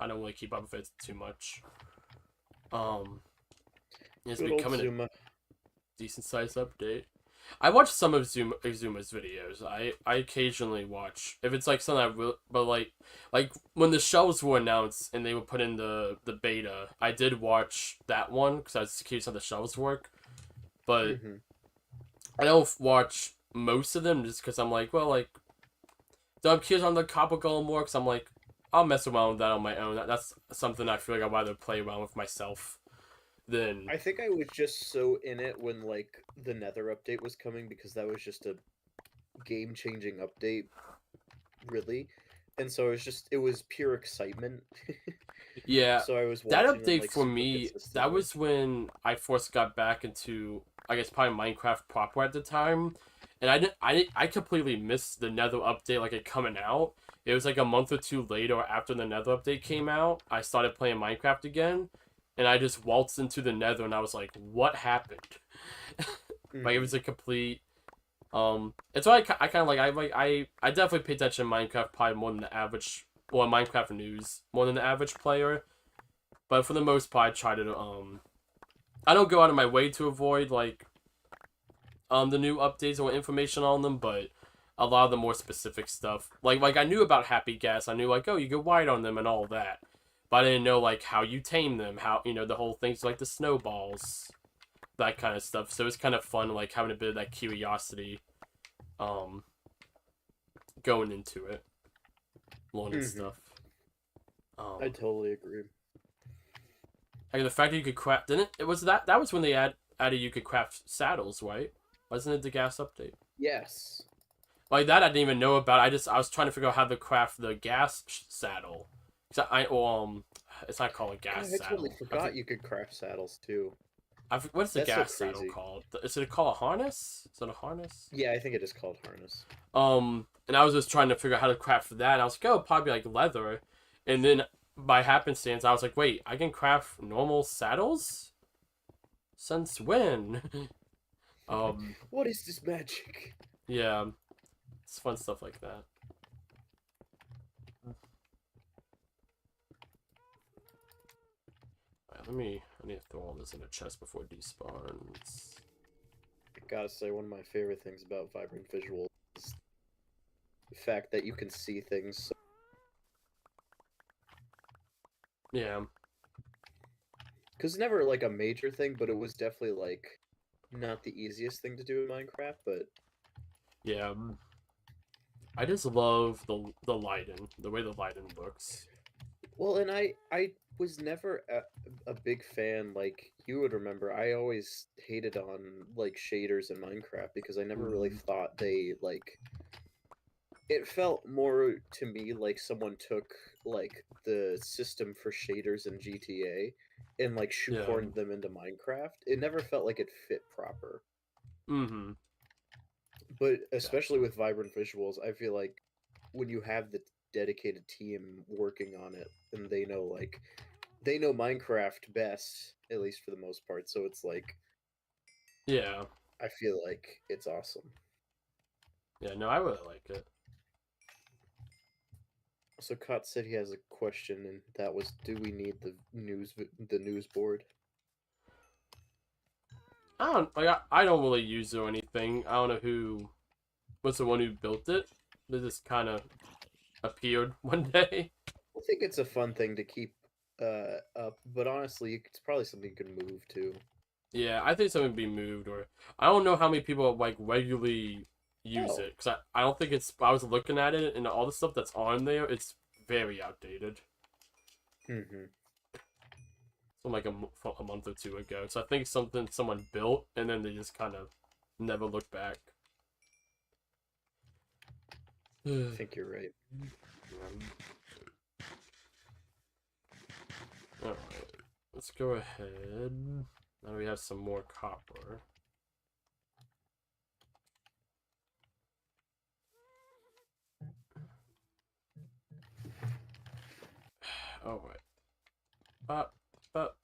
Speaker 1: I don't really keep up with it too much. Um, it's
Speaker 2: Good old
Speaker 1: becoming a
Speaker 2: Zuma.
Speaker 1: decent sized update. I watch some of Zuma's videos. I occasionally watch if it's like something I will, but like when the shelves were announced and they were put in the beta, I did watch that one because I was curious how the shelves work. But
Speaker 2: Mm-hmm.
Speaker 1: I don't watch most of them just because I'm like, well, like so I'm curious on the Copper Golem works. I'm like, I'll mess around with that on my own. That's something I feel like I'd rather play around with myself than
Speaker 2: I think I was just so in it when like the Nether update was coming because that was just a game-changing update, really. And so it was pure excitement.
Speaker 1: Yeah,
Speaker 2: So I was
Speaker 1: that
Speaker 2: watching them
Speaker 1: update
Speaker 2: like
Speaker 1: for
Speaker 2: super
Speaker 1: me, that
Speaker 2: consistently.
Speaker 1: was when I first got back into, I guess, probably Minecraft proper at the time, and I completely missed the Nether update, like it coming out. It was like a month or two later after the Nether update came out. I started playing Minecraft again, and I just waltzed into the Nether, and I was like, "What happened?" Like it
Speaker 2: Hmm.
Speaker 1: was a complete. It's why I kind of I definitely pay attention to Minecraft probably more than the average, or Minecraft news more than the average player. But for the most part, I try to I don't go out of my way to avoid like the new updates or information on them, but a lot of the more specific stuff, like I knew about Happy Gas, I knew like, oh, you go wide on them and all that, but I didn't know like how you tame them, how the whole things like the snowballs, that kind of stuff. So it's kind of fun like having a bit of that curiosity, um, going into it, learning
Speaker 2: Hmm.
Speaker 1: stuff.
Speaker 2: I
Speaker 1: Um,
Speaker 2: totally agree.
Speaker 1: like the fact that you could craft, didn't it was that was when they added you could craft saddles, right? Wasn't it the gas update?
Speaker 2: Yes.
Speaker 1: Like that I didn't even know about. I was trying to figure out how to craft the gas saddle. So it's not called a gas
Speaker 2: God, I totally
Speaker 1: saddle.
Speaker 2: forgot you could craft saddles too.
Speaker 1: What's the
Speaker 2: That's so
Speaker 1: gas saddle
Speaker 2: crazy.
Speaker 1: called? Is it called a harness? Is it a harness?
Speaker 2: Yeah, I think it is called harness.
Speaker 1: And I was just trying to figure out how to craft that. And I was like, oh, probably like leather. And then by happenstance, I was like, wait, I can craft normal saddles? Since when? um,
Speaker 2: What is this magic?
Speaker 1: yeah, it's fun stuff like that. Alright, I need to throw all this in a chest before it despawns.
Speaker 2: I gotta say, one of my favorite things about Vibrant Visual is the fact that you can see things.
Speaker 1: Yeah,
Speaker 2: Because never like a major thing, but it was definitely like not the easiest thing to do in Minecraft. But
Speaker 1: yeah. I just love the lighting, the way the lighting looks.
Speaker 2: well, and I was never a big fan. Like you would remember, I always hated on like shaders in Minecraft because I never really
Speaker 1: Mm,
Speaker 2: thought they like. It felt more to me like someone took like the system for shaders in GTA and like
Speaker 1: yeah.
Speaker 2: shoehorned them into Minecraft. It never felt like it fit proper.
Speaker 1: Mm-hmm.
Speaker 2: But
Speaker 1: Gotcha.
Speaker 2: especially with Vibrant Visuals, I feel like when you have the dedicated team working on it and they know Minecraft best, at least for the most part, so it's like
Speaker 1: Yeah.
Speaker 2: I feel like it's awesome.
Speaker 1: Yeah, no, I really like it.
Speaker 2: So Kot said he has a question, and that was, do we need the news board?
Speaker 1: I don't really use it or anything. I don't know who was the one who built it. It just kind of appeared one day.
Speaker 2: I think it's a fun thing to keep up, but honestly, it's probably something you can move to.
Speaker 1: Yeah, I think something be moved, or I don't know how many people like regularly use
Speaker 2: Oh,
Speaker 1: it because I don't think it's. I was looking at it and all the stuff that's on there. It's very outdated.
Speaker 2: hmm.
Speaker 1: From like a month or two ago. So I think something someone built and then they just kind of never looked back.
Speaker 2: I think you're right.
Speaker 1: Alright, let's go ahead. Now we have some more copper. Alright. Bop, bop.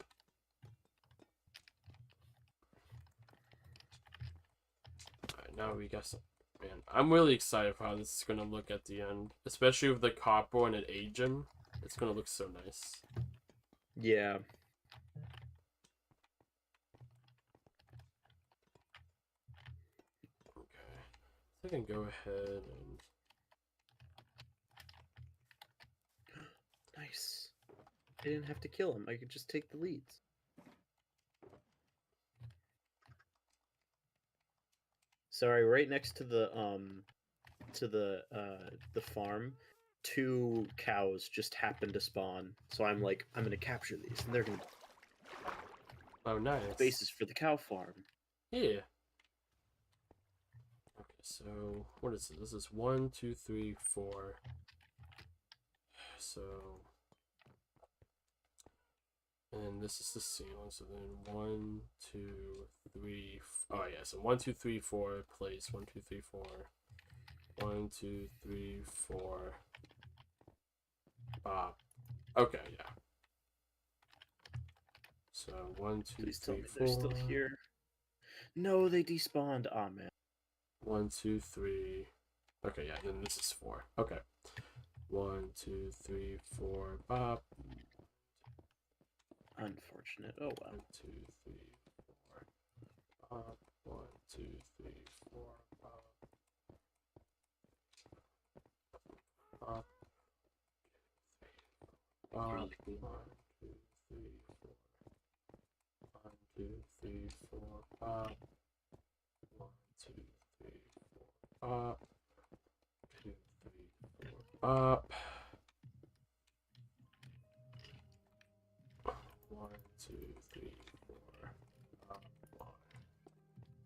Speaker 1: Alright, now we got some. Man, I'm really excited for how this is gonna look at the end. Especially with the copper and it aging. It's gonna look so nice.
Speaker 2: Yeah.
Speaker 1: Okay. So I can go ahead and.
Speaker 2: Nice. I didn't have to kill him. I could just take the leads. Sorry, right next to the farm, two cows just happened to spawn. So I'm like, I'm gonna capture these, and they're gonna
Speaker 1: Oh, nice.
Speaker 2: bases for the cow farm.
Speaker 1: Yeah. Okay, so what is this? This is 1, 2, 3, 4. So And this is the ceiling. So then 1, 2, 3. Oh yeah. So 1, 2, 3, 4. Place 1, 2, 3, 4. 1, 2, 3, 4. Okay, yeah. So 1, 2,
Speaker 2: Please tell
Speaker 1: 3,
Speaker 2: me they're
Speaker 1: 4.
Speaker 2: still here. No, they despawned. Aw, man.
Speaker 1: 1, 2, 3. Okay, yeah. Then this is 4. Okay. 1, 2, 3, 4. Bop.
Speaker 2: Unfortunate. Oh well.
Speaker 1: 1, 2, 3, 4. Bop. 1, 2, 3, 4. Bop. Bop. Bop. 1, 2, 3, 4. 1, 2, 3, 4. Bop. 1, 2, 3, 4. Bop. 2, 3, 4. Bop. 1, 2, 3, 4. Bop. 1.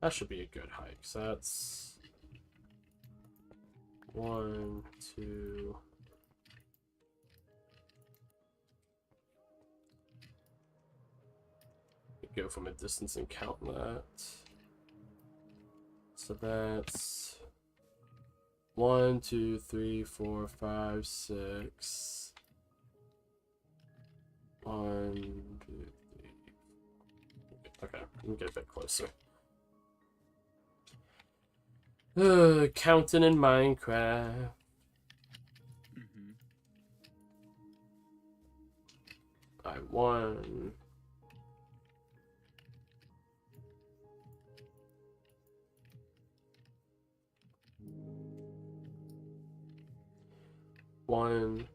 Speaker 1: That should be a good hike. So that's 1, 2. Go from a distance and count that. So that's 1, 2, 3, 4, 5, 6. 1, 2, 3. Okay, let me get a bit closer. Counting in Minecraft. I won. One,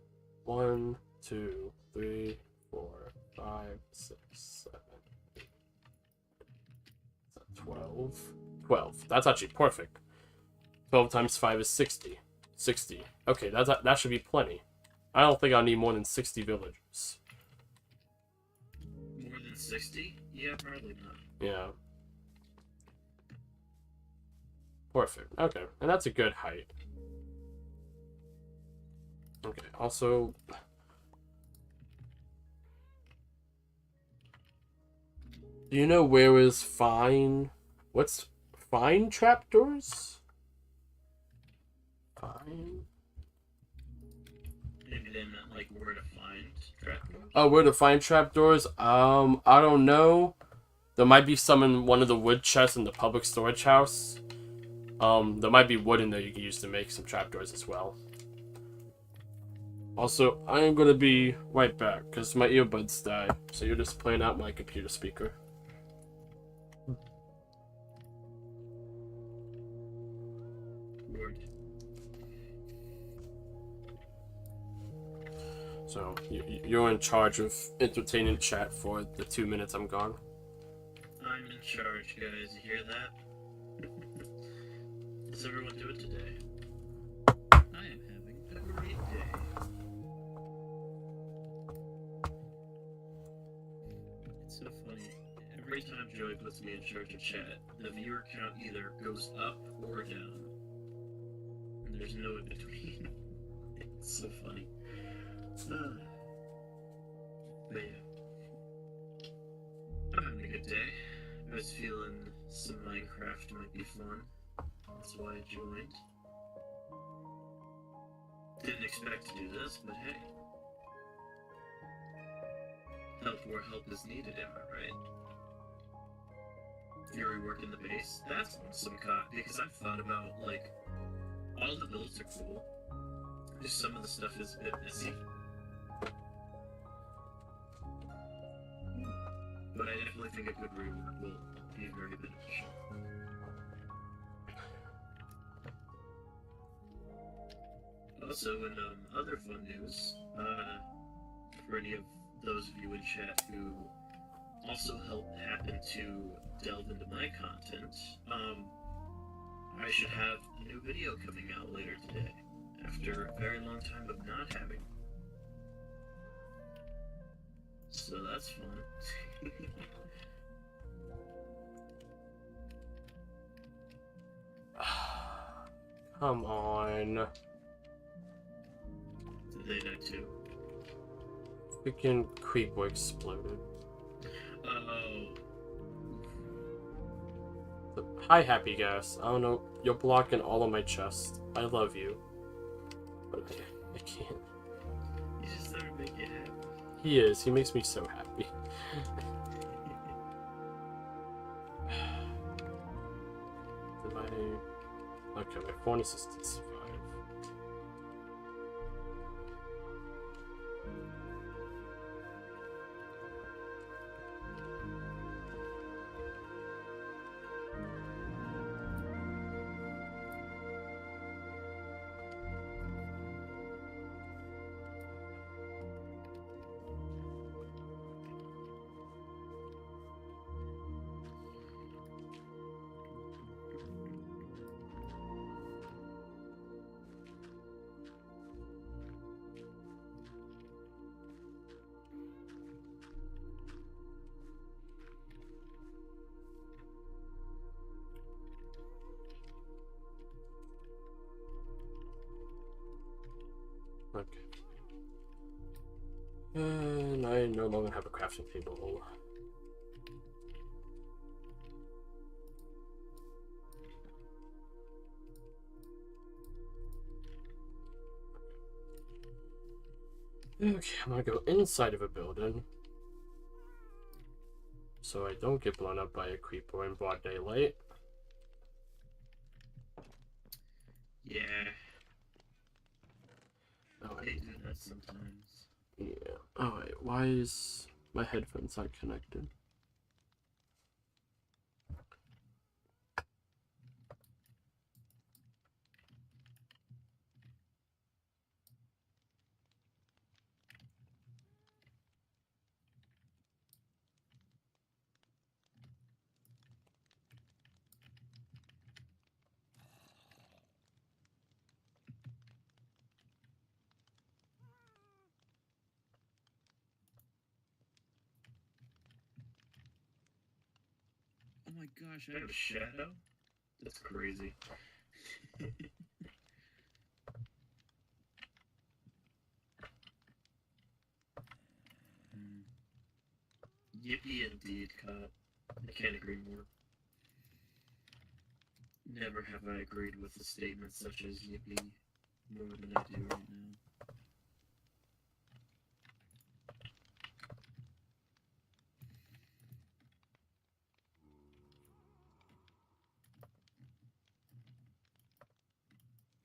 Speaker 1: 1, 2, 3, 4, 5, 6, 7, 8. Is that 12? 12. That's actually perfect. 12 times 5 is 60. 60. Okay, that should be plenty. I don't think I'll need more than 60 villagers.
Speaker 2: More than 60? Yeah, probably not.
Speaker 1: Yeah. Perfect. Okay, and that's a good height. Okay, also... Do you know where is fine? What's fine trapdoors? Fine?
Speaker 2: Maybe they meant like where to find trapdoors?
Speaker 1: Oh, where to find trapdoors? I don't know. There might be some in one of the wood chests in the public storage house. There might be wood in there you can use to make some trapdoors as well. Also, I am gonna be right back because my earbuds died. So you're just playing out my computer speaker.
Speaker 2: Word.
Speaker 1: So you're in charge of entertaining chat for the 2 minutes I'm gone.
Speaker 2: I'm in charge, guys. You hear that? How's everyone doing today? I am having a great day. It's so funny. Every time Joey puts me in charge of chat, the viewer count either goes up or down. And there's no in between. It's so funny. But yeah. I'm having a good day. I was feeling some Minecraft might be fun. That's why I joined. Didn't expect to do this, but hey. Help where help is needed, am I right? Fury working the base, that's some cock, because I've thought about, like, all the builds are cool. Just some of the stuff is a bit messy. But I definitely think a good rework will be very beneficial. Also, in other fun news, for any of those of you in chat who also happen to delve into my content, I should have a new video coming out later today, after a very long time of not having. So that's fun.
Speaker 1: Come on.
Speaker 2: Today night too.
Speaker 1: Freaking creeper exploded. Hi, Happy Gas. I don't know. You're blocking all of my chest. I love you. But I can't.
Speaker 2: You just never make it happen.
Speaker 1: He is. He makes me so happy. Did I... Okay, my phone assistant survived. Okay. And I no longer have a crafting table. Okay, I'm gonna go inside of a building. So I don't get blown up by a creeper in broad daylight.
Speaker 2: Yeah.
Speaker 1: Oh,
Speaker 2: They do that sometimes.
Speaker 1: yeah. Oh wait, why is my headphones not connected?
Speaker 2: Oh my gosh, I have a shadow? That's crazy. Yippee indeed, cop. I can't agree more. Never have I agreed with a statement such as yippee more than I do right now.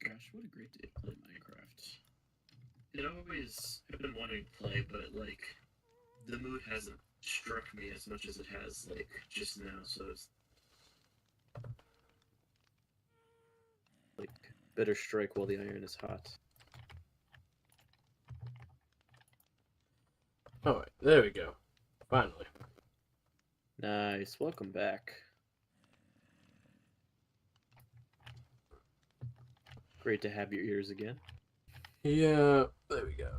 Speaker 2: Gosh, what a great day to play Minecraft. It always have been wanting to play, but like the mood hasn't struck me as much as it has like just now, so it's like better strike while the iron is hot.
Speaker 1: Alright, there we go. Finally.
Speaker 2: Nice, welcome back. Great to have your ears again.
Speaker 1: Yeah, there we go.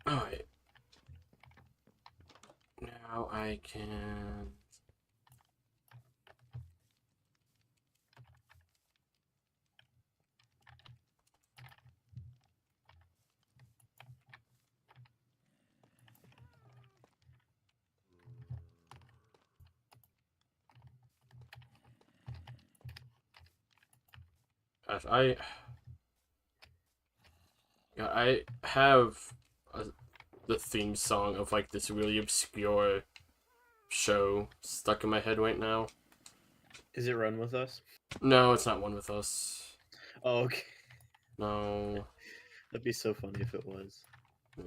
Speaker 1: Alright. Now I can... Gosh, I have the theme song of like this really obscure show stuck in my head right now.
Speaker 2: Is it Run With Us?
Speaker 1: No, it's not One With Us.
Speaker 2: Oh, okay.
Speaker 1: No.
Speaker 2: That'd be so funny if it was.
Speaker 1: Yeah.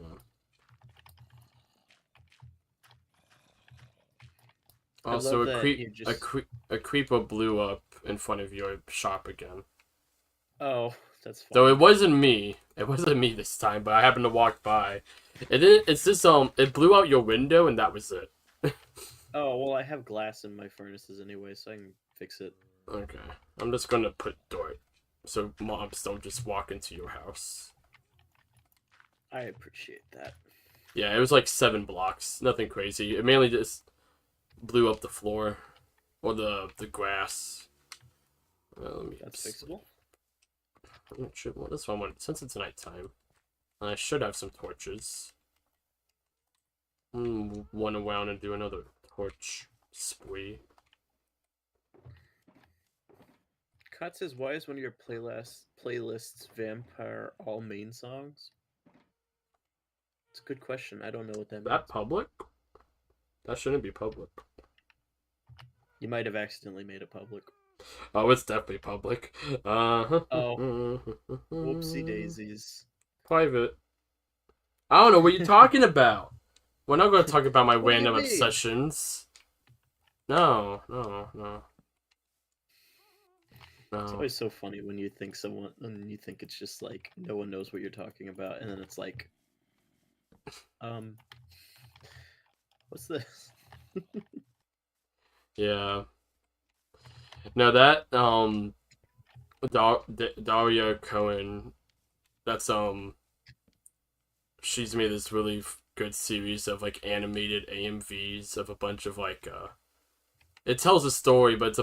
Speaker 1: Also,
Speaker 2: love that you just...
Speaker 1: a creeper blew up in front of your shop again.
Speaker 2: Oh, that's funny.
Speaker 1: Though it wasn't me. It wasn't me this time, but I happened to walk by. It's just it blew out your window and that was it.
Speaker 2: Oh, well, I have glass in my furnaces anyway, so I can fix it.
Speaker 1: Okay. I'm just gonna put dirt so mobs don't just walk into your house.
Speaker 2: I appreciate that.
Speaker 1: Yeah, it was like 7 blocks. Nothing crazy. It mainly just blew up the floor. Or the grass.
Speaker 2: That's fixable.
Speaker 1: I'm not sure what this one went since it's nighttime. And I should have some torches. One around and do another torch Spree.
Speaker 2: Cot says, "Why is one of your playlists Vampire all main songs?" It's a good question. I don't know what that means.
Speaker 1: That public? That shouldn't be public.
Speaker 2: You might have accidentally made it public.
Speaker 1: Oh, it's definitely public.
Speaker 2: Oh. Whoopsie daisies.
Speaker 1: Private. I don't know what you're talking about. We're not going to talk about my
Speaker 2: What do you
Speaker 1: random
Speaker 2: mean?
Speaker 1: obsessions. No.
Speaker 2: It's always so funny when you think it's just like no one knows what you're talking about, and then it's like, what's this?
Speaker 1: Yeah. No, that Daria Cohen, that's she's made this really good series of like animated AMVs of a bunch of like it tells a story, but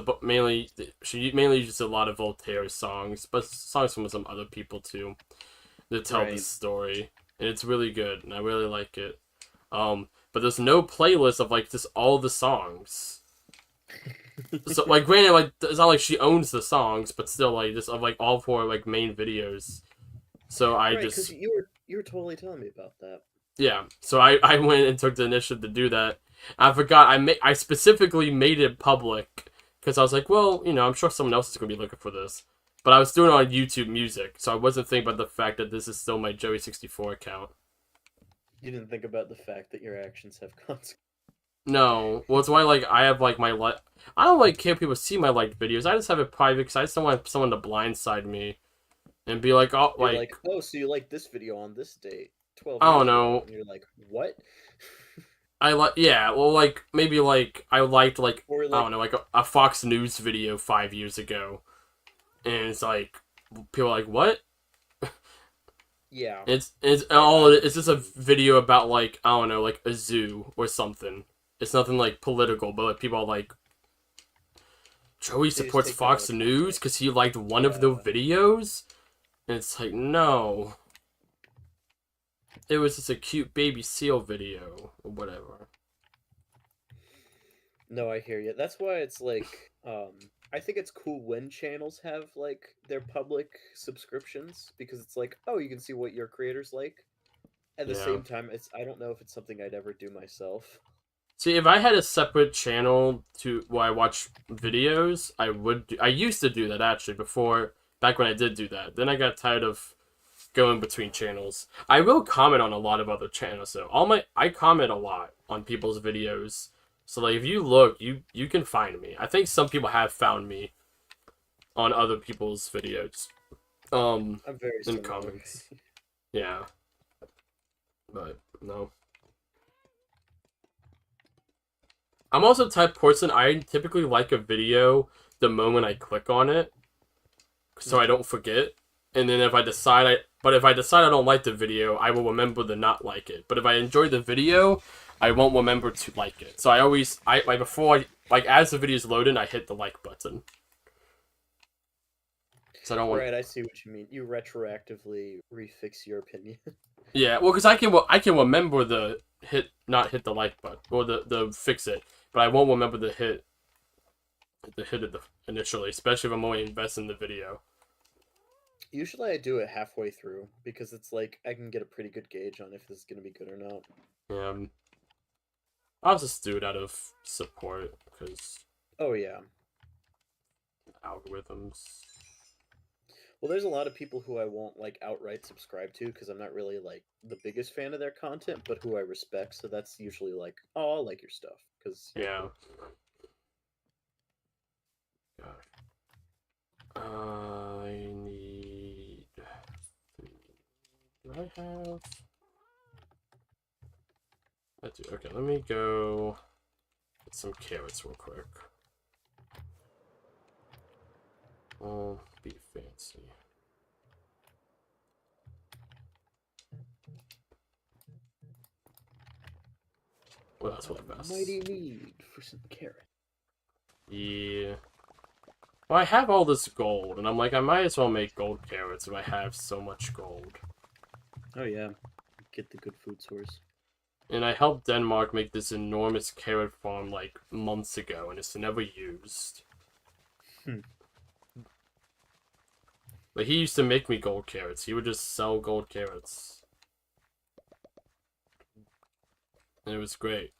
Speaker 1: she mainly uses a lot of Voltaire songs, but songs from some other people too, to tell the story, and it's really good, and I really like it. But there's no playlist of like just all the songs. So like, granted, like it's not like she owns the songs, but still, like just of like all 4 like main videos. So I just
Speaker 2: 'cause you were totally telling me about that.
Speaker 1: Yeah, so I went and took the initiative to do that. I forgot I specifically made it public because I was like, well, you know, I'm sure someone else is gonna be looking for this, but I was doing it on YouTube Music, so I wasn't thinking about the fact that this is still my Joey64 account.
Speaker 2: You didn't think about the fact that your actions have consequences.
Speaker 1: No, well, it's why like I have like my I don't like care people see my liked videos. I just have it private because I just don't want someone to blindside me and be like, oh,
Speaker 2: You're like, oh, so you like this video on this date, 12.
Speaker 1: I don't
Speaker 2: years ago,"
Speaker 1: know.
Speaker 2: and you're like, what?
Speaker 1: Well, like maybe like I liked like,
Speaker 2: Or
Speaker 1: I don't know, like a Fox News video 5 years ago, and it's like people are like, what?
Speaker 2: Yeah.
Speaker 1: It's just a video about like, I don't know, like a zoo or something. It's nothing like political, but like people are like, Joey supports
Speaker 2: take that
Speaker 1: Fox
Speaker 2: out of
Speaker 1: News
Speaker 2: context.
Speaker 1: because he liked one of the videos, and it's like, no. It was just a cute baby seal video or whatever.
Speaker 2: No, I hear you. That's why it's like, I think it's cool when channels have like their public subscriptions, because it's like, oh, you can see what your creators like. At the
Speaker 1: Yeah.
Speaker 2: same time, I don't know if it's something I'd ever do myself.
Speaker 1: See, if I had a separate channel to where I watch videos, I used to do that actually back when I did do that. Then I got tired of going between channels. I will comment on a lot of other channels though. I comment a lot on people's videos. So like if you look, you can find me. I think some people have found me on other people's videos.
Speaker 2: I'm very
Speaker 1: in
Speaker 2: similar.
Speaker 1: comments. Yeah. But no. I'm also the type of person, I typically like a video the moment I click on it, so I don't forget. And then if I decide I don't like the video, I will remember to not like it. But if I enjoy the video, I won't remember to like it. So as the video's loading, I hit the like button. So I don't want.
Speaker 2: Right, I see what you mean. You retroactively refix your opinion.
Speaker 1: Yeah, well, because I can remember not hit the like button or the fix it, but I won't remember the hit it initially, especially if I'm only investing in the video.
Speaker 2: Usually I do it halfway through because it's like I can get a pretty good gauge on if this is gonna be good or not.
Speaker 1: Yeah, I'll just do it out of support because.
Speaker 2: Oh yeah.
Speaker 1: Algorithms.
Speaker 2: Well, there's a lot of people who I won't like outright subscribe to because I'm not really like the biggest fan of their content, but who I respect. So that's usually like, oh, I like your stuff because
Speaker 1: yeah. Gosh. I need. Do I have? I do. Okay, let me go get some carrots real quick. Oh, be fancy. Well, that's what I'm best.
Speaker 2: mighty need for some carrot.
Speaker 1: Yeah. Well, I have all this gold, and I'm like, I might as well make gold carrots if I have so much gold.
Speaker 2: Oh yeah, get the good food source.
Speaker 1: And I helped Denmark make this enormous carrot farm like months ago, and it's never used.
Speaker 2: Hmm.
Speaker 1: But he used to make me gold carrots. He would just sell gold carrots. And it was great.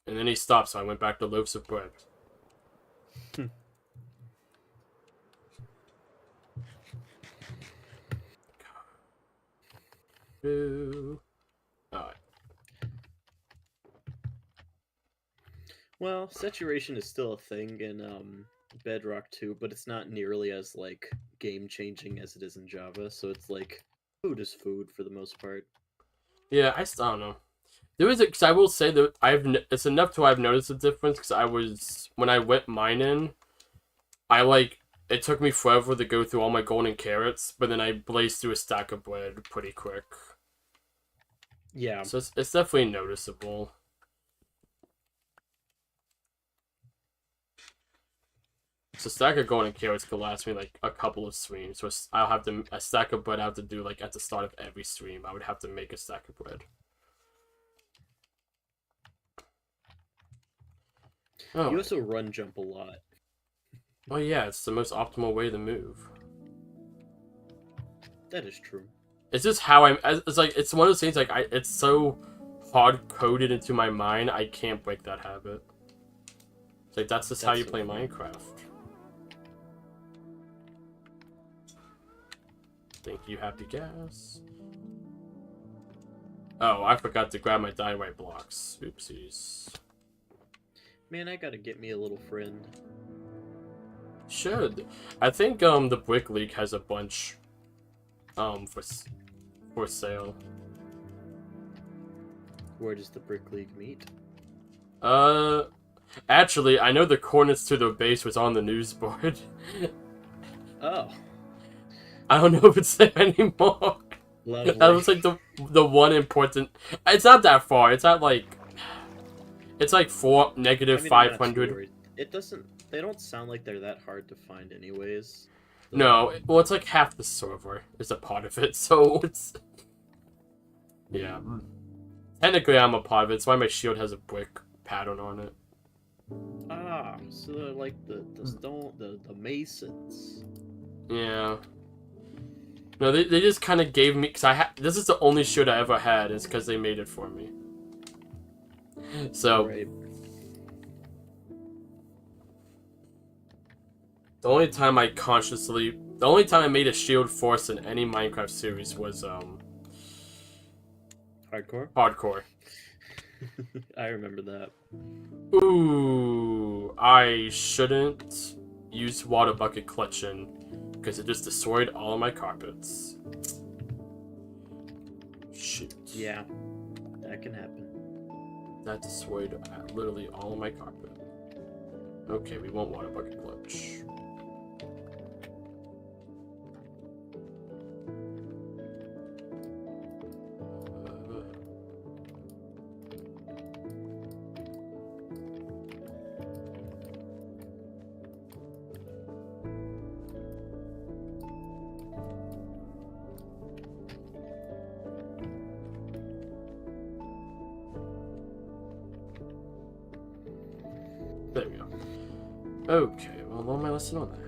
Speaker 1: And then he stopped, so I went back to loaves of bread. Alright.
Speaker 2: Well, saturation is still a thing in Bedrock 2, but it's not nearly as like game changing as it is in Java. So it's like food is food for the most part.
Speaker 1: Yeah, I still don't know. There is, because I will say that it's enough to I've noticed a difference. Because when I went mining, it took me forever to go through all my golden carrots, but then I blazed through a stack of bread pretty quick.
Speaker 2: Yeah.
Speaker 1: So it's definitely noticeable. So a stack of golden carrots could last me like a couple of streams. So I'll have a stack of bread I have to do like at the start of every stream. I would have to make a stack of bread. Oh.
Speaker 2: You also run jump a lot.
Speaker 1: Oh yeah, it's the most optimal way to move.
Speaker 2: That is true.
Speaker 1: It's just how it's like, it's one of those things, like, it's so hard-coded into my mind, I can't break that habit. It's like, that's just how you play Minecraft. Thank you, Happy Gas. Oh, I forgot to grab my dynamite blocks. Oopsies.
Speaker 2: Man, I gotta get me a little friend.
Speaker 1: Should. I think, the Brick League has a bunch, for sale.
Speaker 2: Where does the Brick League meet?
Speaker 1: Actually, I know the coordinates to their base was on the news board.
Speaker 2: Oh.
Speaker 1: I don't know if it's there anymore.
Speaker 2: Lovely.
Speaker 1: That was like the one important. It's not that far. It's not like. It's like negative 500.
Speaker 2: It doesn't. They don't sound like they're that hard to find, anyways.
Speaker 1: No, well, it's like half the server is a part of it, so it's. Yeah. Technically, I'm a part of it. That's why my shield has a brick pattern on it.
Speaker 2: Ah, so they're like the masons.
Speaker 1: Yeah. No, they just kind of gave me, because this is the only shield I ever had, is because they made it for me. So,
Speaker 2: Right.
Speaker 1: the only time I made a shield force in any Minecraft series was,
Speaker 2: Hardcore?
Speaker 1: Hardcore.
Speaker 2: I remember that.
Speaker 1: Ooh, I shouldn't use water bucket clutching, because it just destroyed all of my carpets. Shoot.
Speaker 2: Yeah, that can happen.
Speaker 1: That destroyed literally all of my carpet. Okay, we want water bucket clutch. There we go. Okay, well, learn my lesson on that.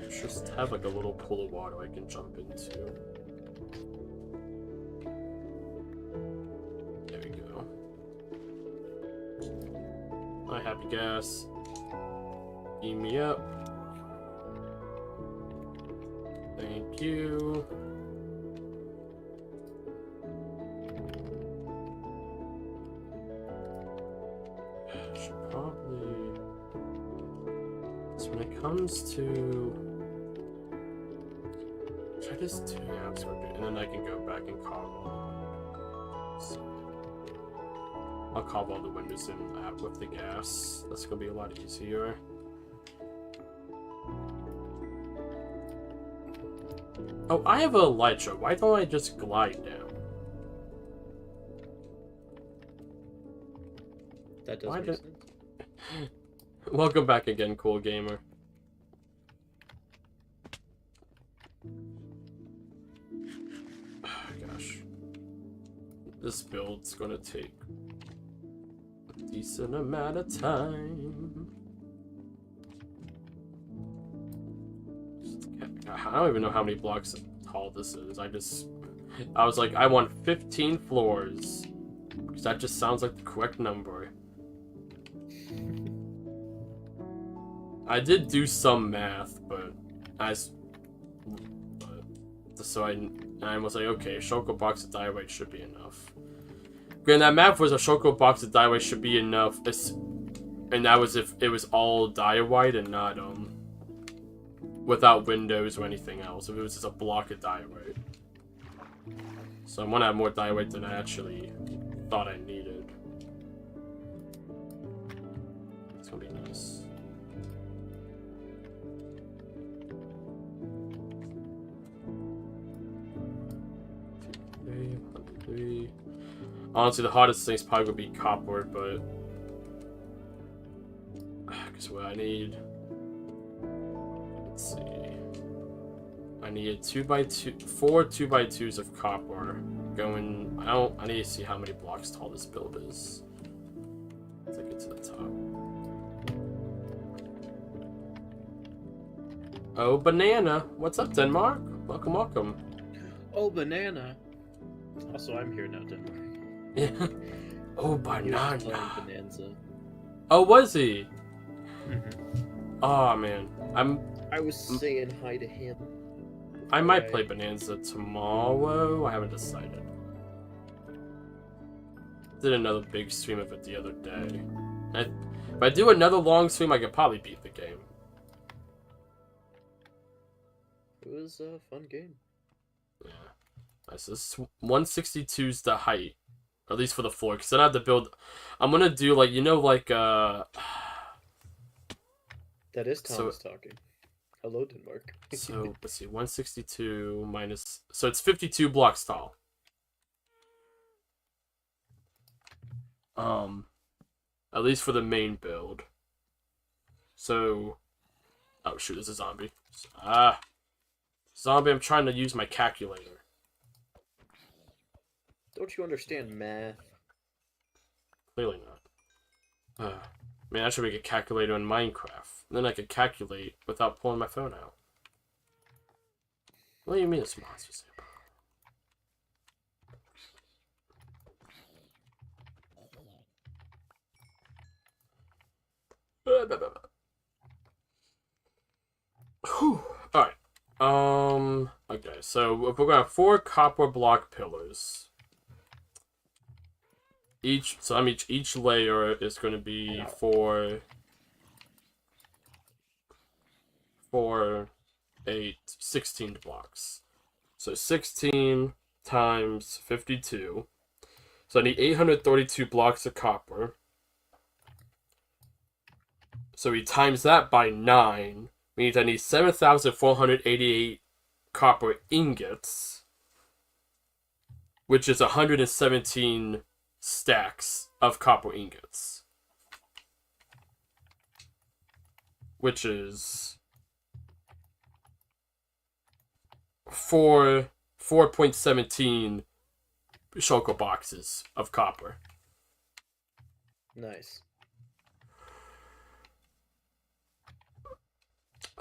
Speaker 1: Just have like a little pool of water I can jump into. There we go. Hi, Happy Gas. Beam me up. Thank you. Should probably. So when it comes to. Should I just do? Yeah, I'm just gonna do it. And then I can go back and carve all. So, I'll carve all the windows in that with the gas. That's gonna be a lot easier. Oh, I have a elytra. Why don't I just glide down?
Speaker 2: That does make sense.
Speaker 1: Welcome back again, Cool Gamer. gosh. This build's gonna take a decent amount of time. I don't even know how many blocks tall this is. I was like, I want 15 floors. Because that just sounds like the correct number. I did do some math, but so I was like, okay, Shulker box of diorite should be enough. Granted, that math was a Shulker box of diorite should be enough, and that was if it was all diorite and not without windows or anything else. If it was just a block of diorite. So I want to have more diorite than I actually thought I needed. It's gonna be nice. Three. Honestly, the hardest thing is probably gonna be copper, but because what I need. Let's see. I need 4 2x2s of copper. I need to see how many blocks tall this build is. Let's take it to the top. Oh, banana! What's up, Denmark? Welcome, welcome.
Speaker 2: Oh, banana. Also, I'm here now, Denmark.
Speaker 1: Yeah. Oh,
Speaker 2: He was playing
Speaker 1: banana.
Speaker 2: Bonanza.
Speaker 1: Oh, was he?
Speaker 2: Mm-hmm.
Speaker 1: Oh man,
Speaker 2: I was saying hi to him.
Speaker 1: I might play Bonanza tomorrow. I haven't decided. Did another big stream of it the other day. If I do another long stream, I could probably beat the game.
Speaker 2: It was a fun game.
Speaker 1: Yeah. Nice. This 162's the height. Or at least for the floor. Because then I have to build... I'm going to do, like, you know, like,
Speaker 2: That is Thomas talking. Hello, Denmark.
Speaker 1: So, let's see. 162 minus... So, it's 52 blocks tall. At least for the main build. So... Oh, shoot. There's a zombie. Zombie, I'm trying to use my calculator.
Speaker 2: Don't you understand math?
Speaker 1: Clearly not. Man, I should make a calculator in Minecraft. Then I could calculate without pulling my phone out. What do you mean it's monsters? Alright. Okay, so if we're gonna have 4 copper block pillars. Each layer is going to be 4, 8, 16 blocks. So 16 times 52. So I need 832 blocks of copper. So we times that by 9. Means I need 7,488 copper ingots. Which is 117 stacks of copper ingots, which is 4.17 shulker boxes of copper.
Speaker 2: Nice.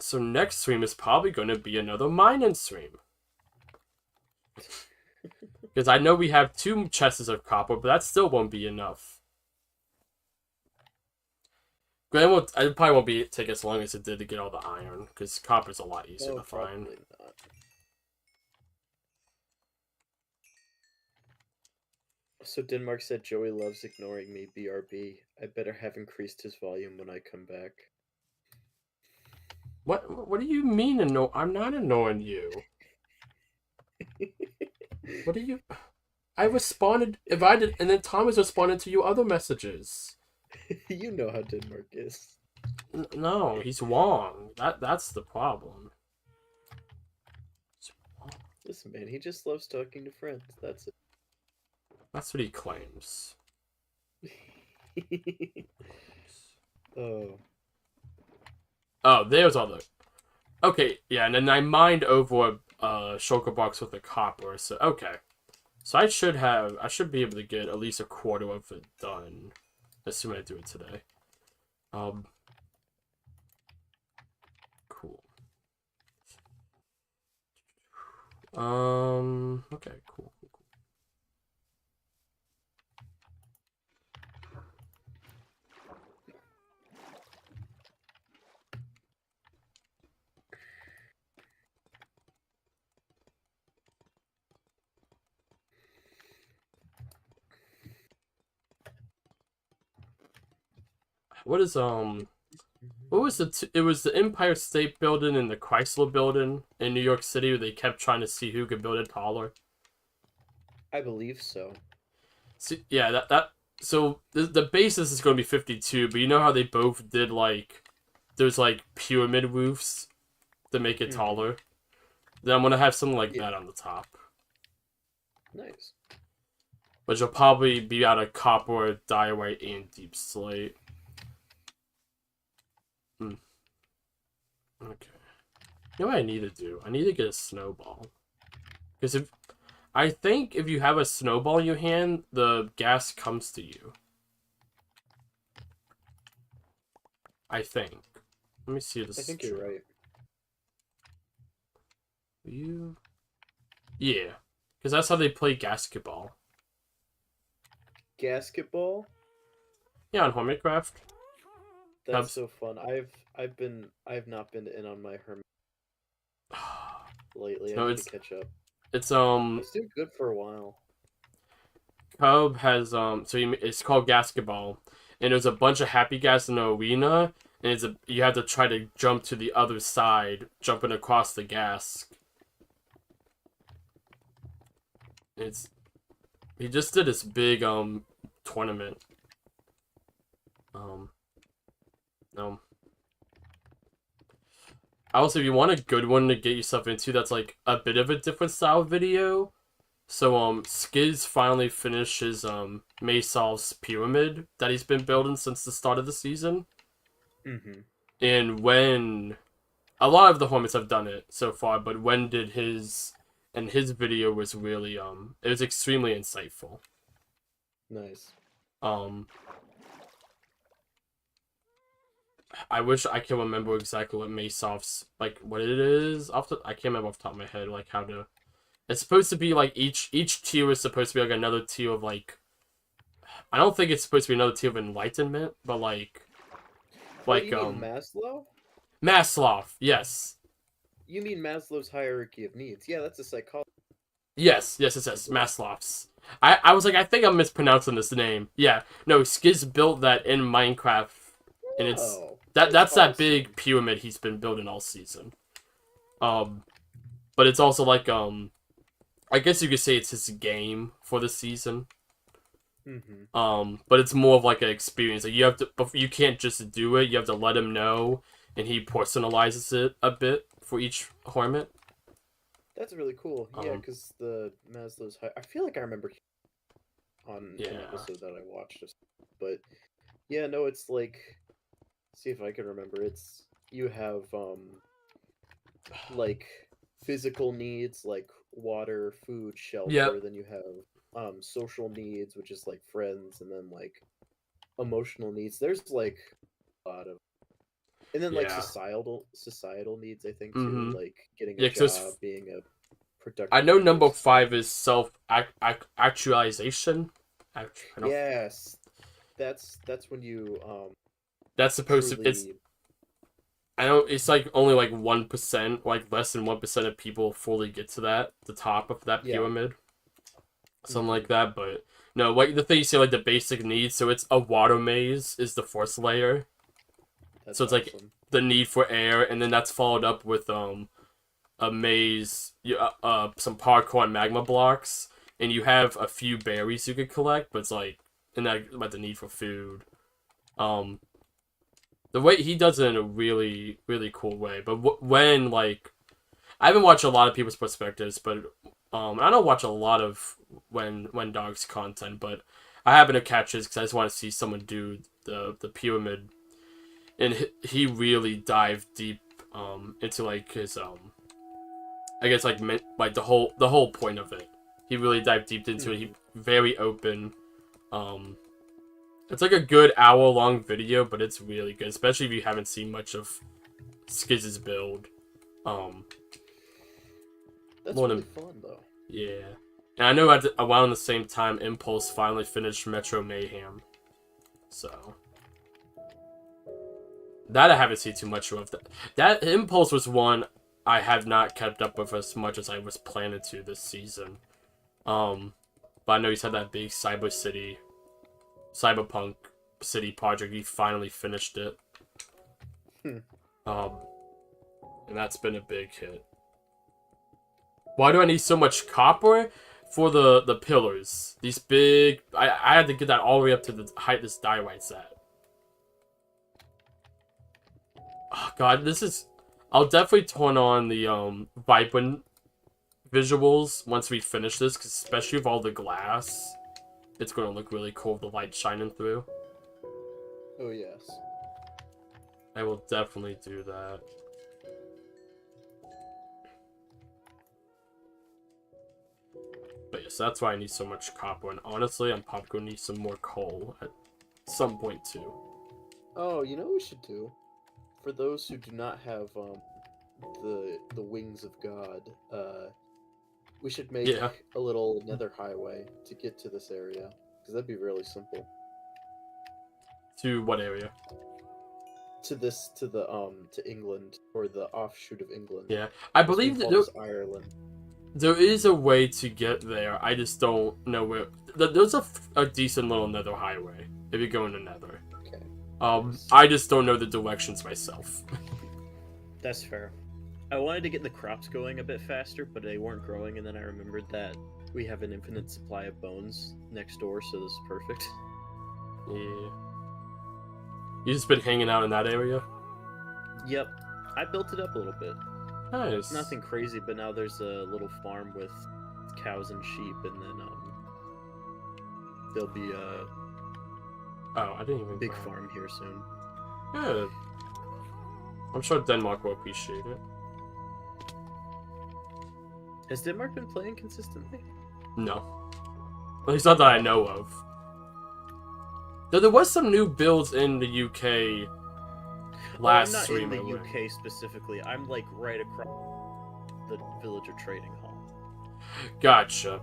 Speaker 1: So next stream is probably going to be another mining stream. Because I know we have 2 chests of copper, but that still won't be enough. It probably won't take as long as it did to get all the iron, because copper's a lot easier to find.
Speaker 2: Not. So Denmark said Joey loves ignoring me, BRB. I better have increased his volume when I come back.
Speaker 1: What do you mean, I'm not annoying you. What do you... I responded, and then Thomas responded to your other messages.
Speaker 2: You know how Denmark is.
Speaker 1: No, he's wrong. That's the problem.
Speaker 2: Listen, man, he just loves talking to friends. That's it.
Speaker 1: That's what he claims.
Speaker 2: Oh.
Speaker 1: Oh, there's all the... Okay, yeah, and then I mined over a shulker box with a copper, so... Okay. So I should be able to get at least a quarter of it done, assuming I do it today. Cool. Okay, cool. What is what was it was the Empire State Building and the Chrysler Building in New York City where they kept trying to see who could build it taller.
Speaker 2: I believe so.
Speaker 1: See, yeah, that so the basis is going to be 52, but you know how they both did like there's like pyramid roofs to make it taller. Then I'm gonna have something like that on the top.
Speaker 2: Nice.
Speaker 1: Which will probably be out of copper, diorite, and deep slate. Okay. You know what I need to do? I need to get a snowball. Because I think if you have a snowball in your hand, the gas comes to you. I think. Let me see this.
Speaker 2: I think you're right.
Speaker 1: Yeah. Because that's how they play Gasketball.
Speaker 2: Gasketball?
Speaker 1: Yeah, on Hermitcraft.
Speaker 2: That's so fun. I've not been in on my Hermit lately. I need to catch up.
Speaker 1: It's
Speaker 2: doing good for a while.
Speaker 1: Cub has it's called Gasketball, and there's a bunch of happy gas in the arena, and you have to try to jump to the other side, jumping across the gas. He just did this big tournament. No. Also, if you want a good one to get yourself into, that's like a bit of a different style video. So Skiz finally finished his Maysolve's pyramid that he's been building since the start of the season. And when a lot of the Hormits have done it so far, but when did his video was really it was extremely insightful.
Speaker 2: Nice.
Speaker 1: I wish I can remember exactly what Maysolve's like what it is I can't remember off the top of my head like how to. It's supposed to be like each tier is supposed to be like another tier of like. I don't think it's supposed to be another tier of enlightenment, but like
Speaker 2: you mean Maslow?
Speaker 1: Maslow, yes.
Speaker 2: You mean Maslow's hierarchy of needs? Yeah, that's a psychology.
Speaker 1: Yes, Maslow's. I was like, I think I'm mispronouncing this name. Yeah, no, Skiz built that in Minecraft, and it's that's awesome. That big pyramid he's been building all season. But it's also like I guess you could say it's his game for the season. But it's more of like an experience. Like you can't just do it. You have to let him know, and he personalizes it a bit for each Hormit.
Speaker 2: That's really cool. Yeah, because the Maslow's I feel like I remember on an episode that I watched, but yeah, no, it's like, see if I can remember. It's you have like physical needs like water, food, shelter. Yep. Then you have social needs, which is like friends, and then like emotional needs. There's like a lot of, and then like societal needs. I think too, like getting a job, being a productive.
Speaker 1: I know number 5 is self actualization.
Speaker 2: Yes, that's when you
Speaker 1: That's supposed to it's. I know it's like only like 1%, like less than 1% of people fully get to the top of that pyramid. Something like that, but no, like the thing you say, like the basic needs. So it's a water maze is the first layer. So it's like the need for air, and then that's followed up with a maze, some parkour and magma blocks, and you have a few berries you could collect, but it's like, and that about the need for food. The way he does it in a really, really cool way. But when, like, I haven't watched a lot of people's perspectives, but I don't watch a lot of when Dog's content, but I happen to catch his because I just want to see someone do the pyramid, and he really dived deep into like his I guess like the whole point of it, He really dived deep into it. He very open. It's like a good hour-long video, but it's really good, especially if you haven't seen much of Skizz's build.
Speaker 2: That's really fun, though.
Speaker 1: Yeah. And I know around the same time, Impulse finally finished Metro Mayhem. So. That I haven't seen too much of. That Impulse was one I have not kept up with as much as I was planning to this season. But I know he's had that big Cyberpunk City project. He finally finished it. And that's been a big hit. Why do I need so much copper? For the pillars. These big... I had to get that all the way up to the height this diorite's at. Oh god, this is... I'll definitely turn on the vibrant visuals once we finish this, because especially with all the glass, it's going to look really cool with the light shining through.
Speaker 2: Oh, yes.
Speaker 1: I will definitely do that. But yes, that's why I need so much copper, and honestly, I'm probably going to need some more coal at some point too.
Speaker 2: Oh, you know what we should do? For those who do not have the wings of God, we should make a little nether highway to get to this area, because that'd be really simple.
Speaker 1: To what area?
Speaker 2: To England, or the offshoot of England.
Speaker 1: Yeah, I believe that
Speaker 2: Ireland.
Speaker 1: There is a way to get there. I just don't know where. There's a decent little nether highway if you go into nether.
Speaker 2: Okay.
Speaker 1: I just don't know the directions myself.
Speaker 2: That's fair. I wanted to get the crops going a bit faster, but they weren't growing, and then I remembered that we have an infinite supply of bones next door, so this is perfect.
Speaker 1: Yeah. You just been hanging out in that area?
Speaker 2: Yep. I built it up a little bit.
Speaker 1: Nice.
Speaker 2: Nothing crazy, but now there's a little farm with cows and sheep, and then there'll be a
Speaker 1: I didn't even
Speaker 2: big farm here soon.
Speaker 1: Good. I'm sure Denmark will appreciate it.
Speaker 2: Has Denmark been playing consistently?
Speaker 1: No. At least not that I know of. Though there was some new builds in the UK last stream.
Speaker 2: I'm not in the UK specifically. I'm like right across the Villager Trading Hall.
Speaker 1: Gotcha.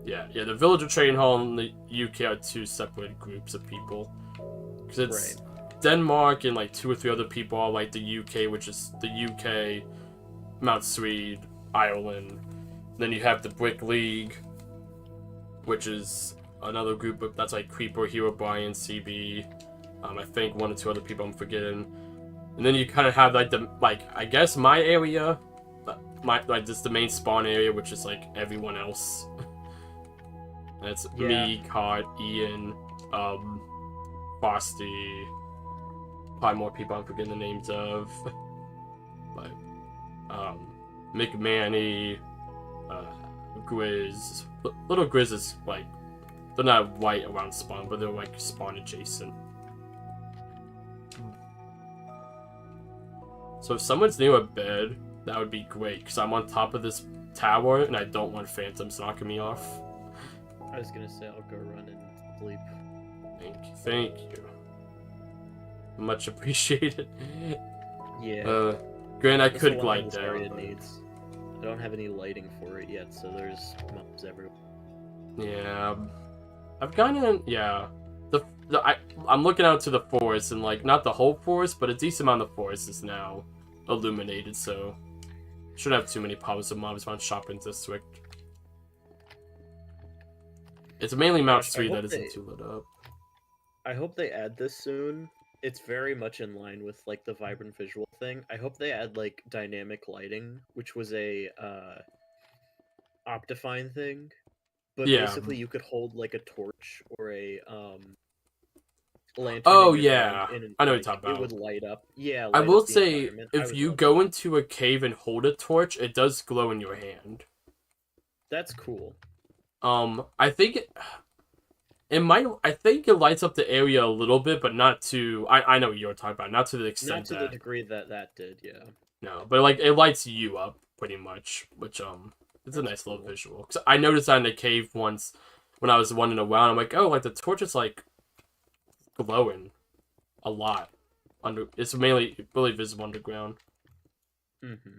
Speaker 1: Yeah, the Villager Trading Hall and the UK are two separate groups of people. Because it's Denmark and like 2 or 3 other people are like the UK, which is the UK, Mount Swede, Ireland. Then you have the Brick League, which is another group of, that's like Creeper, Hero Brian, CB. I think 1 or 2 other people I'm forgetting. And then you kind of have like I guess my area, just the main spawn area, which is like everyone else. And it's me, Cod, Ian, Frosty, probably more people I'm forgetting the names of. But McManny, Grizz. Little Grizz is like, they're not right around spawn, but they're like spawn adjacent. So if someone's near a bed, that would be great, because I'm on top of this tower, and I don't want phantoms knocking me off.
Speaker 2: I was gonna say, I'll go run and sleep.
Speaker 1: Thank you. Much appreciated.
Speaker 2: Yeah.
Speaker 1: Granted, I could glide down.
Speaker 2: Area needs. I don't have any lighting for it yet, so there's mobs everywhere.
Speaker 1: Yeah. I've gotten, I'm looking out to the forest, and like, not the whole forest, but a decent amount of the forest is now illuminated, so shouldn't have too many problems with mobs around shopping district. It's mainly Mount Street that isn't too lit up.
Speaker 2: I hope they add this soon. It's very much in line with like the vibrant visual thing. I hope they add like dynamic lighting, which was a Optifine thing. But basically you could hold like a torch or a lantern.
Speaker 1: Oh yeah, I know what you're talking about.
Speaker 2: It would light up. Yeah.
Speaker 1: I will say, if you go into a cave and hold a torch, it does glow in your hand.
Speaker 2: That's cool.
Speaker 1: I think I think it lights up the area a little bit, but not to. I know what you're talking about. Not to the extent.
Speaker 2: Not to the degree that did. Yeah.
Speaker 1: No, but like it lights you up pretty much, which It's a
Speaker 2: That's
Speaker 1: nice little
Speaker 2: cool.
Speaker 1: visual. 'Cause I noticed that in the cave once when I was wandering around. I'm like, oh, like the torch is like glowing a lot. It's mainly really visible underground.
Speaker 2: Mm-hmm.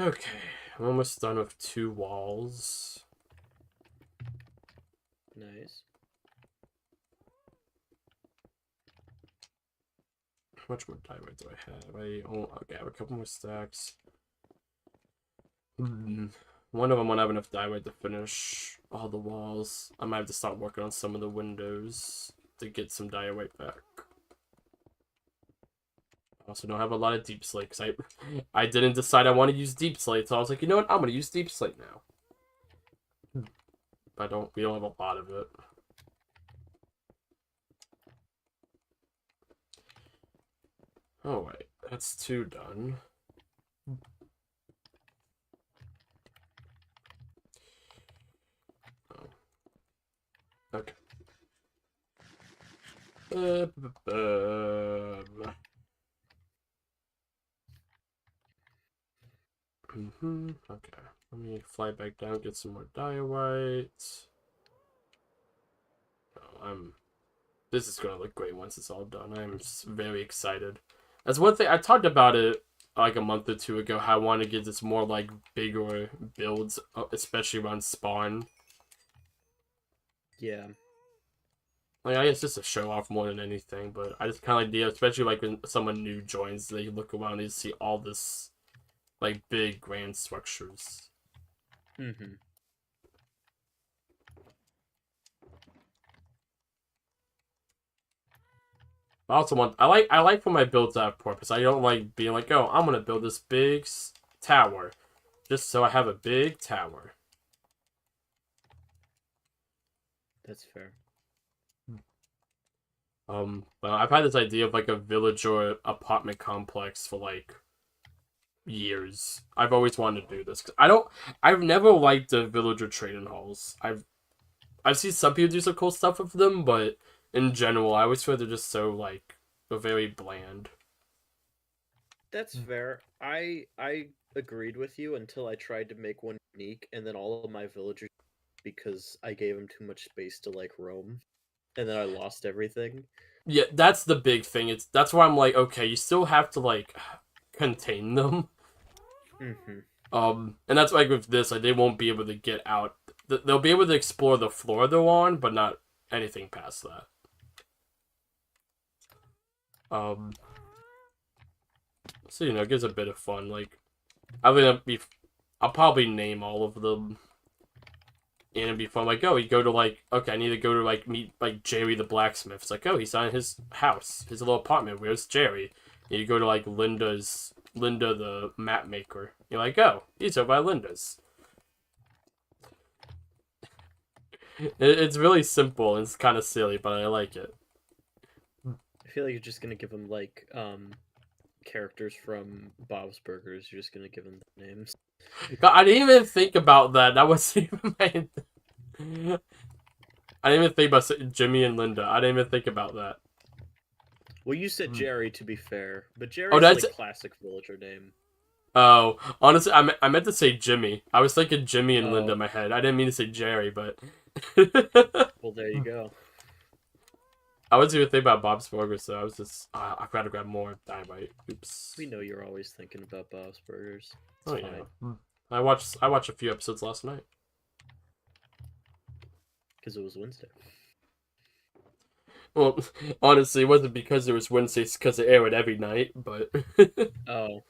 Speaker 1: Okay, I'm almost done with 2 walls.
Speaker 2: Nice.
Speaker 1: How much more diamond do I have? Okay, I have a couple more stacks. One of them won't have enough diamond to finish all the walls. I might have to start working on some of the windows to get some diorite back. I also don't have a lot of deep slate because I didn't decide I want to use deep slate, so I was like, you know what, I'm gonna use deep slate now. But we don't have a lot of it. Oh wait, that's 2 done. Oh. Okay. Okay. Let me fly back down, get some more diorite. Oh, this is gonna look great once it's all done. I'm very excited. That's one thing I talked about it like a month or 2 ago. How I want to get this more like bigger builds, especially around spawn.
Speaker 2: Yeah.
Speaker 1: Like I guess just to show off more than anything, but I just kind of like the especially like when someone new joins, they look around and they see all this like big grand structures.
Speaker 2: Mm-hmm.
Speaker 1: I also want I like for my builds to have purpose. I don't like being like, oh, I'm gonna build this big tower, just so I have a big tower.
Speaker 2: That's fair.
Speaker 1: But I've had this idea of like a village or apartment complex for like years. I've always wanted to do this. 'Cause I've never liked the villager trading halls. I've seen some people do some cool stuff with them, but in general, I always feel they're just so like very bland.
Speaker 2: That's fair. I agreed with you until I tried to make one unique, and then all of my villagers, because I gave them too much space to like roam, and then I lost everything.
Speaker 1: Yeah, that's the big thing. That's why I'm like, okay, you still have to like contain them.
Speaker 2: Mm-hmm.
Speaker 1: And that's like with this, like they won't be able to get out. They'll be able to explore the floor they're on, but not anything past that. Um, so it gives a bit of fun. Like, I'll probably name all of them, and it'd be fun. Like, oh, you go to like, okay, I need to go to like meet like Jerry the blacksmith. It's like, oh, he's on his house, his little apartment. Where's Jerry? And you go to like Linda the map maker. You're like, oh, he's over by Linda's. It's really simple and it's kind of silly, but I like it.
Speaker 2: I feel like you're just gonna give them like characters from Bob's Burgers. You're just gonna give them the names.
Speaker 1: God, I didn't even think about that. That wasn't even my. I didn't even think about Jimmy and Linda. I didn't even think about that.
Speaker 2: Well, you said Jerry to be fair, but
Speaker 1: Oh,
Speaker 2: Jerry's
Speaker 1: that's.
Speaker 2: like classic villager name.
Speaker 1: Oh, honestly, I meant to say Jimmy. I was thinking Jimmy and Linda
Speaker 2: Oh,
Speaker 1: in my head. I didn't mean to say Jerry, but.
Speaker 2: well, there you go.
Speaker 1: I wasn't even thinking about Bob's Burgers, so I was just. I gotta grab more dynamite. Oops.
Speaker 2: We know you're always thinking about Bob's Burgers. It's
Speaker 1: Oh
Speaker 2: fine.
Speaker 1: yeah. I watched a few episodes last night.
Speaker 2: Because it was Wednesday.
Speaker 1: Well, honestly, it wasn't because it was Wednesdays because it aired every night, but
Speaker 2: Oh,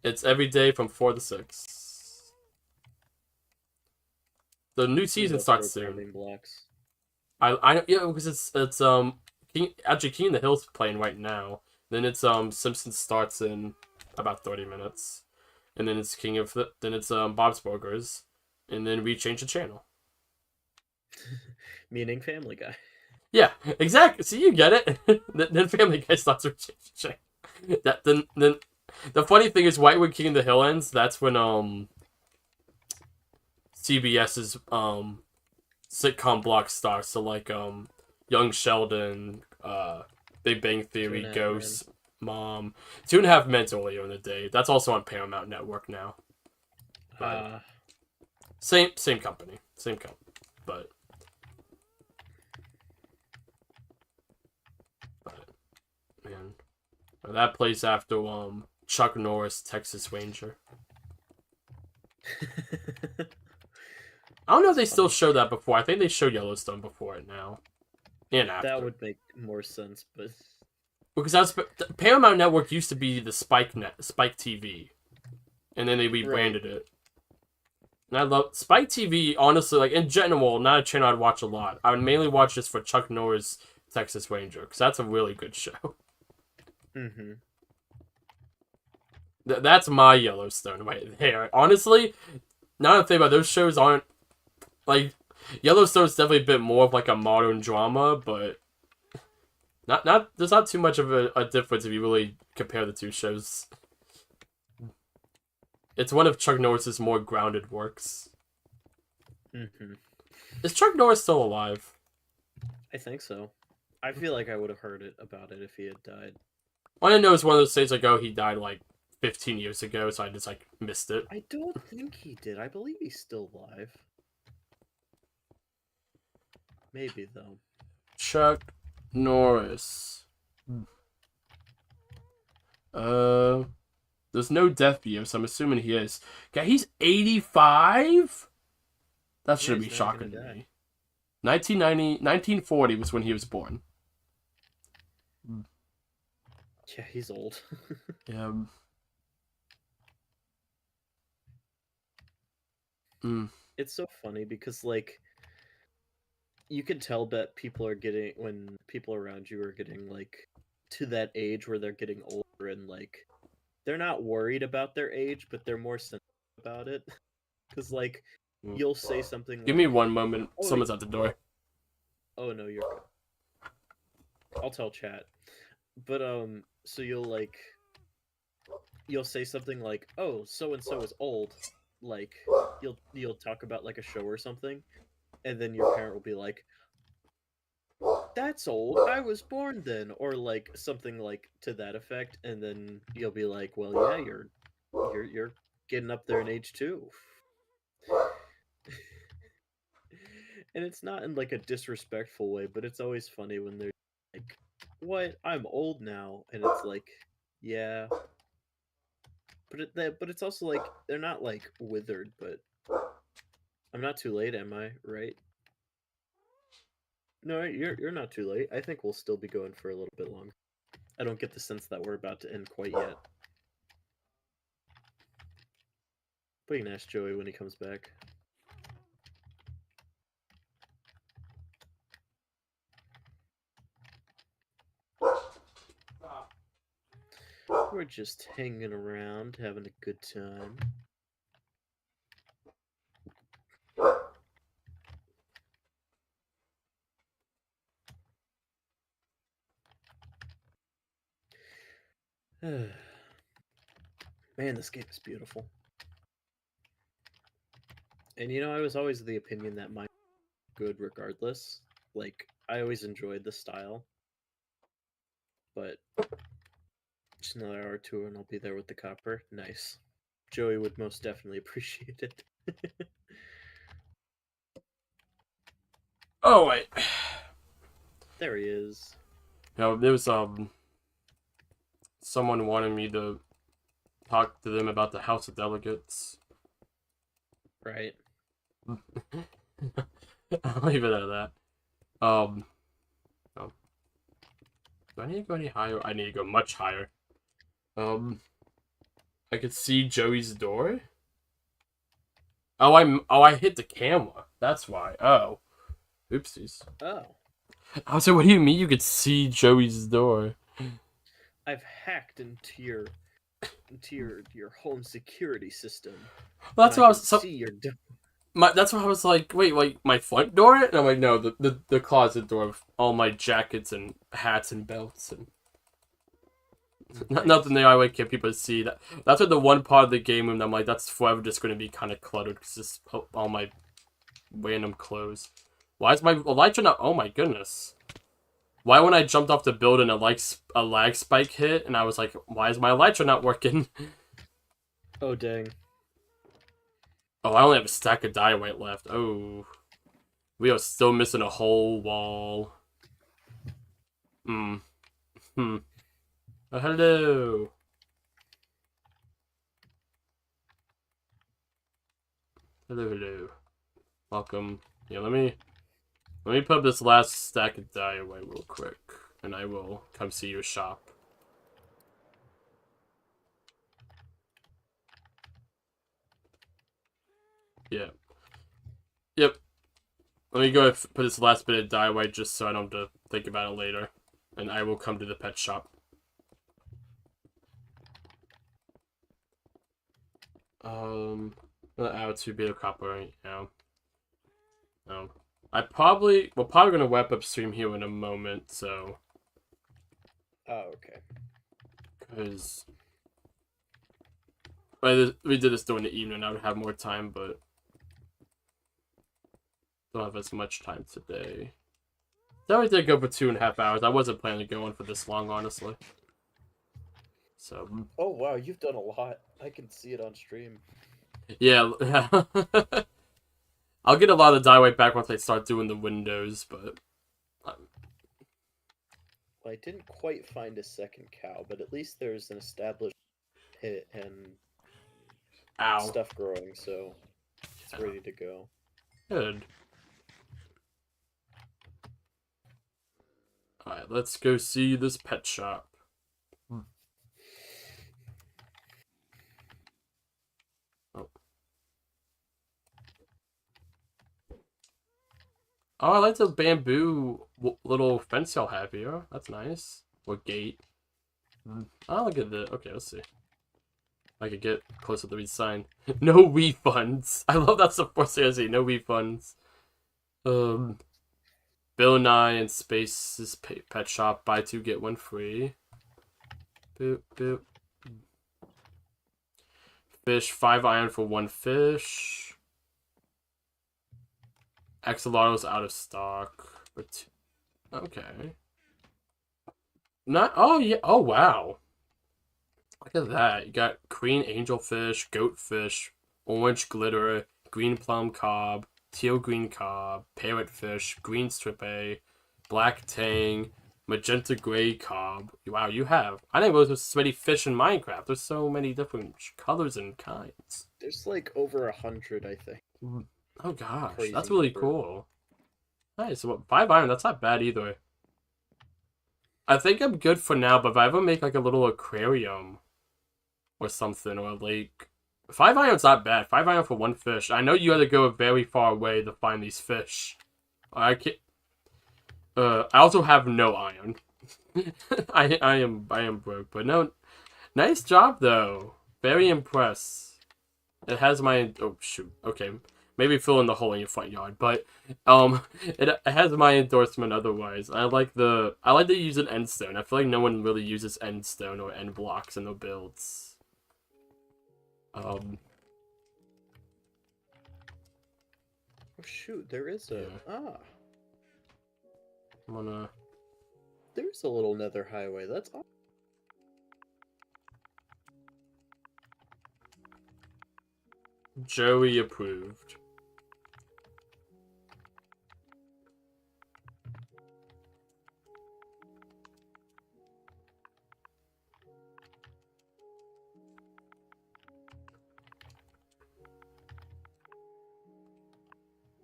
Speaker 1: it's every day from 4 to 6. The new
Speaker 2: we
Speaker 1: season
Speaker 2: love
Speaker 1: starts soon.
Speaker 2: programming blocks.
Speaker 1: I yeah, because it's King of the Hill's playing right now. Then it's Simpsons starts in about 30 minutes, and then it's then it's Bob's Burgers, and then we change the channel.
Speaker 2: Meaning Family Guy.
Speaker 1: Yeah, exactly. See, you get it. Then Family Guy starts to change the channel. Then the funny thing is, right when King of the Hill ends, that's when CBS's sitcom block starts. So like Young Sheldon, Big Bang Theory,
Speaker 2: Two and a Half
Speaker 1: Ghosts, Mom. 2.5 Men earlier in the day. That's also on Paramount Network now. But same company. But man, that plays after Chuck Norris, Texas Ranger. I don't know if they still show that before. I think they showed Yellowstone before it now. And after.
Speaker 2: That would make more sense, but
Speaker 1: because Paramount Network used to be the Spike TV, and then they rebranded it. And I love Spike TV. Honestly, like in general, not a channel I'd watch a lot. I would mainly watch this for Chuck Norris, Texas Ranger, because that's a really good show.
Speaker 2: Mm-hmm.
Speaker 1: That's my Yellowstone right there. Honestly, now that I think about it, those shows aren't like Yellowstone's definitely a bit more of like a modern drama, but not there's not too much of a difference if you really compare the two shows. It's one of Chuck Norris's more grounded works.
Speaker 2: Mm-hmm.
Speaker 1: Is Chuck Norris still alive?
Speaker 2: I think so. I feel like I would have heard about it if he had died.
Speaker 1: All I know is one of those things like, oh, he died like 15 years ago, so I just like missed it.
Speaker 2: I don't think he did. I believe he's still alive. Maybe though.
Speaker 1: Chuck Norris. There's no death year, so I'm assuming he is. Okay, he's 85? That shouldn't be shocking to me. 1940 was when he was born.
Speaker 2: Yeah, he's old.
Speaker 1: Yeah.
Speaker 2: It's so funny because, like, you can tell that when people around you are getting, like, to that age where they're getting older and, like, they're not worried about their age, but they're more sensitive about it. Because, like, you'll say something
Speaker 1: Give me one moment. Someone's at the door.
Speaker 2: Oh, no, you're good. I'll tell chat. But, so you'll say something like, oh, so-and-so is old. Like, you'll talk about, like, a show or something. And then your parent will be like, that's old. I was born then. Or, like, something, like, to that effect. And then you'll be like, well, yeah, you're getting up there in age, too. And it's not in, like, a disrespectful way, but it's always funny when they're like, what? I'm old now. And it's like, yeah. But it's also, like, they're not, like, withered, but I'm not too late, am I? Right? No, you're not too late. I think we'll still be going for a little bit longer. I don't get the sense that we're about to end quite yet. But you can ask Joey when he comes back. We're just hanging around, having a good time. Man, this game is beautiful. And you know, I was always of the opinion that mine was good regardless. Like, I always enjoyed the style. But just another hour tour and I'll be there with the copper. Nice. Joey would most definitely appreciate it.
Speaker 1: Oh, wait.
Speaker 2: There he is.
Speaker 1: No, there was someone wanted me to talk to them about the House of Delegates.
Speaker 2: Right.
Speaker 1: I'll leave it at that. Oh. Do I need to go any higher? I need to go much higher. I could see Joey's door. Oh, I hit the camera. That's why. Oh. Oopsies.
Speaker 2: Oh.
Speaker 1: I was like, what do you mean you could see Joey's door?
Speaker 2: I've hacked into your home security system.
Speaker 1: Well, that's what I was.
Speaker 2: See your door.
Speaker 1: That's why I was like, wait, like my front door? And I'm like, no, the closet door with all my jackets and hats and belts and nothing there. I like get people to see that. That's what the one part of the game room. I'm like, that's forever just going to be kind of cluttered because just all my random clothes. Why is my Elytra not? Oh my goodness. Why when I jumped off the building, a lag spike hit, and I was like, why is my elytra not working?
Speaker 2: Oh, dang.
Speaker 1: Oh, I only have a stack of dynamite left. Oh. We are still missing a whole wall. Hmm. Oh, hello. Hello. Welcome. Yeah, let me put up this last stack of dynamite real quick, and I will come see your shop. Yeah. Yep. Let me go put this last bit of dynamite just so I don't have to think about it later, and I will come to the pet shop. I'm gonna add 2 beta copper right now. We're probably gonna wrap up stream here in a moment, so.
Speaker 2: Oh, okay.
Speaker 1: Because we did this during the evening, I would have more time, but don't have as much time today. That we did go for 2.5 hours. I wasn't planning to go on for this long, honestly. So.
Speaker 2: Oh, wow, you've done a lot. I can see it on stream.
Speaker 1: Yeah. I'll get a lot of dynamite back once I start doing the windows, but.
Speaker 2: Well, I didn't quite find a second cow, but at least there's an established pit and
Speaker 1: Ow.
Speaker 2: stuff growing, so it's ready to go.
Speaker 1: Good. Alright, let's go see this pet shop. Oh, I like the bamboo little fence y'all have here. That's nice. Or gate. Oh, look at that. Okay, let's see. I could get closer to the sign. No refunds. I love that's the first thing I see. No refunds. Bill Nye and Space's pet shop. Buy 2 get 1 free. Boop boop. Fish 5 iron for 1 fish. Axolotl's out of stock. But okay. Not. Oh yeah. Oh wow. Look at that. You got green angelfish, goatfish, orange glitter, green plum cob, teal green cob, parrotfish, green stripe, black tang, magenta gray cob. Wow, you have. I didn't realize there's so many fish in Minecraft. There's so many different colors and kinds.
Speaker 2: There's like over 100, I think.
Speaker 1: Oh gosh,
Speaker 2: Crazy
Speaker 1: that's really
Speaker 2: number.
Speaker 1: cool. Nice. So 5 iron, that's not bad either. I think I'm good for now, but if I ever make like a little aquarium or something, or a lake, 5 iron's not bad. 5 iron for 1 fish. I know you had to go very far away to find these fish. I can't. I also have no iron. I am broke, but no. Nice job though. Very impressed. It has my shoot. Okay, maybe fill in the hole in your front yard, but it has my endorsement otherwise. I like to use an end stone. I feel like no one really uses end stone or end blocks in their builds.
Speaker 2: Oh shoot, there is a
Speaker 1: I'm gonna.
Speaker 2: There's a little nether highway. That's awesome.
Speaker 1: Joey approved.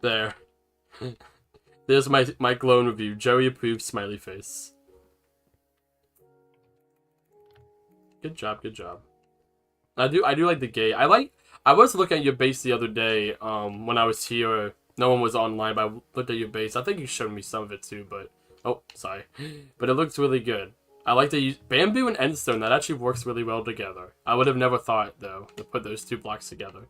Speaker 1: There. There's my clone review. Joey approved smiley face. Good job, good job. I do like the gate. I was looking at your base the other day, when I was here. No one was online, but I looked at your base. I think you showed me some of it too, but oh, sorry. But it looks really good. I like to use bamboo and endstone. That actually works really well together. I would have never thought though to put those 2 blocks together.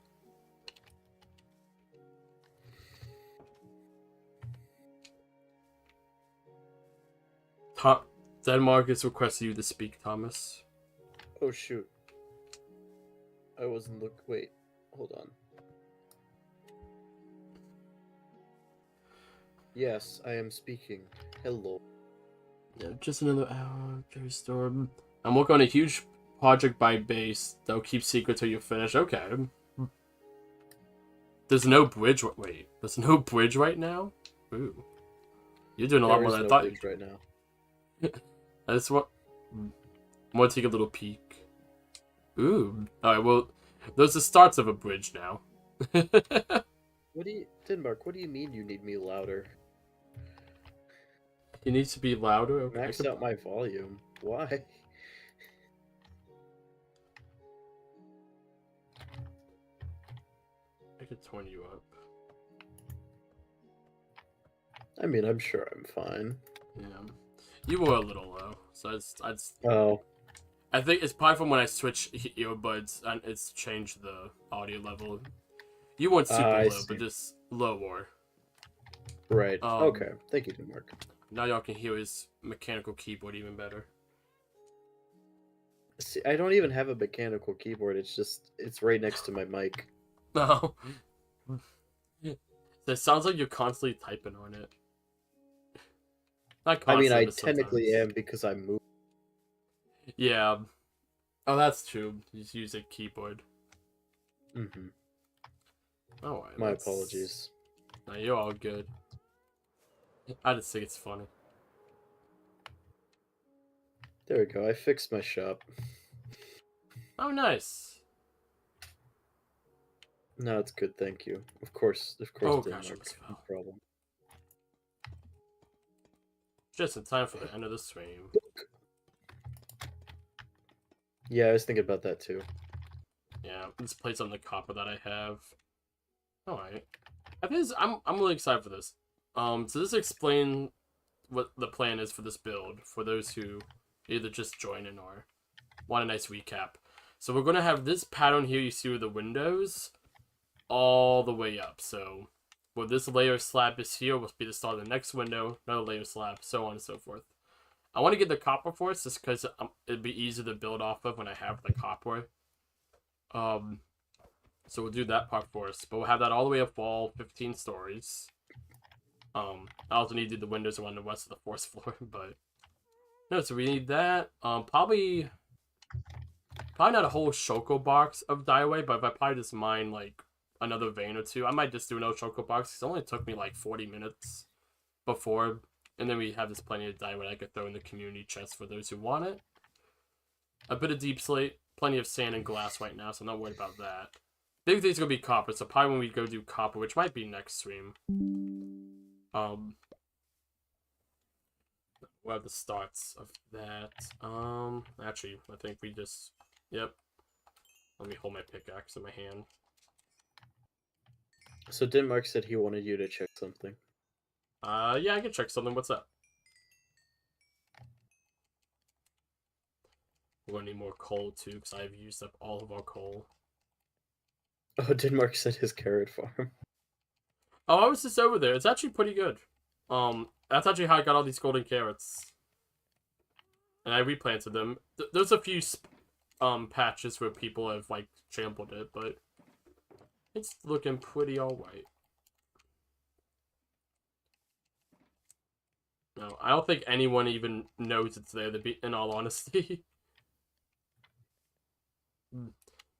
Speaker 1: Denmark is requesting you to speak, Thomas.
Speaker 2: Oh shoot. I wasn't wait, hold on. Yes, I am speaking. Hello.
Speaker 1: Yeah, just another hour. Jerry Storm. I'm working on a huge project by base that'll keep secret till you finish. Okay. There's no bridge. Wait, there's no bridge right now? Ooh. You're doing a lot
Speaker 2: There
Speaker 1: more
Speaker 2: is
Speaker 1: than I
Speaker 2: no
Speaker 1: thought
Speaker 2: bridge
Speaker 1: you'd
Speaker 2: right now.
Speaker 1: do. That's what. I want to take a little peek. Ooh. Alright, well, there's the starts of a bridge now.
Speaker 2: What do you, Denmark? What do you mean you need me louder?
Speaker 1: It needs to be louder. Okay.
Speaker 2: Maxed out my volume. Why?
Speaker 1: I could turn you up.
Speaker 2: I mean, I'm sure I'm fine.
Speaker 1: Yeah. You were a little low, so
Speaker 2: Oh,
Speaker 1: I think it's probably from when I switched earbuds and it's changed the audio level. You weren't super
Speaker 2: I
Speaker 1: low,
Speaker 2: see.
Speaker 1: but just lower.
Speaker 2: Right.
Speaker 1: Um,
Speaker 2: Okay. Thank you, Denmark.
Speaker 1: Now y'all can hear his mechanical keyboard even better.
Speaker 2: See, I don't even have a mechanical keyboard. It's right next to my mic.
Speaker 1: No. It sounds like you're constantly typing on it. Not
Speaker 2: I mean,
Speaker 1: constantly,
Speaker 2: I
Speaker 1: but
Speaker 2: technically
Speaker 1: sometimes.
Speaker 2: am because I'm moving.
Speaker 1: Yeah. Oh, that's true. You just use a keyboard.
Speaker 2: Hmm.
Speaker 1: Oh,
Speaker 2: My apologies.
Speaker 1: No, you're all good. I just think it's funny.
Speaker 2: There we go. I fixed my shop.
Speaker 1: Oh, nice.
Speaker 2: No, it's good. Thank you. Of course,
Speaker 1: Oh gosh, I
Speaker 2: Denmark.
Speaker 1: almost
Speaker 2: No
Speaker 1: fell.
Speaker 2: problem.
Speaker 1: Just in time for the end of the stream.
Speaker 2: Yeah, I was thinking about that too.
Speaker 1: Yeah, let's play some of the copper that I have. Alright. I'm really excited for this. So this explain what the plan is for this build for those who either just join in or want a nice recap. So we're gonna have this pattern here you see with the windows all the way up. So where this layer slab is here will be the start of the next window, another layer slab, so on and so forth. I want to get the copper force just because it'd be easier to build off of when I have the copper. So we'll do that part first, but we'll have that all the way up all 15 stories. I also need to do the windows around the west of the fourth floor, but no. So we need that. Probably not a whole shulker box of Daiway, but if I probably just mine like another vein or two, I might just do no shulker box. Cause it only took me like 40 minutes before, and then we have this plenty of Daiway I could throw in the community chest for those who want it. A bit of deep slate, plenty of sand and glass right now, so I'm not worried about that. Big thing's gonna be copper, so probably when we go do copper, which might be next stream. We'll have the starts of that. Actually, I think we just, yep. Let me hold my pickaxe in my hand.
Speaker 2: So Denmark said he wanted you to check something.
Speaker 1: Yeah, I can check something. What's up? We're gonna need more coal too, because I've used up all of our coal.
Speaker 2: Oh, Denmark said his carrot farm.
Speaker 1: Oh, I was just over there. It's actually pretty good. That's actually how I got all these golden carrots. And I replanted them. There's a few patches where people have like trampled it, but it's looking pretty alright. No, I don't think anyone even knows it's there, to be in all honesty.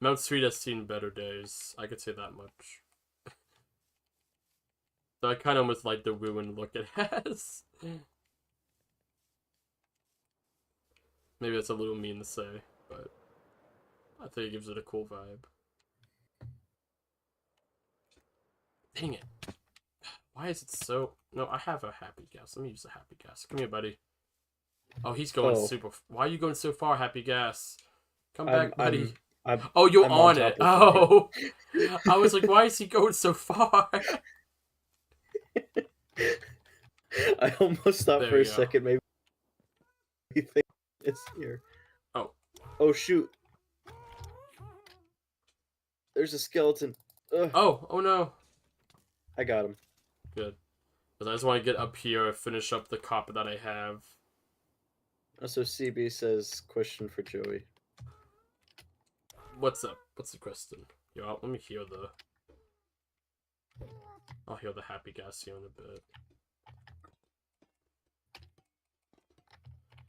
Speaker 1: Mount Street has seen better days, I could say that much. So I kind of almost like the ruined look it has. Maybe that's a little mean to say, but I think it gives it a cool vibe. Dang it. Why is it so... No, I have a happy gas. Let me use the happy gas. Come here, buddy. Oh, he's going super... Why are you going so far, happy gas? Come back, buddy. Oh, you're on it. Oh. I was like, why is he going so far?
Speaker 2: I almost thought for a second maybe he thinks it's here.
Speaker 1: Oh.
Speaker 2: Oh, shoot. There's a skeleton. Ugh.
Speaker 1: Oh no.
Speaker 2: I got him.
Speaker 1: Good. Because I just want to get up here and finish up the copper that I have.
Speaker 2: So CB says, question for Joey.
Speaker 1: What's up? What's the question? Yo, let me hear the... I'll hear the happy gas here in a bit.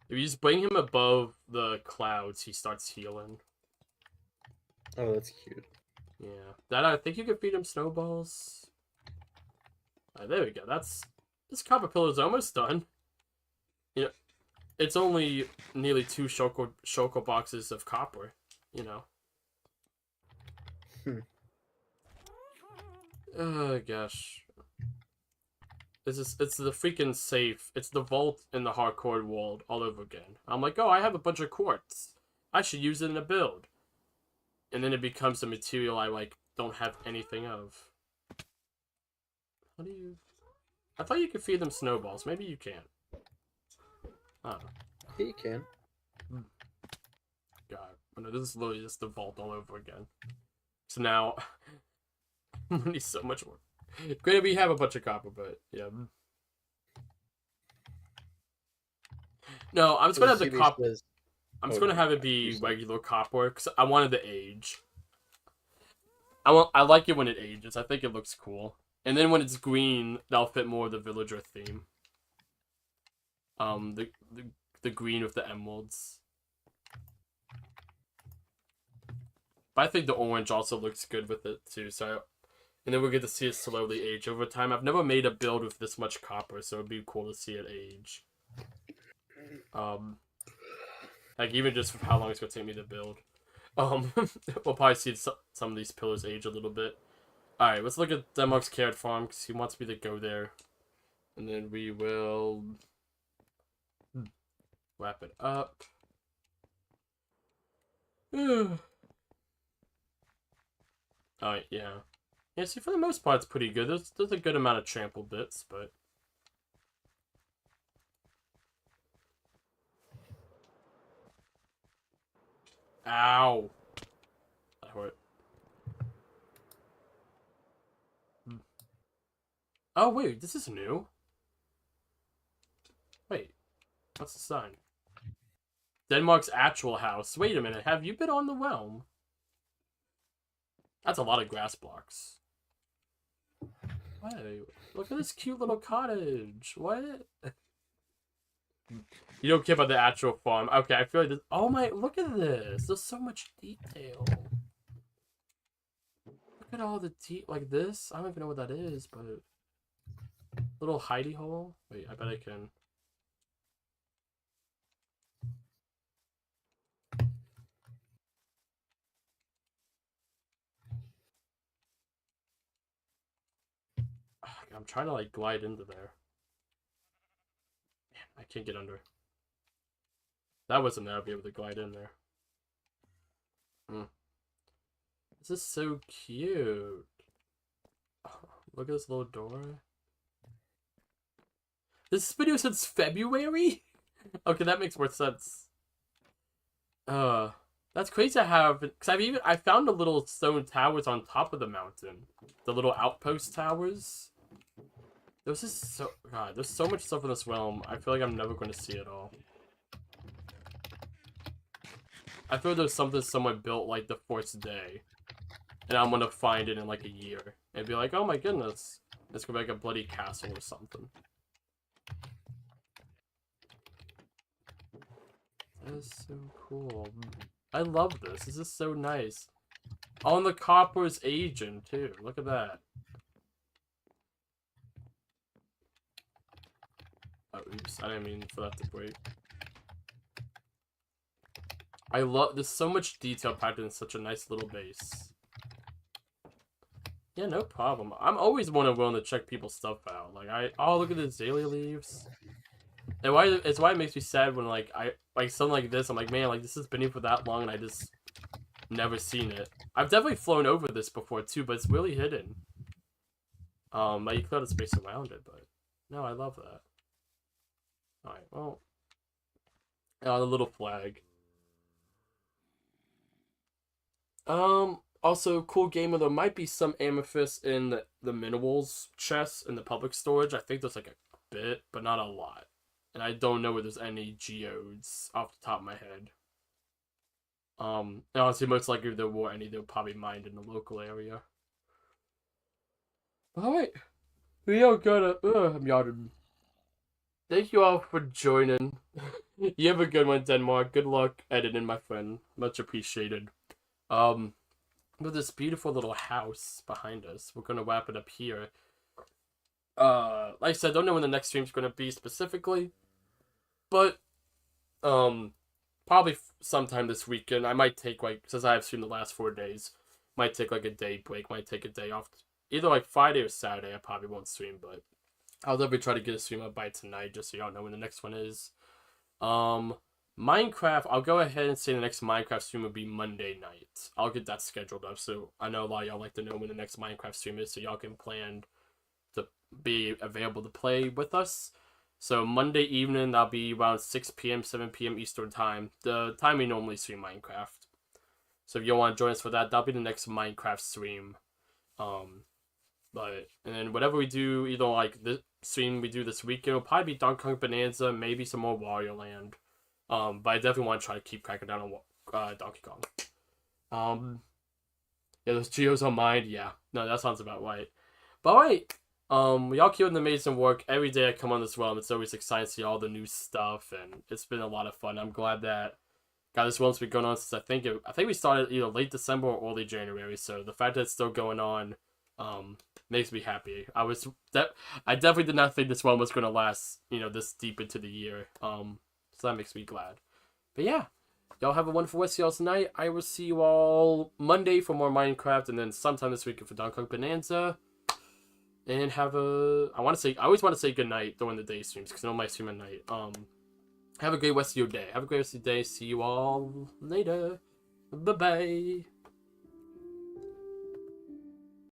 Speaker 1: If you just bring him above the clouds, he starts healing.
Speaker 2: Oh, that's cute.
Speaker 1: Yeah. That I think you could feed him snowballs. Alright, there we go. This copper pillar is almost done. You know, it's only nearly 2 shulker boxes of copper. You know. Oh gosh. It's the freaking safe. It's the vault in the hardcore world all over again. I'm like, oh, I have a bunch of quartz. I should use it in a build. And then it becomes a material I like don't have anything of. How do you? I thought you could feed them snowballs. Maybe you can't. I don't know.
Speaker 2: Yeah, you can.
Speaker 1: God, no, this is literally just the vault all over again. So now, I need so much more. Granted, we have a bunch of copper, but yeah. No, I'm just gonna have the copper. I'm just gonna have it be regular copper because I wanted the age. I like it when it ages. I think it looks cool. And then when it's green, that'll fit more of the villager theme. The green with the emeralds. But I think the orange also looks good with it too. So, and then we get to see it slowly age over time. I've never made a build with this much copper, so it'd be cool to see it age. Like even just for how long it's gonna take me to build. We'll probably see some of these pillars age a little bit. All right, let's look at Denmark's carrot farm because he wants me to go there, and then we will wrap it up. Alright, yeah. Yeah, see, for the most part, it's pretty good. There's a good amount of trample bits, but... Ow! That hurt. Oh, wait, this is new? Wait, what's the sign? Denmark's actual house. Wait a minute, have you been on the realm? That's a lot of grass blocks. Hey, look at this cute little cottage. What? You don't care about the actual farm. Okay, I feel like this... Oh my, look at this. There's so much detail. Look at all the like this. I don't even know what that is, but... Little hidey hole. Wait, I bet I can... I'm trying to like glide into there. Man, I can't get under. That wasn't there. I'll be able to glide in there. This is so cute. Oh, look at this little door. This video since February? Okay, that makes more sense. That's crazy to have, because I found the little stone towers on top of the mountain. The little outpost towers. There's just so... God, there's so much stuff in this realm. I feel like I'm never going to see it all. I feel there's something someone built, like, the first day. And I'm going to find it in, like, a year. And be like, oh my goodness. It's going to be like a bloody castle or something. That is so cool. I love this. This is so nice. Oh, and the copper's aging, too. Look at that. Oh, oops. I didn't mean for that to break. I love... There's so much detail packed in such a nice little base. Yeah, no problem. I'm always willing to check people's stuff out. Like, oh, look at the azalea leaves. And it's why it makes me sad when, like, something like this, I'm like, man, like, this has been here for that long and I just never seen it. I've definitely flown over this before, too, but it's really hidden. Like, you could have space around it, but no, I love that. Alright, well. Oh, the little flag. Also, cool gamer, there might be some amethyst in the minerals chest in the public storage. I think there's, like, a bit, but not a lot. And I don't know if there's any geodes off the top of my head. And honestly, most likely if there were any, they'll probably mined in the local area. Alright. We are gonna... I'm yawning. Thank you all for joining. You have a good one, Denmark. Good luck editing, my friend. Much appreciated. Um, with this beautiful little house behind us, we're gonna wrap it up here. Like I said, don't know when the next stream's gonna be specifically, but probably sometime this weekend. I might take like since I have streamed the last 4 days, might take like a day break. Might take a day off, either like Friday or Saturday. I probably won't stream, but I'll definitely try to get a stream up by tonight, just so y'all know when the next one is. Minecraft. I'll go ahead and say the next Minecraft stream will be Monday night. I'll get that scheduled up, so I know a lot of y'all like to know when the next Minecraft stream is, so y'all can plan to be available to play with us. So Monday evening, that'll be around 6 p.m., 7 p.m. Eastern time, the time we normally stream Minecraft. So if you want to join us for that, that'll be the next Minecraft stream. But and then whatever we do, either like the stream we do this weekend will probably be Donkey Kong Bonanza, maybe some more Wario Land. But I definitely want to try to keep cracking down on Donkey Kong. Yeah, those Geos on mine. Yeah, no, that sounds about right. But alright. Y'all keep doing amazing work. Every day I come on this realm, it's always exciting to see all the new stuff, and it's been a lot of fun. I'm glad that this realm's been going on since I think we started either late December or early January. So the fact that it's still going on, makes me happy. I definitely did not think this one was gonna last, this deep into the year. So that makes me glad. But yeah, y'all have a wonderful rest of y'all tonight. I will see you all Monday for more Minecraft, and then sometime this weekend for Donkey Kong Bonanza. And I always want to say good night during the day streams, because I know my stream at night. Have a great rest of your day. See you all later. Bye-bye.